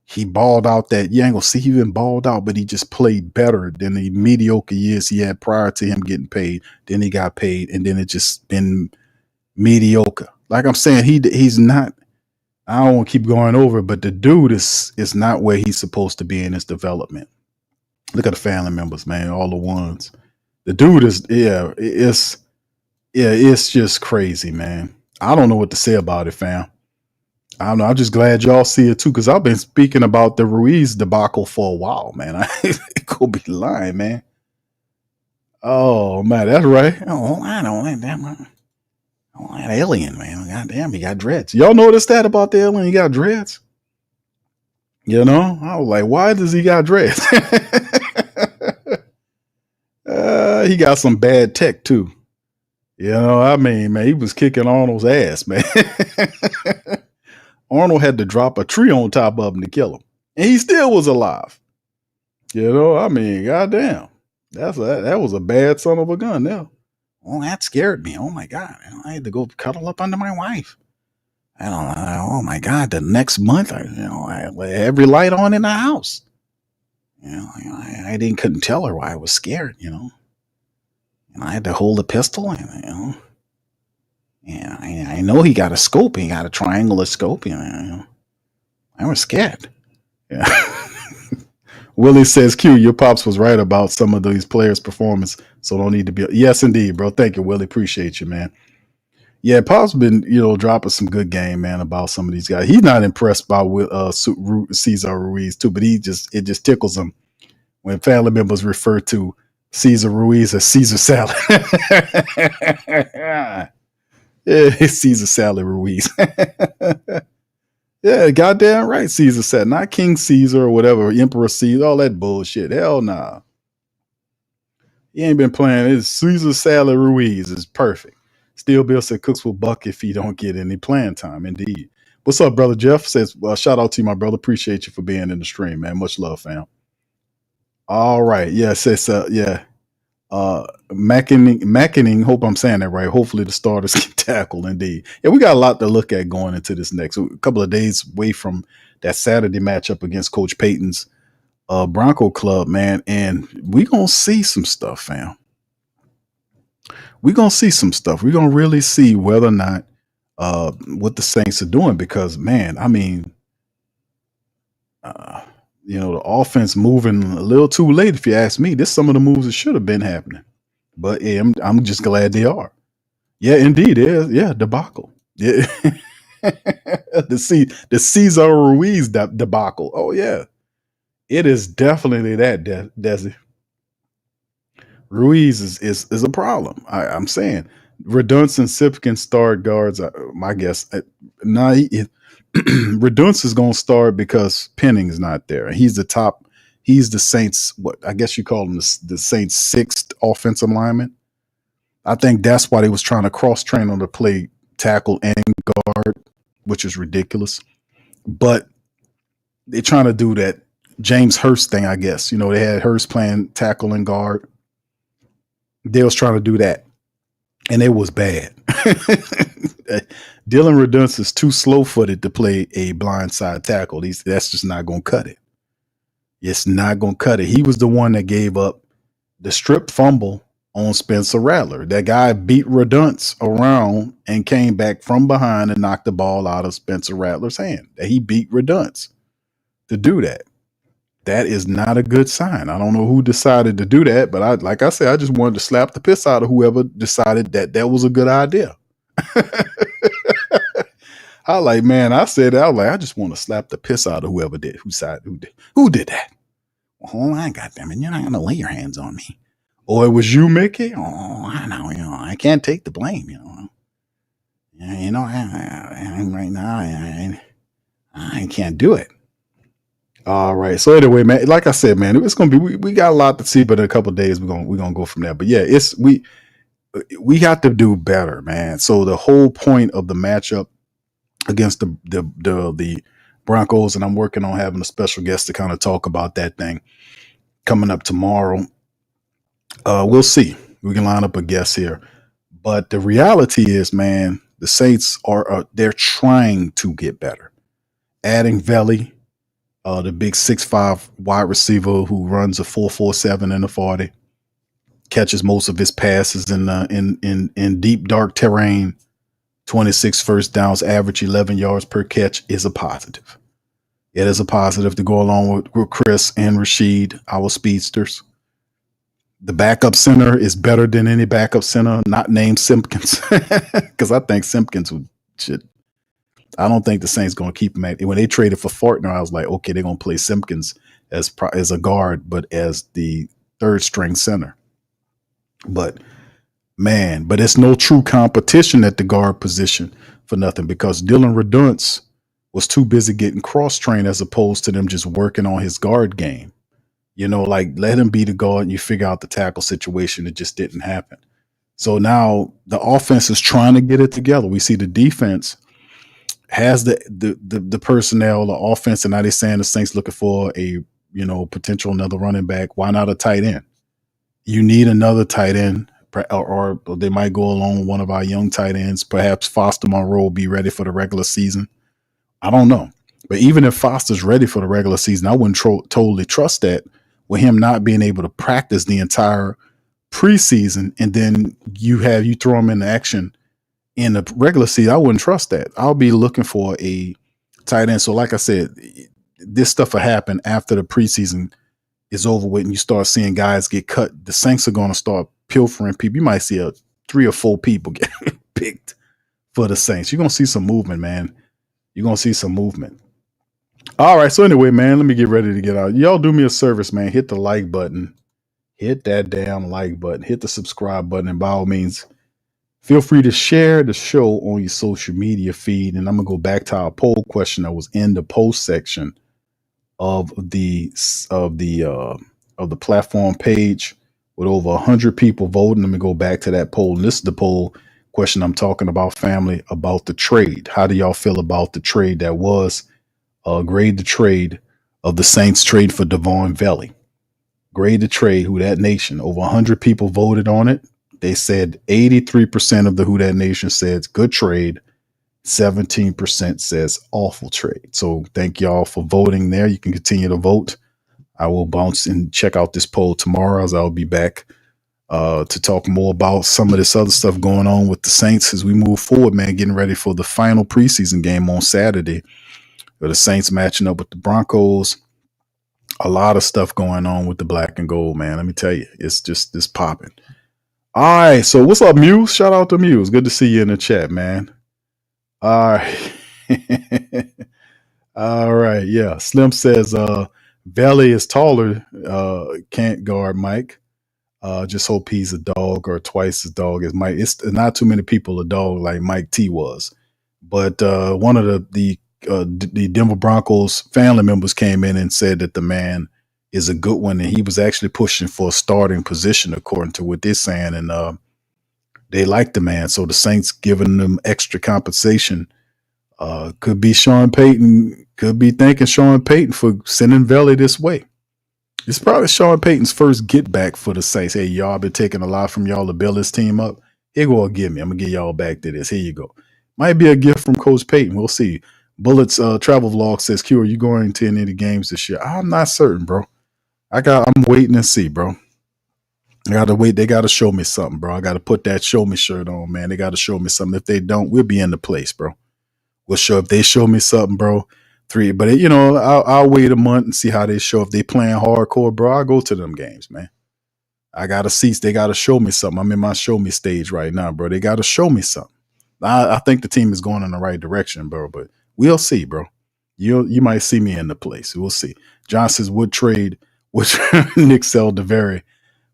He balled out that, you ain't gonna see he even balled out, but he just played better than the mediocre years he had prior to him getting paid. Then he got paid, and then it just been mediocre. Like I'm saying, he's not, I don't want to keep going over it, but the dude is not where he's supposed to be in his development. Look at the family members, man, all the ones. The dude is, it's just crazy, man. I don't know what to say about it, fam. I don't know. I'm just glad y'all see it too, because I've been speaking about the Ruiz debacle for a while, man. I could be lying, man. Oh man, that's right. Oh, I don't like that one. Oh, that alien, man. Goddamn, he got dreads. Y'all notice that about the alien? He got dreads. You know, I was like, why does he got dreads? He got some bad tech too. You know, I mean, man, he was kicking Arnold's ass, man. Arnold had to drop a tree on top of him to kill him. And he still was alive. You know, I mean, goddamn. That was a bad son of a gun now. Oh, that scared me. Oh my God. I had to go cuddle up under my wife. I don't know. Oh my God. The next month, I had every light on in the house. I couldn't tell her why I was scared, And I had to hold a pistol and, yeah, I know he got a scope. He got a triangular scope. I was scared. Yeah. Willie says, Q, your pops was right about some of these players' performance, so don't need to be. Yes, indeed, bro. Thank you, Willie. Appreciate you, man. Yeah, Pop's been, dropping some good game, man, about some of these guys. He's not impressed by Cesar Ruiz, too, but it just tickles him when family members refer to Cesar Ruiz as Caesar Salad. Yeah, it's Caesar Salad Ruiz. Yeah, goddamn right, Caesar Salad. Not King Caesar or whatever, Emperor Caesar, all that bullshit. Hell nah. He ain't been playing. It's Caesar Salad Ruiz is perfect. Steel Bill said Cooks will buck if he don't get any playing time. Indeed. What's up, brother Jeff? Says, shout out to you, my brother. Appreciate you for being in the stream, man. Much love, fam. All right. Yeah, says, yeah. Mackining, hope I'm saying that right. Hopefully the starters can tackle. Indeed. Yeah, we got a lot to look at going into this next. A couple of days away from that Saturday matchup against Coach Payton's Bronco club, man. And we're going to see some stuff, fam. We're going to see some stuff. We're going to really see whether or not what the Saints are doing because, man, I mean, The offense moving a little too late, if you ask me. This some of the moves that should have been happening. But yeah, I'm just glad they are. Yeah, indeed. Yeah, debacle. Yeah. the Cesar Ruiz debacle. Oh yeah. It is definitely that, Desi. Ruiz is a problem. I'm saying Redunce Simpkins start guards. My guess. Redunce is going to start because Penning is not there. He's the top. He's the Saints. What I guess you call him the Saints' sixth offensive lineman. I think that's why they was trying to cross train on to play tackle and guard, which is ridiculous. But they're trying to do that James Hurst thing, I guess. They had Hurst playing tackle and guard. They was trying to do that, and it was bad. Dylan Redunce is too slow-footed to play a blindside tackle. That's just not going to cut it. It's not going to cut it. He was the one that gave up the strip fumble on Spencer Rattler. That guy beat Redunce around and came back from behind and knocked the ball out of Spencer Rattler's hand. He beat Redunce to do that. That is not a good sign. I don't know who decided to do that, but like I said, I just wanted to slap the piss out of whoever decided that was a good idea. I just want to slap the piss out of whoever did, who did that. Oh, I got them, and you're not going to lay your hands on me. Oh, it was you, Mickey? Oh, I know, I can't take the blame, right now, I can't do it. All right. So anyway, man, like I said, man, it's gonna be we got a lot to see, but in a couple of days we're gonna go from there. But yeah, we have to do better, man. So the whole point of the matchup against the Broncos, and I'm working on having a special guest to kind of talk about that thing coming up tomorrow. We'll see. We can line up a guest here, but the reality is, man, the Saints they're trying to get better. Adding Vele. The big 6'5" wide receiver who runs a 4.47 in the 40, catches most of his passes in deep dark terrain, 26 first downs, average 11 yards per catch is a positive. It is a positive to go along with Chris and Rashid, our speedsters. The backup center is better than any backup center not named Simpkins, because I think Simpkins should. I don't think the Saints going to keep him at. When they traded for Fortner, I was like, okay, they're going to play Simpkins as a guard, but as the third string center. But it's no true competition at the guard position for nothing, because Dylan Redunce was too busy getting cross-trained as opposed to them just working on his guard game. Let him be the guard and you figure out the tackle situation. It just didn't happen. So now the offense is trying to get it together. We see the defense has the personnel, the offense, and now they're saying the Saints looking for a potential another running back. Why not a tight end? You need another tight end, or they might go along with one of our young tight ends. Perhaps Foster Monroe will be ready for the regular season. I don't know, but even if Foster's ready for the regular season, I wouldn't totally trust that with him not being able to practice the entire preseason, and then you throw him into action in the regular season. I wouldn't trust that. I'll be looking for a tight end. So like I said, this stuff will happen after the preseason is over with and you start seeing guys get cut. The Saints are going to start pilfering people. You might see 3 or 4 people get picked for the Saints. You're going to see some movement, man. You're going to see some movement. All right. So anyway, man, let me get ready to get out. Y'all do me a service, man. Hit the like button. Hit that damn like button. Hit the subscribe button. And by all means, feel free to share the show on your social media feed. And I'm going to go back to our poll question that was in the post section of the platform page with over 100 people voting. Let me go back to that poll. And this is the poll question I'm talking about, family, about the trade. How do y'all feel about the trade that was grade the trade of the Saints trade for Devaughn Vele? Grade the trade, Who Dat Nation. Over 100 people voted on it. They said 83% of the Who Dat Nation says good trade. 17% says awful trade. So thank y'all for voting there. You can continue to vote. I will bounce and check out this poll tomorrow, as I'll be back to talk more about some of this other stuff going on with the Saints as we move forward, man, getting ready for the final preseason game on Saturday. The Saints matching up with the Broncos. A lot of stuff going on with the black and gold, man. Let me tell you, it's popping. All right, so what's up, Muse? Shout out to Muse. Good to see you in the chat, man. All right. All right, yeah. Slim says Vele is taller, can't guard Mike. Just hope he's a dog or twice as dog as Mike. It's not too many people a dog like Mike T was. But one of the Denver Broncos family members came in and said that the man is a good one, and he was actually pushing for a starting position according to what they're saying, and they like the man. So the Saints giving them extra compensation. Could be Sean Payton, could be thanking Sean Payton for sending Vele this way. It's probably Sean Payton's first get back for the Saints. Hey, y'all been taking a lot from y'all to build this team up. Here go, give me. I'm gonna get y'all back to this. Here you go. Might be a gift from Coach Payton. We'll see. Bullets travel vlog says, Q, are you going to any of the games this year? I'm not certain, bro. I'm waiting and see, bro. I gotta wait. They gotta show me something, bro. I gotta put that show me shirt on, man. They gotta show me something. If they don't, we'll be in the place, bro. We'll show if they show me something, bro. But I'll wait a month and see how they show. If they playing hardcore, bro, I'll go to them games, man. I got seats. They got to show me something. I'm in my show me stage right now, bro. They got to show me something. I think the team is going in the right direction, bro. But we'll see, bro. You might see me in the place. We'll see. John says would trade Nick Saldiveri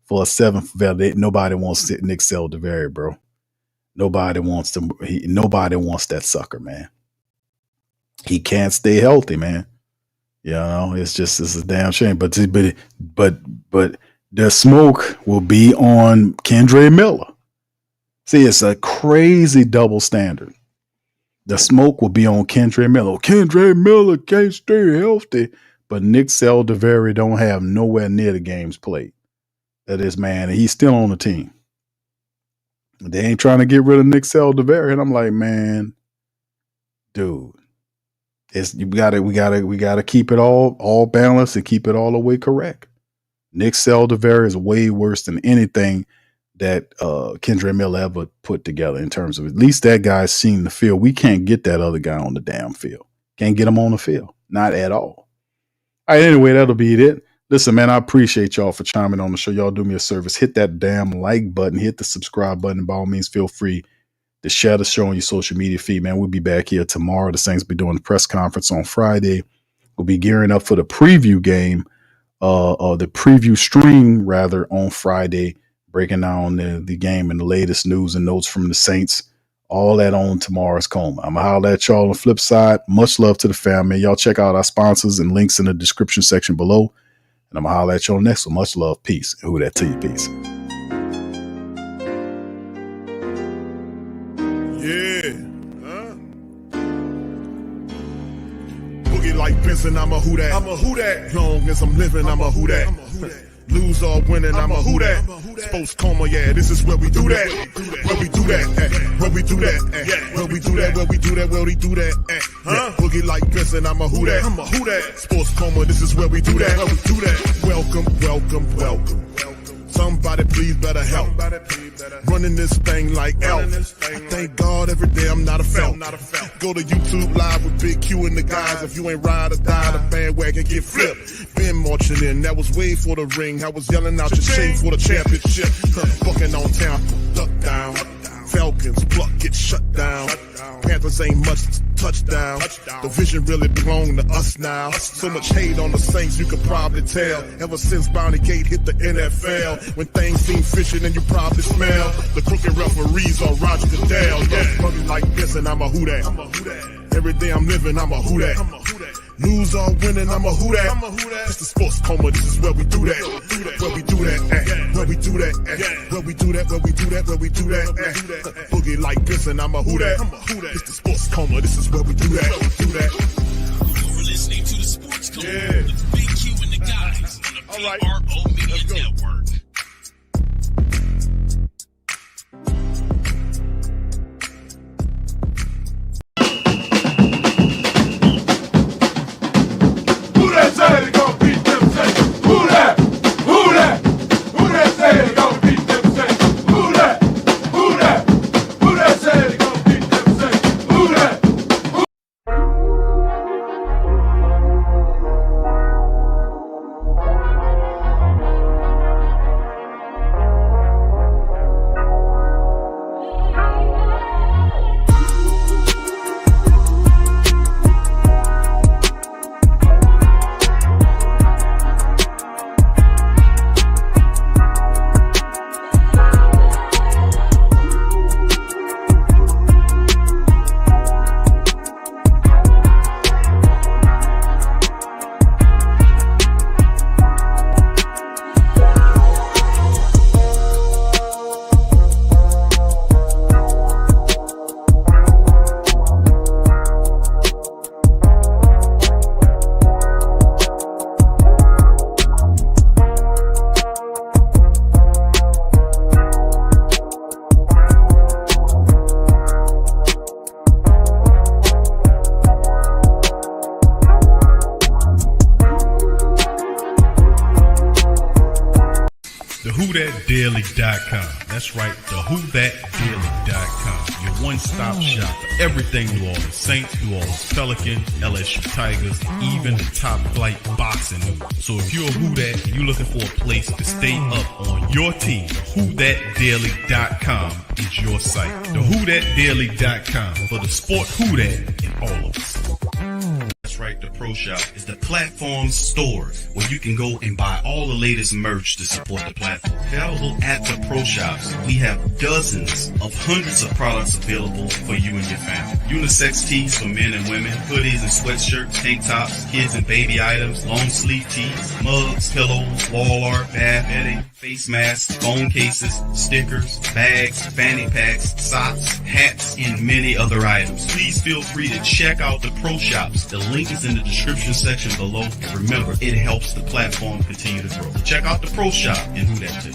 for a 7th Vele. Nobody wants Nick Saldiveri, bro. Nobody wants that sucker, man. He can't stay healthy, man. It's a damn shame. But the smoke will be on Kendre Miller. See, it's a crazy double standard. The smoke will be on Kendre Miller. Kendre Miller can't stay healthy, but Nick Saldiveri don't have nowhere near the games played. That is, man, and he's still on the team. They ain't trying to get rid of Nick Saldiveri, and I'm like, man, dude. We gotta keep it all balanced and keep it all the way correct. Nick Saldiveri is way worse than anything that Kendre Miller ever put together in terms of at least that guy's seen the field. We can't get that other guy on the damn field. Can't get him on the field. Not at all. All right, anyway, that'll be it. Listen, man, I appreciate y'all for chiming on the show. Y'all do me a service. Hit that damn like button. Hit the subscribe button. By all means, feel free to share the show on your social media feed, man. We'll be back here tomorrow. The Saints will be doing the press conference on Friday. We'll be gearing up for the preview game, the preview stream, rather, on Friday, breaking down the game and the latest news and notes from the Saints. All that on tomorrow's Coma. I'm going to holler at y'all on the flip side. Much love to the family. Y'all check out our sponsors and links in the description section below. And I'm going to holler at y'all next one. Much love. Peace. Who that to you? Peace. Boogie like Benson, I'm a who that. I'm a who that. Long as I'm living, I'm a who that. Lose or winning, I'm a who that. Sports Coma, yeah, this is where we do that. Where we do that, where we do that, where we do that, where we do that, where we do that, Boogie like Benson, I'm a who that. I'm a who that. Sports Coma, this is where we do that. Where we do that. Welcome, welcome, welcome. Somebody please better help. Running this thing like elf. I thank God every day I'm not a felt. Go to YouTube live with Big Q and the guys. If you ain't ride or die, the bandwagon get flipped. Been marching in, that was way for the ring. I was yelling out your shame for the championship. Bucking on town, duck down. Falcons, pluck, get shut down. Panthers ain't much touchdown. The vision really belong to us now. So much hate on the Saints, you could probably tell. Ever since Bounty Gate hit the NFL, when things seem fishy and you probably smell the crooked referees on Roger Goodell. Yeah, probably like this and I'm a who that. Every day I'm living, I'm a who that. Lose or winning, I'm a who that. It's the Sports Coma, this is where we do that. Where we do that, where we do that, where we do that, where we do that, where we do that. Boogie like this and I'm a who that. It's the Sports Coma, this is where we do that. You're listening to the Sports Coma with Big Q and the guys on the PRO Media Network. WhoThatDaily.com. That's right, the WhoThatDaily.com. Your one-stop shop for everything New Orleans Saints, New Orleans Pelicans, LSU Tigers, even the top flight boxing news. So if you're a Who Dat and you're looking for a place to stay up on your team, WhoThatDaily.com is your site. The WhoThatDaily.com for the sport Who Dat in all of us. That's right, the Pro Shop is the platform store where you can go and buy all the latest merch to support the platform. Available at the Pro Shops, we have dozens of hundreds of products available for you and your family. Unisex tees for men and women, hoodies and sweatshirts, tank tops, kids and baby items, long sleeve tees, mugs, pillows, wall art, bath bedding, face masks, phone cases, stickers, bags, fanny packs, socks, hats, and many other items. Please feel free to check out the Pro Shops. The link is in the description section below. And remember, it helps the platform continue to grow. So check out the Pro Shop and Who Dat too.